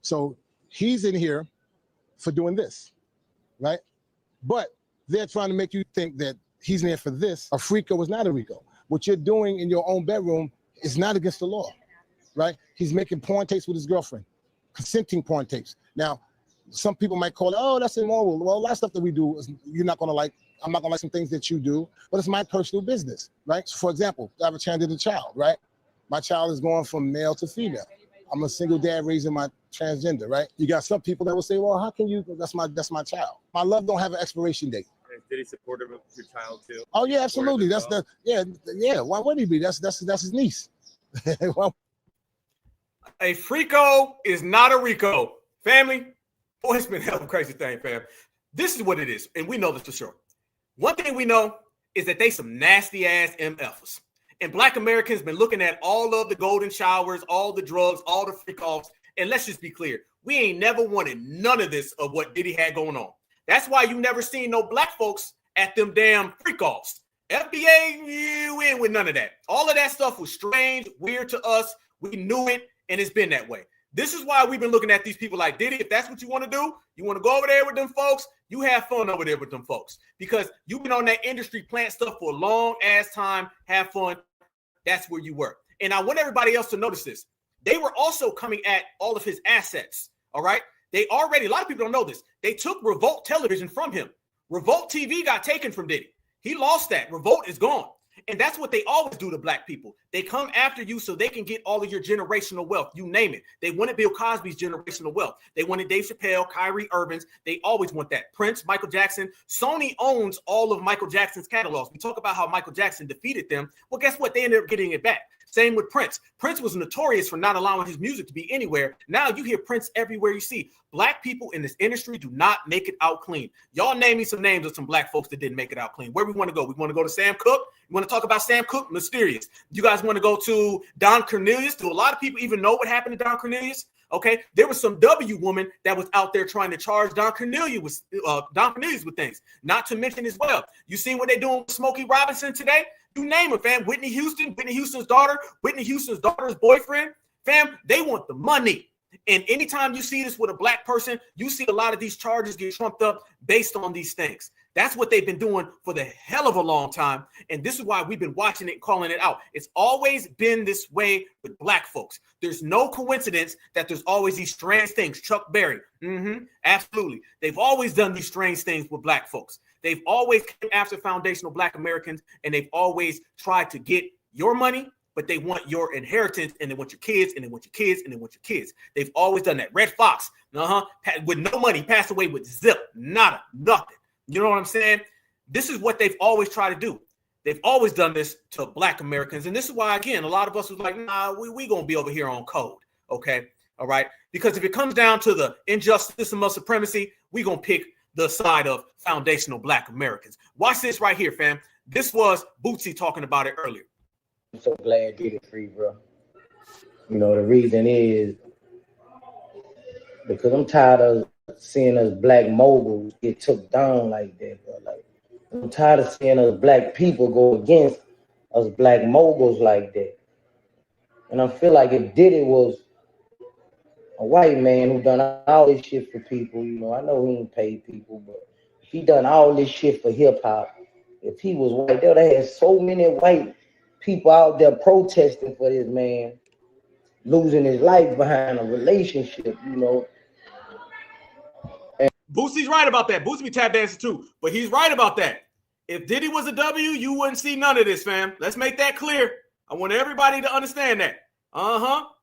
So he's in here for doing this, right? But they're trying to make you think that he's in there for this. A Frico is not a Rico. What you're doing in your own bedroom is not against the law, right? He's making porn tapes with his girlfriend, consenting porn tapes. Now, some people might call it, oh, that's immoral. Well, a lot of stuff that we do, is you're not going to like. I'm not going to like some things that you do, but it's my personal business, right? So for example, I have a transgender child, right? My child is going from male to female. I'm a single dad raising my transgender, right? You got some people that will say, well, how can you? That's my child. My love don't have an expiration date. Did he support your child too? Oh yeah, absolutely. That's yeah. Why would he be? That's his niece. Well, a Frico is not a Rico. Family, boy, it's been a hell of a crazy thing, fam. This is what it is, and we know this for sure. One thing we know is that they some nasty ass MFers. And Black Americans been looking at all of the golden showers, all the drugs, all the freak offs. And let's just be clear, we ain't never wanted none of this of what Diddy had going on. That's why you never seen no black folks at them damn freak offs. FBA, we ain't with none of that. All of that stuff was strange, weird to us. We knew it, and it's been that way. This is why we've been looking at these people like Diddy. If that's what you want to do, you want to go over there with them folks, you have fun over there with them folks. Because you've been on that industry plant stuff for a long ass time. Have fun. That's where you were. And I want everybody else to notice this. They were also coming at all of his assets. All right. They already, a lot of people don't know this. They took Revolt Television from him. Revolt TV got taken from Diddy. He lost that. Revolt is gone. And that's what they always do to black people. They come after you so they can get all of your generational wealth. You name it. They wanted Bill Cosby's generational wealth. They wanted Dave Chappelle, Kyrie Irvin's. They always want that. Prince, Michael Jackson. Sony owns all of Michael Jackson's catalogs. We talk about how Michael Jackson defeated them. Well, guess what? They ended up getting it back. Same with Prince. Prince was notorious for not allowing his music to be anywhere. Now you hear Prince everywhere you see. Black people in this industry do not make it out clean. Y'all name me some names of some black folks that didn't make it out clean. Where we want to go? We want to go to Sam Cooke. You want to talk about Sam Cooke? Mysterious. You guys want to go to Don Cornelius? Do a lot of people even know what happened to Don Cornelius? Okay, there was some W woman that was out there trying to charge Don Cornelius with things. Not to mention as well, you see what they're doing with Smokey Robinson today? You name it, fam. Whitney Houston's daughter, Whitney Houston's daughter's boyfriend, fam, they want the money. And anytime you see this with a black person, you see a lot of these charges get trumped up based on these things. That's what they've been doing for the hell of a long time. And this is why we've been watching it and calling it out. It's always been this way with black folks. There's no coincidence that there's always these strange things. Chuck Berry, absolutely. They've always done these strange things with black folks. They've always come after foundational black Americans, and they've always tried to get your money, but they want your inheritance, and they want your kids, and they want your kids, and they want your kids. They've always done that. Red Fox, with no money, passed away with zip, nada, nothing. You know what I'm saying? This is what they've always tried to do. They've always done this to black Americans. And this is why, again, a lot of us was like, nah, we going to be over here on code. Okay. All right. Because if it comes down to the injustice and supremacy, we going to pick the side of foundational black Americans. Watch this right here, fam. This was Bootsy talking about it earlier. I'm so glad Diddy free, bro. You know, the reason is because I'm tired of seeing us black moguls get took down like that, bro. Like, I'm tired of seeing us black people go against us black moguls like that. And I feel like if Diddy was a white man who done all this shit for people, you know, I know he ain't paid people, but if he done all this shit for hip hop, if he was white, they would have had so many white people out there protesting for this man losing his life behind a relationship, you know. Boosie's right about that. Boosie be tap dancing too, but he's right about that. If Diddy was a W, you wouldn't see none of this, fam. Let's make that clear. I want everybody to understand that.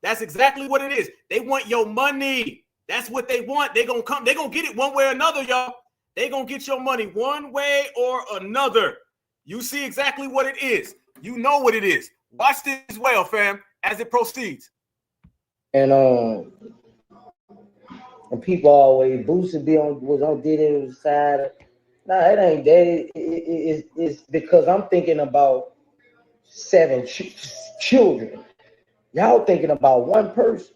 That's exactly what it is. They want your money. That's what they want. They're going to come. They're going to get it one way or another, y'all. They're going to get your money one way or another. You see exactly what it is. You know what it is. Watch this well, fam, as it proceeds. And people always Boosie was on Diddy's side. Nah, it ain't that. It's because I'm thinking about 7 children. Y'all thinking about one person.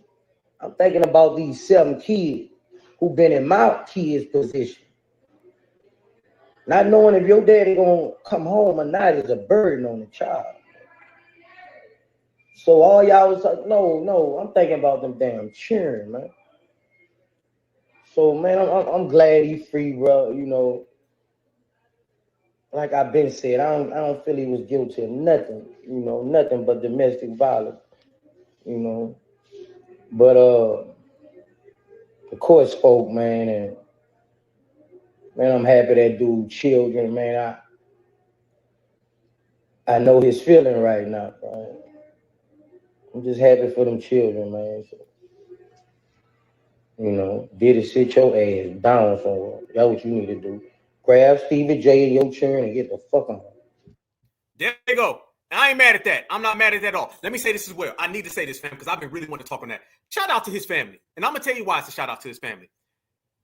I'm thinking about these 7 kids who've been in my kids' position. Not knowing if your daddy gonna come home or not is a burden on the child. So all y'all was like, no, I'm thinking about them damn children, man. So man, I'm glad he's free, bro. You know, like I've been said, I don't feel he was guilty of nothing, you know, nothing but domestic violence, you know. But the court spoke, man, and man, I'm happy that dude children, man. I know his feeling right now, bro. I'm just happy for them children, man. So, you know, Diddy, sit your ass down somewhere. That's what you need to do. Grab Stevie J and your children and get the fuck on. There you go. I ain't mad at that. I'm not mad at that at all. Let me say this as well. I need to say this, fam, because I've been really wanting to talk on that. Shout out to his family. And I'm going to tell you why it's a shout out to his family.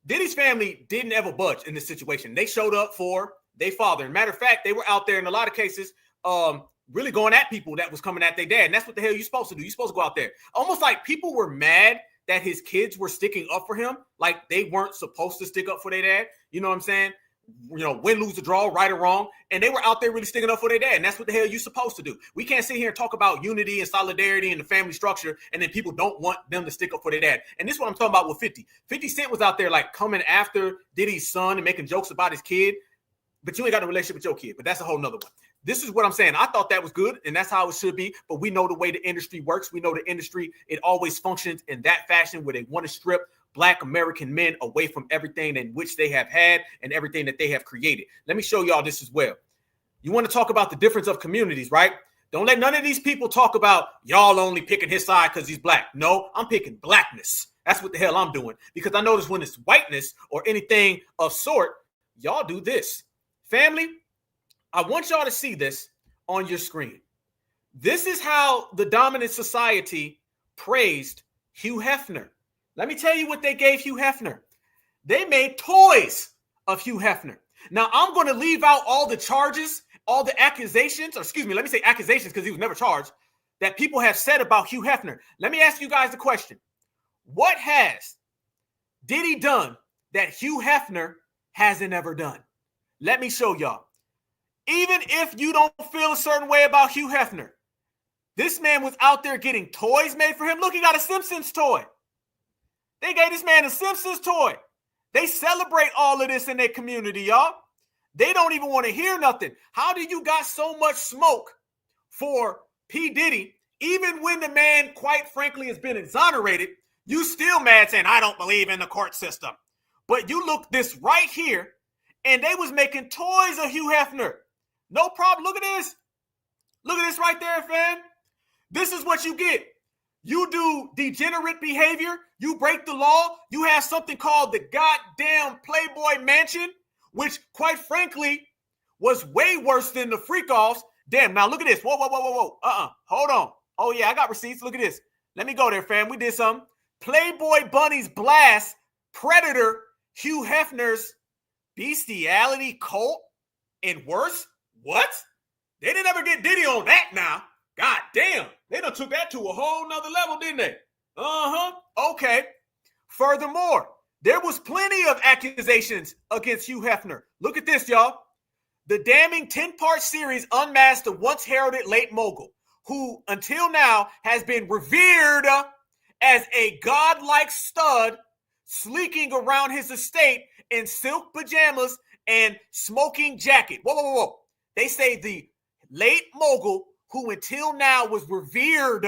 Diddy's family didn't ever budge in this situation. They showed up for their father. Matter of fact, they were out there in a lot of cases really going at people that was coming at their dad. And that's what the hell you're supposed to do. You're supposed to go out there. Almost like people were mad that his kids were sticking up for him, like they weren't supposed to stick up for their dad. You know what I'm saying? win, lose, or draw, right or wrong. And they were out there really sticking up for their dad. And that's what the hell you're supposed to do. We can't sit here and talk about unity and solidarity and the family structure, and then people don't want them to stick up for their dad. And this is what I'm talking about with 50. 50 Cent was out there like coming after Diddy's son and making jokes about his kid. But you ain't got a relationship with your kid. But that's a whole nother one. This is what I'm saying. I thought that was good, and that's how it should be. But we know the way the industry works. We know the industry, it always functions in that fashion where they want to strip Black American men away from everything in which they have had and everything that they have created. Let me show y'all this as well. You want to talk about the difference of communities, right? Don't let none of these people talk about y'all only picking his side because he's Black. No, I'm picking Blackness. That's what the hell I'm doing. Because I notice when it's whiteness or anything of sort, y'all do this. Family, I want y'all to see this on your screen. This is how the dominant society praised Hugh Hefner. Let me tell you what they gave Hugh Hefner. They made toys of Hugh Hefner. Now, I'm going to leave out all the charges, all the accusations, or excuse me, let me say accusations because he was never charged, that people have said about Hugh Hefner. Let me ask you guys the question. What has Diddy done that Hugh Hefner hasn't ever done? Let me show y'all. Even if you don't feel a certain way about Hugh Hefner, this man was out there getting toys made for him. Look, he got a Simpsons toy. They gave this man a Simpsons toy. They celebrate all of this in their community, y'all. They don't even want to hear nothing. How do you got so much smoke for P. Diddy, even when the man, quite frankly, has been exonerated? You still mad saying, I don't believe in the court system. But you look this right here, and they was making toys of Hugh Hefner. No problem. Look at this. Look at this right there, fam. This is what you get. You do degenerate behavior. You break the law. You have something called the goddamn Playboy Mansion, which, quite frankly, was way worse than the freak-offs. Damn, now look at this. Whoa. Hold on. Oh, yeah, I got receipts. Look at this. Let me go there, fam. We did something. Playboy Bunny's Blast, Predator, Hugh Hefner's Bestiality Cult, and worse. What? They didn't ever get Diddy on that now. God damn. They done took that to a whole nother level, didn't they? Okay. Furthermore, there was plenty of accusations against Hugh Hefner. Look at this, y'all. The damning 10-part series unmasked the once heralded late mogul, who until now has been revered as a godlike stud, sleeking around his estate in silk pajamas and smoking jacket. Whoa. They say the late mogul who until now was revered.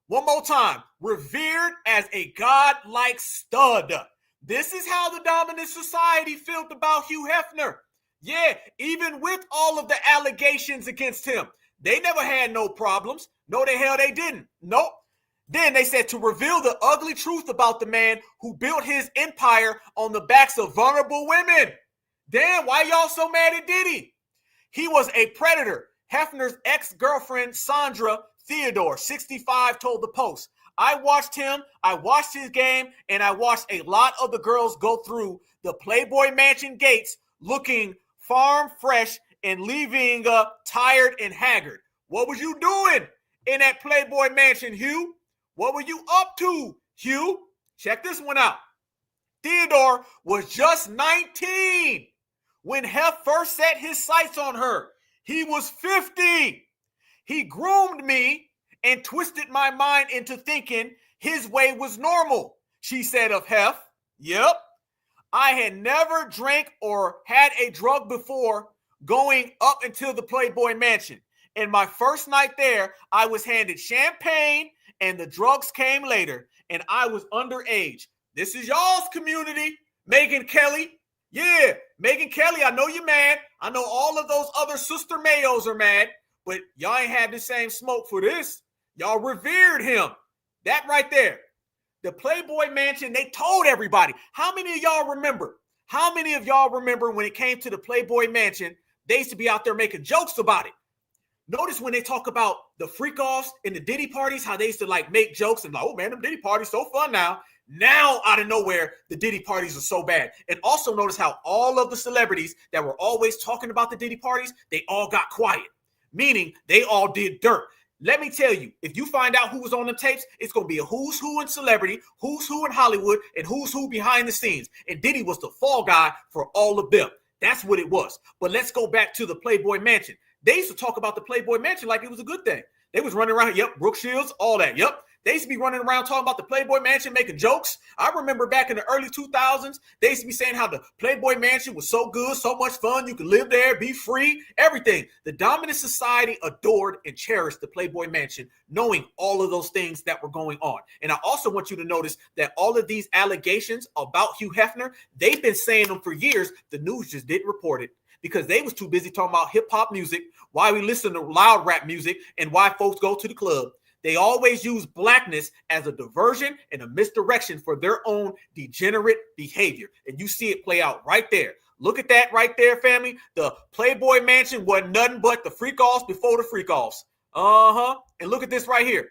One more time. Revered as a godlike stud. This is how the dominant society felt about Hugh Hefner. Yeah, even with all of the allegations against him, they never had no problems. No, the hell they didn't. Nope. Then they said to reveal the ugly truth about the man who built his empire on the backs of vulnerable women. Damn, why y'all so mad at Diddy? He was a predator. Hefner's ex-girlfriend, Sandra Theodore, 65, told the Post, I watched him, I watched his game, and I watched a lot of the girls go through the Playboy Mansion gates looking farm fresh and leaving tired and haggard. What was you doing in that Playboy Mansion, Hugh? What were you up to, Hugh? Check this one out. Theodore was just 19 when Hef first set his sights on her. He was 50. He groomed me and twisted my mind into thinking his way was normal, she said of Hef. Yep. I had never drank or had a drug before going up until the Playboy Mansion. In my first night there, I was handed champagne and the drugs came later, and I was underage. This is y'all's community. Megyn Kelly. Yeah, Megyn Kelly, I know you're mad. I know all of those other sister Mayos are mad, but y'all ain't had the same smoke for this. Y'all revered him. That right there. The Playboy Mansion, they told everybody. How many of y'all remember? How many of y'all remember when it came to the Playboy Mansion, they used to be out there making jokes about it? Notice when they talk about the freak-offs and the Diddy parties, how they used to like make jokes and like, oh man, them Diddy parties so fun now. Now, out of nowhere, the Diddy parties are so bad. And also notice how all of the celebrities that were always talking about the Diddy parties, they all got quiet, meaning they all did dirt. Let me tell you, if you find out who was on them tapes, it's going to be a who's who in celebrity, who's who in Hollywood, and who's who behind the scenes. And Diddy was the fall guy for all of them. That's what it was. But let's go back to the Playboy Mansion. They used to talk about the Playboy Mansion like it was a good thing. They was running around, yep, Brooke Shields, all that, yep. They used to be running around talking about the Playboy Mansion, making jokes. I remember back in the early 2000s, they used to be saying how the Playboy Mansion was so good, so much fun, you could live there, be free, everything. The dominant society adored and cherished the Playboy Mansion, knowing all of those things that were going on. And I also want you to notice that all of these allegations about Hugh Hefner, they've been saying them for years. The news just didn't report it because they was too busy talking about hip-hop music, why we listen to loud rap music, and why folks go to the club. They always use blackness as a diversion and a misdirection for their own degenerate behavior. And you see it play out right there. Look at that right there, family. The Playboy Mansion wasn't nothing but the freak-offs before the freak-offs. And look at this right here.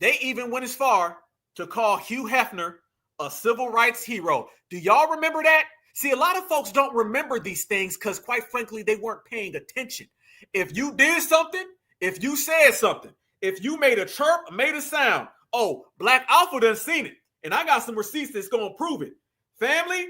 They even went as far to call Hugh Hefner a civil rights hero. Do y'all remember that? See, a lot of folks don't remember these things because, quite frankly, they weren't paying attention. If you did something, if you said something, if you made a chirp, made a sound, oh, Black Alpha done seen it. And I got some receipts that's going to prove it. Family,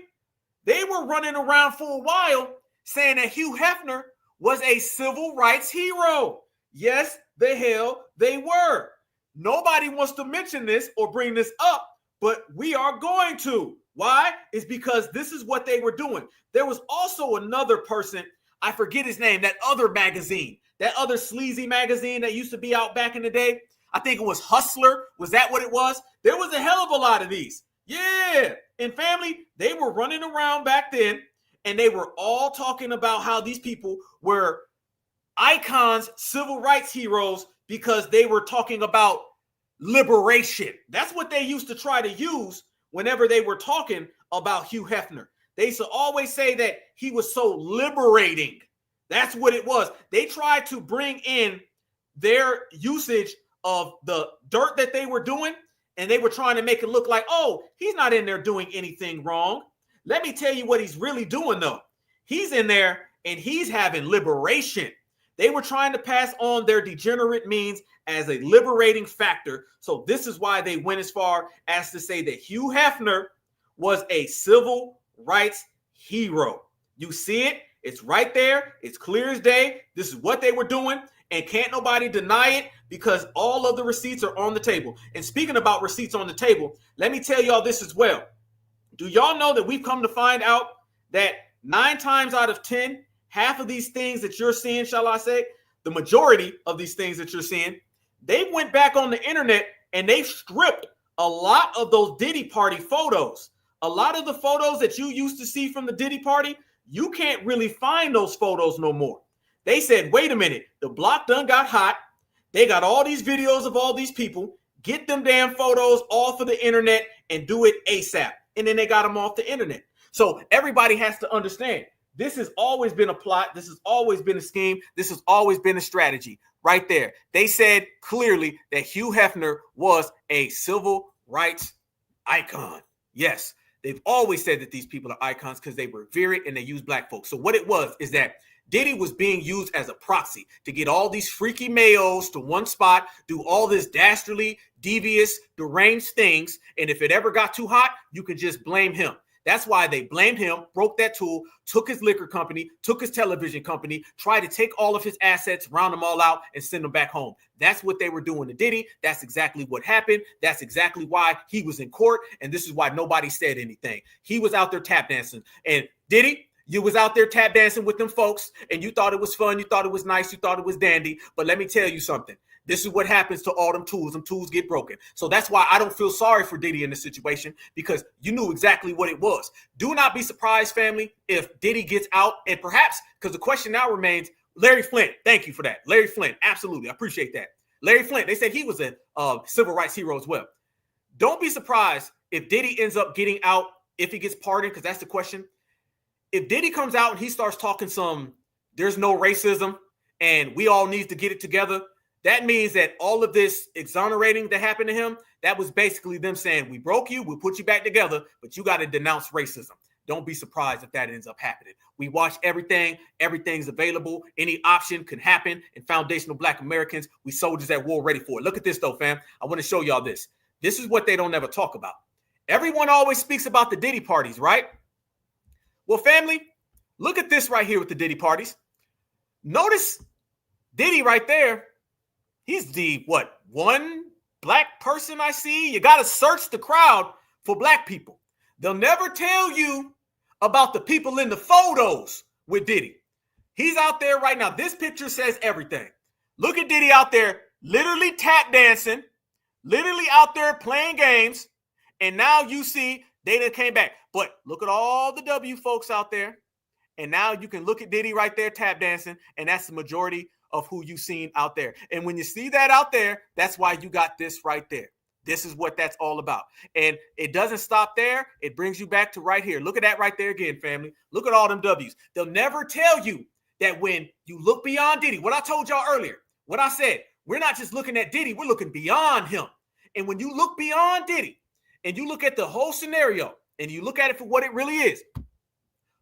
they were running around for a while saying that Hugh Hefner was a civil rights hero. Yes, the hell they were. Nobody wants to mention this or bring this up, but we are going to. Why? It's because this is what they were doing. There was also another person, I forget his name, that other magazine. That other sleazy magazine that used to be out back in the day. I think it was Hustler. Was that what it was? There was a hell of a lot of these. Yeah. And family, they were running around back then, and they were all talking about how these people were icons, civil rights heroes, because they were talking about liberation. That's what they used to try to use whenever they were talking about Hugh Hefner. They used to always say that he was so liberating. That's what it was. They tried to bring in their usage of the dirt that they were doing, and they were trying to make it look like, oh, he's not in there doing anything wrong. Let me tell you what he's really doing, though. He's in there, and he's having liberation. They were trying to pass on their degenerate means as a liberating factor. So this is why they went as far as to say that Hugh Hefner was a civil rights hero. You see it? It's right there. It's clear as day. This is what they were doing, and can't nobody deny it because all of the receipts are on the table. And speaking about receipts on the table, let me tell y'all this as well. Do y'all know that we've come to find out that 9 times out of 10, half of these things that you're seeing, shall I say, the majority of these things that you're seeing, they went back on the internet and they stripped a lot of those Diddy party photos. A lot of the photos that you used to see from the Diddy party, you can't really find those photos no more. They said, wait a minute, the block done got hot. They got all these videos of all these people. Get them damn photos off of the internet and do it ASAP. And then they got them off the internet. So everybody has to understand, this has always been a plot. This has always been a scheme. This has always been a strategy right there. They said clearly that Hugh Hefner was a civil rights icon. Yes. They've always said that these people are icons because they revere it and they use black folks. So what it was is that Diddy was being used as a proxy to get all these freaky mayos to one spot, do all this dastardly, devious, deranged things. And if it ever got too hot, you could just blame him. That's why they blamed him, broke that tool, took his liquor company, took his television company, tried to take all of his assets, round them all out, and send them back home. That's what they were doing to Diddy. That's exactly what happened. That's exactly why he was in court. And this is why nobody said anything. He was out there tap dancing. And Diddy, you was out there tap dancing with them folks, and you thought it was fun. You thought it was nice. You thought it was dandy. But let me tell you something. This is what happens to all them tools. Them tools get broken. So that's why I don't feel sorry for Diddy in this situation, because you knew exactly what it was. Do not be surprised, family, if Diddy gets out, and perhaps, because the question now remains, Larry Flynt. Thank you for that. Larry Flynt. Absolutely. I appreciate that. Larry Flynt, they said he was a civil rights hero as well. Don't be surprised if Diddy ends up getting out, if he gets pardoned, because that's the question. If Diddy comes out and he starts talking some, there's no racism and we all need to get it together, that means that all of this exonerating that happened to him, that was basically them saying, we broke you, we'll put you back together, but you got to denounce racism. Don't be surprised if that ends up happening. We watch everything. Everything's available. Any option can happen. And foundational Black Americans, we soldiers at war ready for it. Look at this, though, fam. I want to show y'all this. This is what they don't ever talk about. Everyone always speaks about the Diddy parties, right? Well, family, Look at this right here with the Diddy parties. Notice Diddy right there. He's the, one black person I see? You got to search the crowd for black people. They'll never tell you about the people in the photos with Diddy. He's out there right now. This picture says everything. Look at Diddy out there literally tap dancing, literally out there playing games. And now you see they done came back. But look at all the W folks out there. And now you can look at Diddy right there tap dancing. And that's the majority of who you've seen out there. And when you see that out there, that's why you got this right there. This is what that's all about. And it doesn't stop there. It brings you back to right here. Look at that right there again, family. Look at all them W's. They'll never tell you that when you look beyond Diddy, what I told y'all earlier, what I said, we're not just looking at Diddy, we're looking beyond him. And when you look beyond Diddy and you look at the whole scenario and you look at it for what it really is,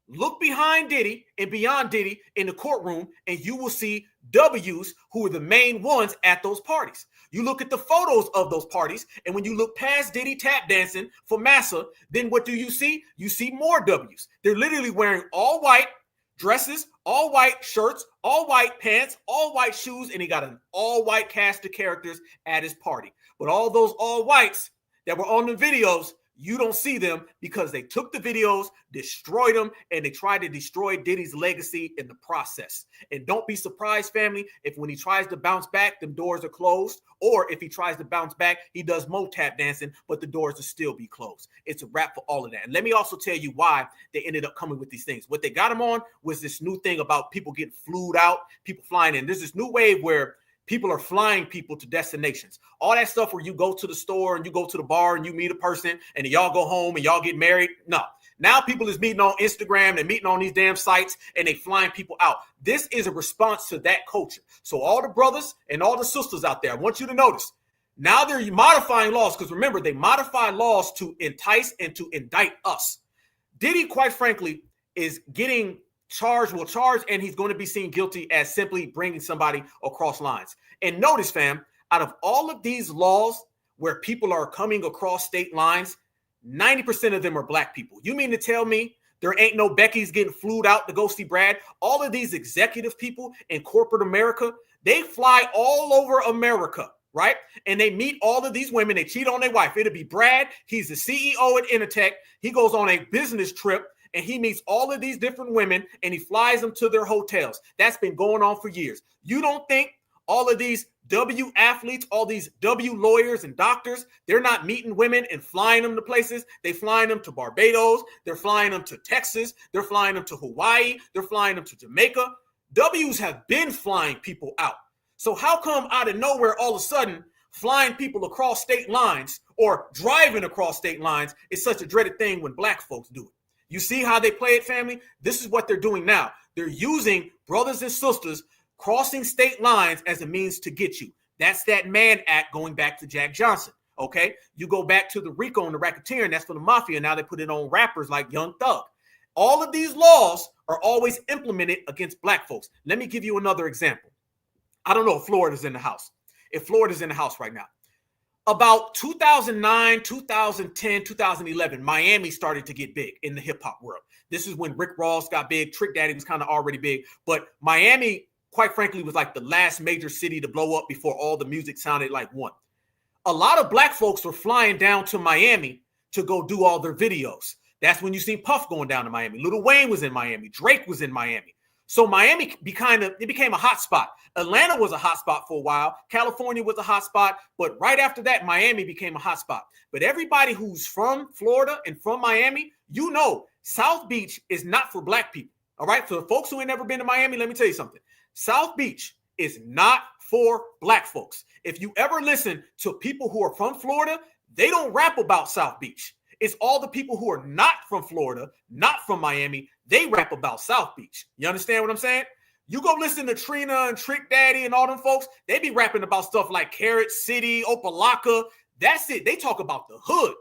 look behind Diddy and beyond Diddy in the courtroom and you will see W's who are the main ones at those parties. You look at the photos of those parties, and when you look past Diddy tap dancing for massa, then what do you see? You see more W's. They're literally wearing all white dresses, all white shirts, all white pants, all white shoes, and he got an all white cast of characters at his party. But all those all whites that were on the videos, you don't see them because they took the videos, destroyed them, and they tried to destroy Diddy's legacy in the process. And don't be surprised, family, if when he tries to bounce back, them doors are closed, or if he tries to bounce back, he does more tap dancing, but the doors will still be closed. It's a wrap for all of that. And let me also tell you why they ended up coming with these things. What they got him on was this new thing about people getting flued out, people flying in. There's this new wave where people are flying people to destinations. All that stuff where you go to the store and you go to the bar and you meet a person and y'all go home and y'all get married. No. Now people is meeting on Instagram and meeting on these damn sites and they flying people out. This is a response to that culture. So all the brothers and all the sisters out there, I want you to notice. Now they're modifying laws because remember, they modify laws to entice and to indict us. Diddy, quite frankly, is getting charged, and he's going to be seen guilty as simply bringing somebody across lines. And notice, fam, out of all of these laws where people are coming across state lines, 90% of them are black people. You mean to tell me there ain't no Becky's getting flued out to go see Brad? All of these executive people in corporate America, they fly all over America, right? And they meet all of these women. They cheat on their wife. It'll be Brad. He's the CEO at Intertech. He goes on a business trip and he meets all of these different women and he flies them to their hotels. That's been going on for years. You don't think all of these W athletes, all these W lawyers and doctors, they're not meeting women and flying them to places? They flying them to Barbados. They're flying them to Texas. They're flying them to Hawaii. They're flying them to Jamaica. W's have been flying people out. So how come out of nowhere, all of a sudden, flying people across state lines or driving across state lines is such a dreaded thing when black folks do it? You see how they play it, family? This is what they're doing now. They're using brothers and sisters crossing state lines as a means to get you. That's that Mann Act going back to Jack Johnson, okay? You go back to the RICO and the racketeering, that's for the mafia. Now they put it on rappers like Young Thug. All of these laws are always implemented against black folks. Let me give you another example. I don't know if Florida's in the house. If Florida's in the house right now. About 2009, 2010, 2011, Miami started to get big in the hip hop world. This is when Rick Ross got big. Trick Daddy was kind of already big. But Miami, quite frankly, was like the last major city to blow up before all the music sounded like one. A lot of black folks were flying down to Miami to go do all their videos. That's when you seen Puff going down to Miami. Lil Wayne was in Miami. Drake was in Miami. So Miami became a hot spot. Atlanta was a hot spot for a while. California was a hot spot. But right after that, Miami became a hot spot. But everybody who's from Florida and from Miami, you know, South Beach is not for black people. All right. For the folks who ain't never been to Miami, let me tell you something. South Beach is not for black folks. If you ever listen to people who are from Florida, they don't rap about South Beach. It's all the people who are not from Florida, not from Miami, they rap about South Beach. You understand what I'm saying? You go listen to Trina and Trick Daddy and all them folks, they be rapping about stuff like Carrot City, Opalaka. That's it. They talk about the hood.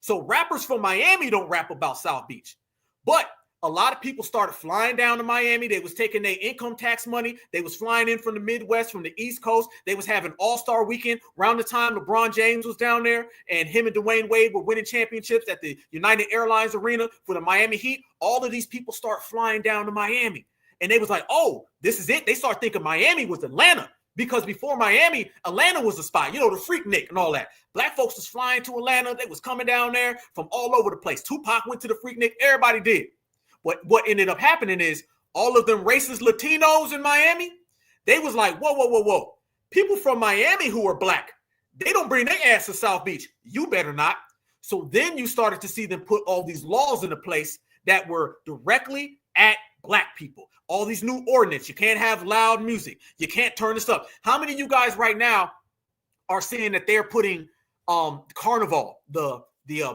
So rappers from Miami don't rap about South Beach. But a lot of people started flying down to Miami. They was taking their income tax money. They was flying in from the Midwest, from the East Coast. They was having all-star weekend around the time LeBron James was down there, and him and Dwayne Wade were winning championships at the United Airlines Arena for the Miami Heat. All of these people start flying down to Miami, and they was like, oh, this is it. They start thinking Miami was Atlanta, because before Miami, Atlanta was a spot, you know, the Freaknik and all that. Black folks was flying to Atlanta. They was coming down there from all over the place. Tupac went to the Freaknik. Everybody did. What ended up happening is all of them racist Latinos in Miami, they was like, whoa. People from Miami who are black, they don't bring their ass to South Beach. You better not. So then you started to see them put all these laws into place that were directly at black people. All these new ordinances. You can't have loud music. You can't turn this up. How many of you guys right now are seeing that they're putting Carnival, the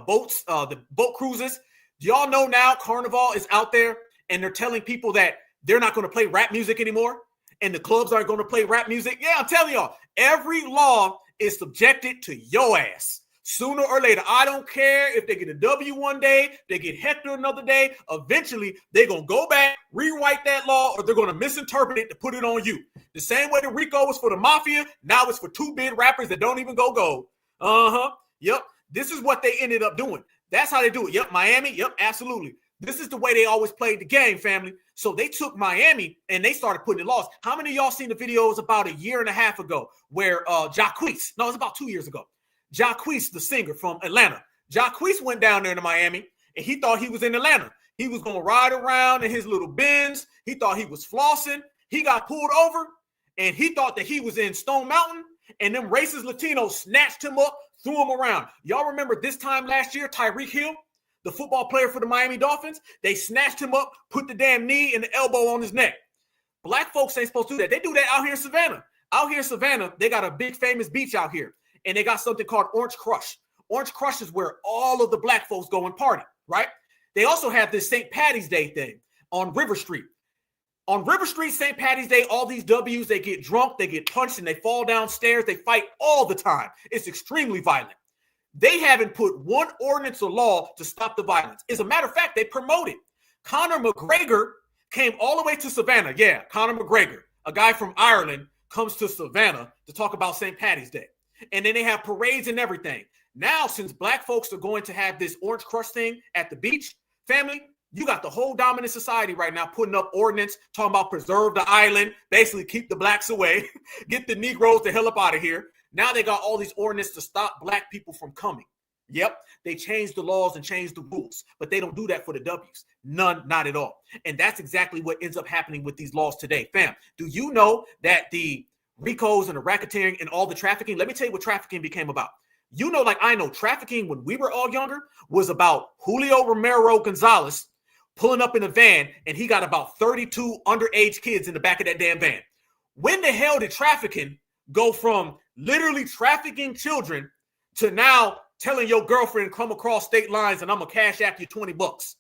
boats, the boat cruises? Do y'all know now Carnival is out there and they're telling people that they're not going to play rap music anymore and the clubs aren't going to play rap music? Yeah, I'm telling y'all, every law is subjected to your ass. Sooner or later, I don't care if they get a W one day, they get Hector another day. Eventually, they're going to go back, rewrite that law, or they're going to misinterpret it to put it on you. The same way the RICO was for the mafia, now it's for two big rappers that don't even go gold. Yep. This is what they ended up doing. That's how they do it. Yep, Miami. Yep, absolutely. This is the way they always played the game, family. So they took Miami and they started putting in laws. How many of y'all seen the videos about a year and a half ago where Jacquees, no, it was about 2 years ago. Jacquees, the singer from Atlanta. Jacquees went down there to Miami and he thought he was in Atlanta. He was going to ride around in his little Benz. He thought he was flossing. He got pulled over and he thought that he was in Stone Mountain, and them racist Latinos snatched him up, threw him around. Y'all remember this time last year, Tyreek Hill, the football player for the Miami Dolphins, they snatched him up, put the damn knee and the elbow on his neck. Black folks ain't supposed to do that. They do that out here in Savannah. Out here in Savannah, they got a big famous beach out here, and they got something called Orange Crush. Orange Crush is where all of the black folks go and party, right? They also have this St. Patty's Day thing on River Street. On River Street, St. Patty's Day, all these W's, they get drunk, they get punched, and they fall downstairs. They fight all the time. It's extremely violent. They haven't put one ordinance or law to stop the violence. As a matter of fact, they promote it. Conor McGregor came all the way to Savannah. Yeah, Conor McGregor, a guy from Ireland, comes to Savannah to talk about St. Patty's Day. And then they have parades and everything. Now, since black folks are going to have this Orange Crush thing at the beach, family, you got the whole dominant society right now putting up ordinance, talking about preserve the island, basically keep the blacks away, get the Negroes the hell up out of here. Now they got all these ordinances to stop black people from coming. Yep, they changed the laws and changed the rules, but they don't do that for the W's. None, not at all. And that's exactly what ends up happening with these laws today. Fam, do you know that the RICOs and the racketeering and all the trafficking, let me tell you what trafficking became about. You know, like I know, trafficking when we were all younger was about Julio Romero Gonzalez pulling up in a van, and he got about 32 underage kids in the back of that damn van. When the hell did trafficking go from literally trafficking children to now telling your girlfriend come across state lines and I'm gonna cash app you $20?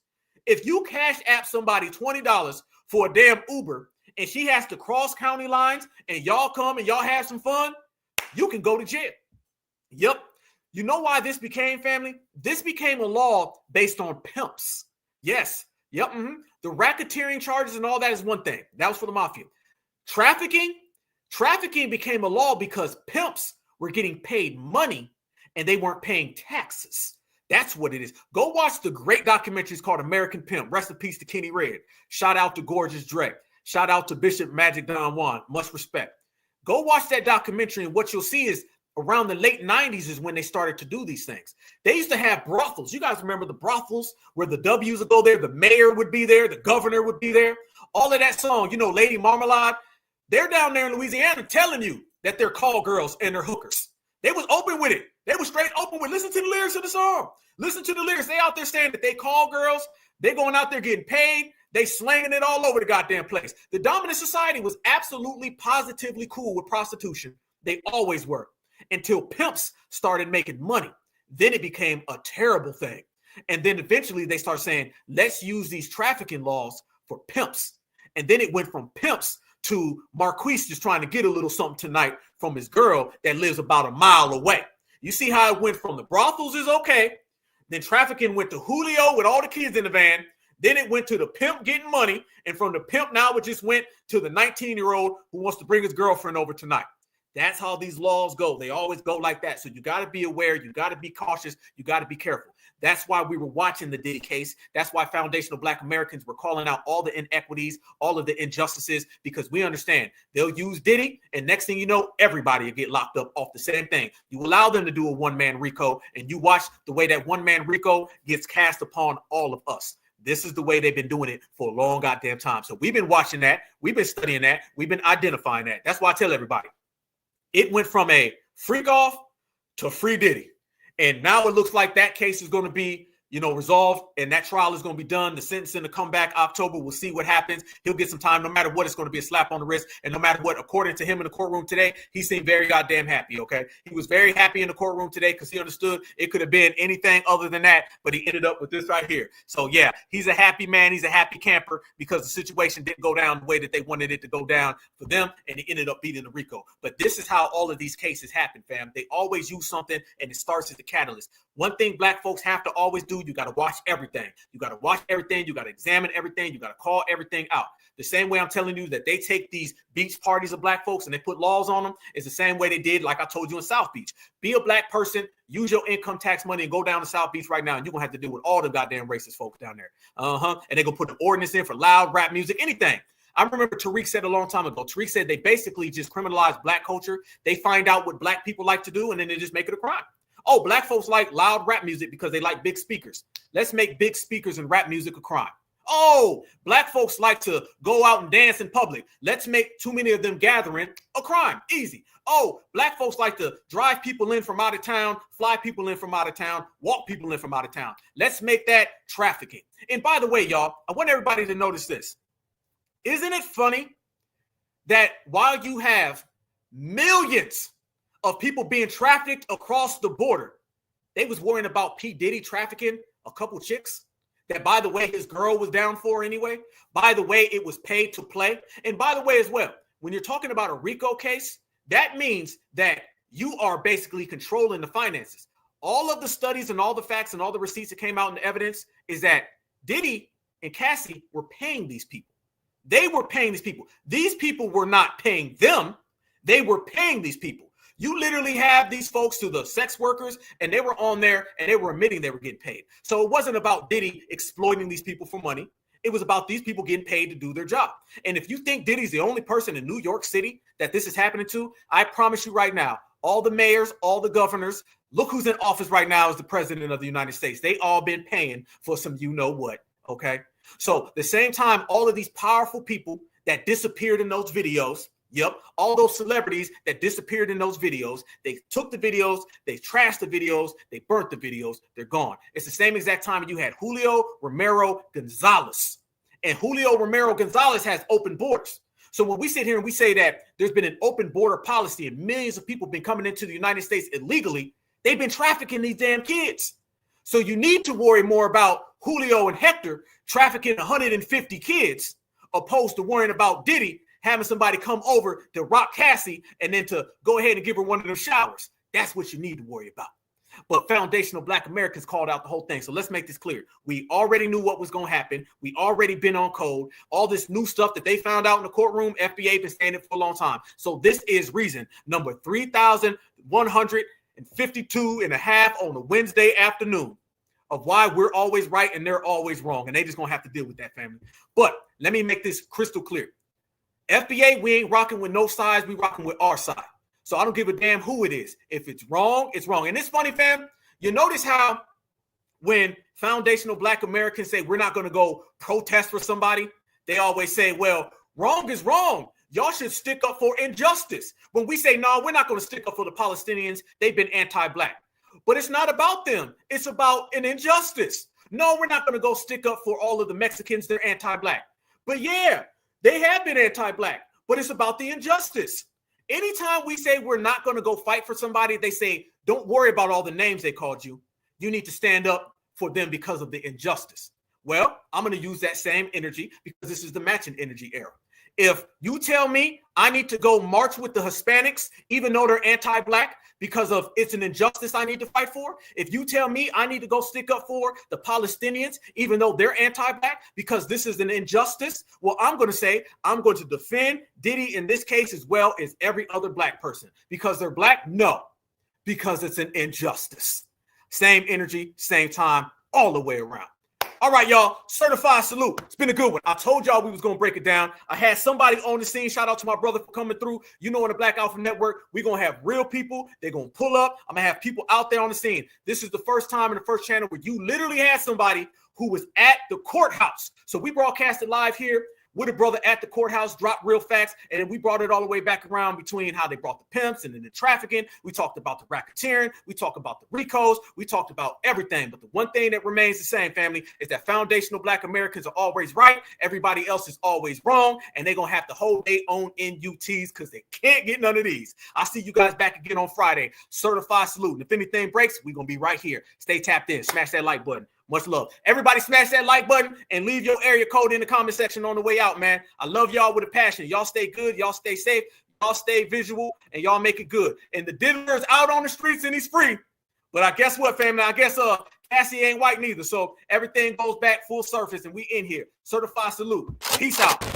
If you cash app somebody $20 for a damn Uber and she has to cross county lines and y'all come and y'all have some fun, you can go to jail. Yep. You know why this became, family? This became a law based on pimps. Yes. Yep. The racketeering charges and all that is one thing. That was for the mafia. Trafficking became a law because pimps were getting paid money and they weren't paying taxes. That's what it is. Go watch the great documentaries called American Pimp. Rest in peace to Kenny Red. Shout out to Gorgeous Dre. Shout out to Bishop Magic Don Juan. Much respect. Go watch that documentary, and what you'll see is around the late 90s is when they started to do these things. They used to have brothels. You guys remember the brothels where the W's would go there, the mayor would be there, the governor would be there. All of that song, you know, Lady Marmalade. They're down there in Louisiana telling you that they're call girls and they're hookers. They was open with it. They was straight open with it. Listen to the lyrics of the song. Listen to the lyrics. They out there saying that they call girls. They going out there getting paid. They slanging it all over the goddamn place. The dominant society was absolutely positively cool with prostitution. They always were. Until pimps started making money. Then it became a terrible thing. And then eventually they start saying, let's use these trafficking laws for pimps. And then it went from pimps to Marquise just trying to get a little something tonight from his girl that lives about a mile away. You see how it went from the brothels is okay. Then trafficking went to Julio with all the kids in the van. Then it went to the pimp getting money. And from the pimp, now it just went to the 19-year-old who wants to bring his girlfriend over tonight. That's how these laws go. They always go like that. So you got to be aware. You got to be cautious. You got to be careful. That's why we were watching the Diddy case. That's why Foundational Black Americans were calling out all the inequities, all of the injustices, because we understand they'll use Diddy, and next thing you know, everybody will get locked up off the same thing. You allow them to do a one-man RICO, and you watch the way that one-man RICO gets cast upon all of us. This is the way they've been doing it for a long goddamn time. So we've been watching that. We've been studying that. We've been identifying that. That's why I tell everybody, it went from a freak off to free Diddy. And now it looks like that case is going to be, resolved, and that trial is going to be done. The sentencing to come back October. We'll see what happens. He'll get some time. No matter what, it's going to be a slap on the wrist. And no matter what, according to him in the courtroom today, he seemed very goddamn happy, okay? He was very happy in the courtroom today because he understood it could have been anything other than that, but he ended up with this right here. So, yeah, he's a happy man. He's a happy camper because the situation didn't go down the way that they wanted it to go down for them, and he ended up beating the RICO. But this is how all of these cases happen, fam. They always use something, and it starts as the catalyst. One thing black folks have to always do, you got to watch everything. You got to watch everything. You got to examine everything. You got to call everything out. The same way I'm telling you that they take these beach parties of black folks and they put laws on them is the same way they did, like I told you, in South Beach. Be a black person, use your income tax money and go down to South Beach right now, and you're going to have to deal with all the goddamn racist folks down there. And they're going to put an ordinance in for loud rap music, anything. I remember Tariq said a long time ago, Tariq said they basically just criminalize black culture. They find out what black people like to do, and then they just make it a crime. Oh, black folks like loud rap music because they like big speakers. Let's make big speakers and rap music a crime. Oh, black folks like to go out and dance in public. Let's make too many of them gathering a crime. Easy. Oh, black folks like to drive people in from out of town, fly people in from out of town, walk people in from out of town. Let's make that trafficking. And by the way, y'all, I want everybody to notice this. Isn't it funny that while you have millions of people being trafficked across the border, they was worrying about P. Diddy trafficking a couple chicks that, by the way, his girl was down for anyway. By the way, it was paid to play. And by the way, as well, when you're talking about a RICO case, that means that you are basically controlling the finances. All of the studies and all the facts and all the receipts that came out in the evidence is that Diddy and Cassie were paying these people. They were paying these people. These people were not paying them. They were paying these people. You literally have these folks to the sex workers, and they were on there and they were admitting they were getting paid. So it wasn't about Diddy exploiting these people for money. It was about these people getting paid to do their job. And if you think Diddy's the only person in New York City that this is happening to, I promise you right now, all the mayors, all the governors, look who's in office right now is the president of the United States. They all been paying for some you-know-what, okay? So the same time, all of these powerful people that disappeared in those videos, yep, all those celebrities that disappeared in those videos, they took the videos, they trashed the videos, they burnt the videos, they're gone. It's the same exact time you had Julio Romero Gonzalez. And Julio Romero Gonzalez has open borders. So when we sit here and we say that there's been an open border policy and millions of people have been coming into the United States illegally, they've been trafficking these damn kids. So you need to worry more about Julio and Hector trafficking 150 kids opposed to worrying about Diddy having somebody come over to rock Cassie and then to go ahead and give her one of them showers. That's what you need to worry about. But Foundational Black Americans called out the whole thing. So let's make this clear. We already knew what was going to happen. We already been on code. All this new stuff that they found out in the courtroom, FBI been saying it for a long time. So this is reason number 3,152 and a half on a Wednesday afternoon of why we're always right and they're always wrong. And they just going to have to deal with that, family. But let me make this crystal clear. FBA, we ain't rocking with no sides. We rocking with our side. So I don't give a damn who it is. If it's wrong, it's wrong. And it's funny, fam. You notice how when Foundational Black Americans say we're not going to go protest for somebody, they always say, well, wrong is wrong. Y'all should stick up for injustice. When we say, no, we're not going to stick up for the Palestinians, they've been anti-black. But it's not about them. It's about an injustice. No, we're not going to go stick up for all of the Mexicans. They're anti-black. But yeah, they have been anti-black, but it's about the injustice. Anytime we say we're not going to go fight for somebody, they say, don't worry about all the names they called you. You need to stand up for them because of the injustice. Well, I'm going to use that same energy because this is the matching energy era. If you tell me I need to go march with the Hispanics, even though they're anti-black, because of it's an injustice I need to fight for. If you tell me I need to go stick up for the Palestinians, even though they're anti-black, because this is an injustice, well, I'm going to say I'm going to defend Diddy in this case as well as every other black person. Because they're black? No, because it's an injustice. Same energy, same time, all the way around. All right, y'all, certified salute. It's been a good one. I told y'all we was going to break it down. I had somebody on the scene. Shout out to my brother for coming through. You know, on the Black Alpha Network, we're going to have real people. They're going to pull up. I'm going to have people out there on the scene. This is the first time in the first channel where you literally had somebody who was at the courthouse. So we broadcasted live here with a brother at the courthouse, dropped real facts, and then we brought it all the way back around between how they brought the pimps and then the trafficking. We talked about the racketeering. We talked about the RICOs. We talked about everything. But the one thing that remains the same, family, is that foundational black Americans are always right. Everybody else is always wrong, and they're going to have to hold their own NUTs because they can't get none of these. I'll see you guys back again on Friday. Certified salute. And if anything breaks, we're going to be right here. Stay tapped in. Smash that like button. Much love. Everybody smash that like button and leave your area code in the comment section on the way out, man. I love y'all with a passion. Y'all stay good. Y'all stay safe. Y'all stay visual, and y'all make it good. And the diddler is out on the streets, and he's free. But I guess what, family? I guess Cassie ain't white neither. So everything goes back full surface, and we in here. Certified salute. Peace out.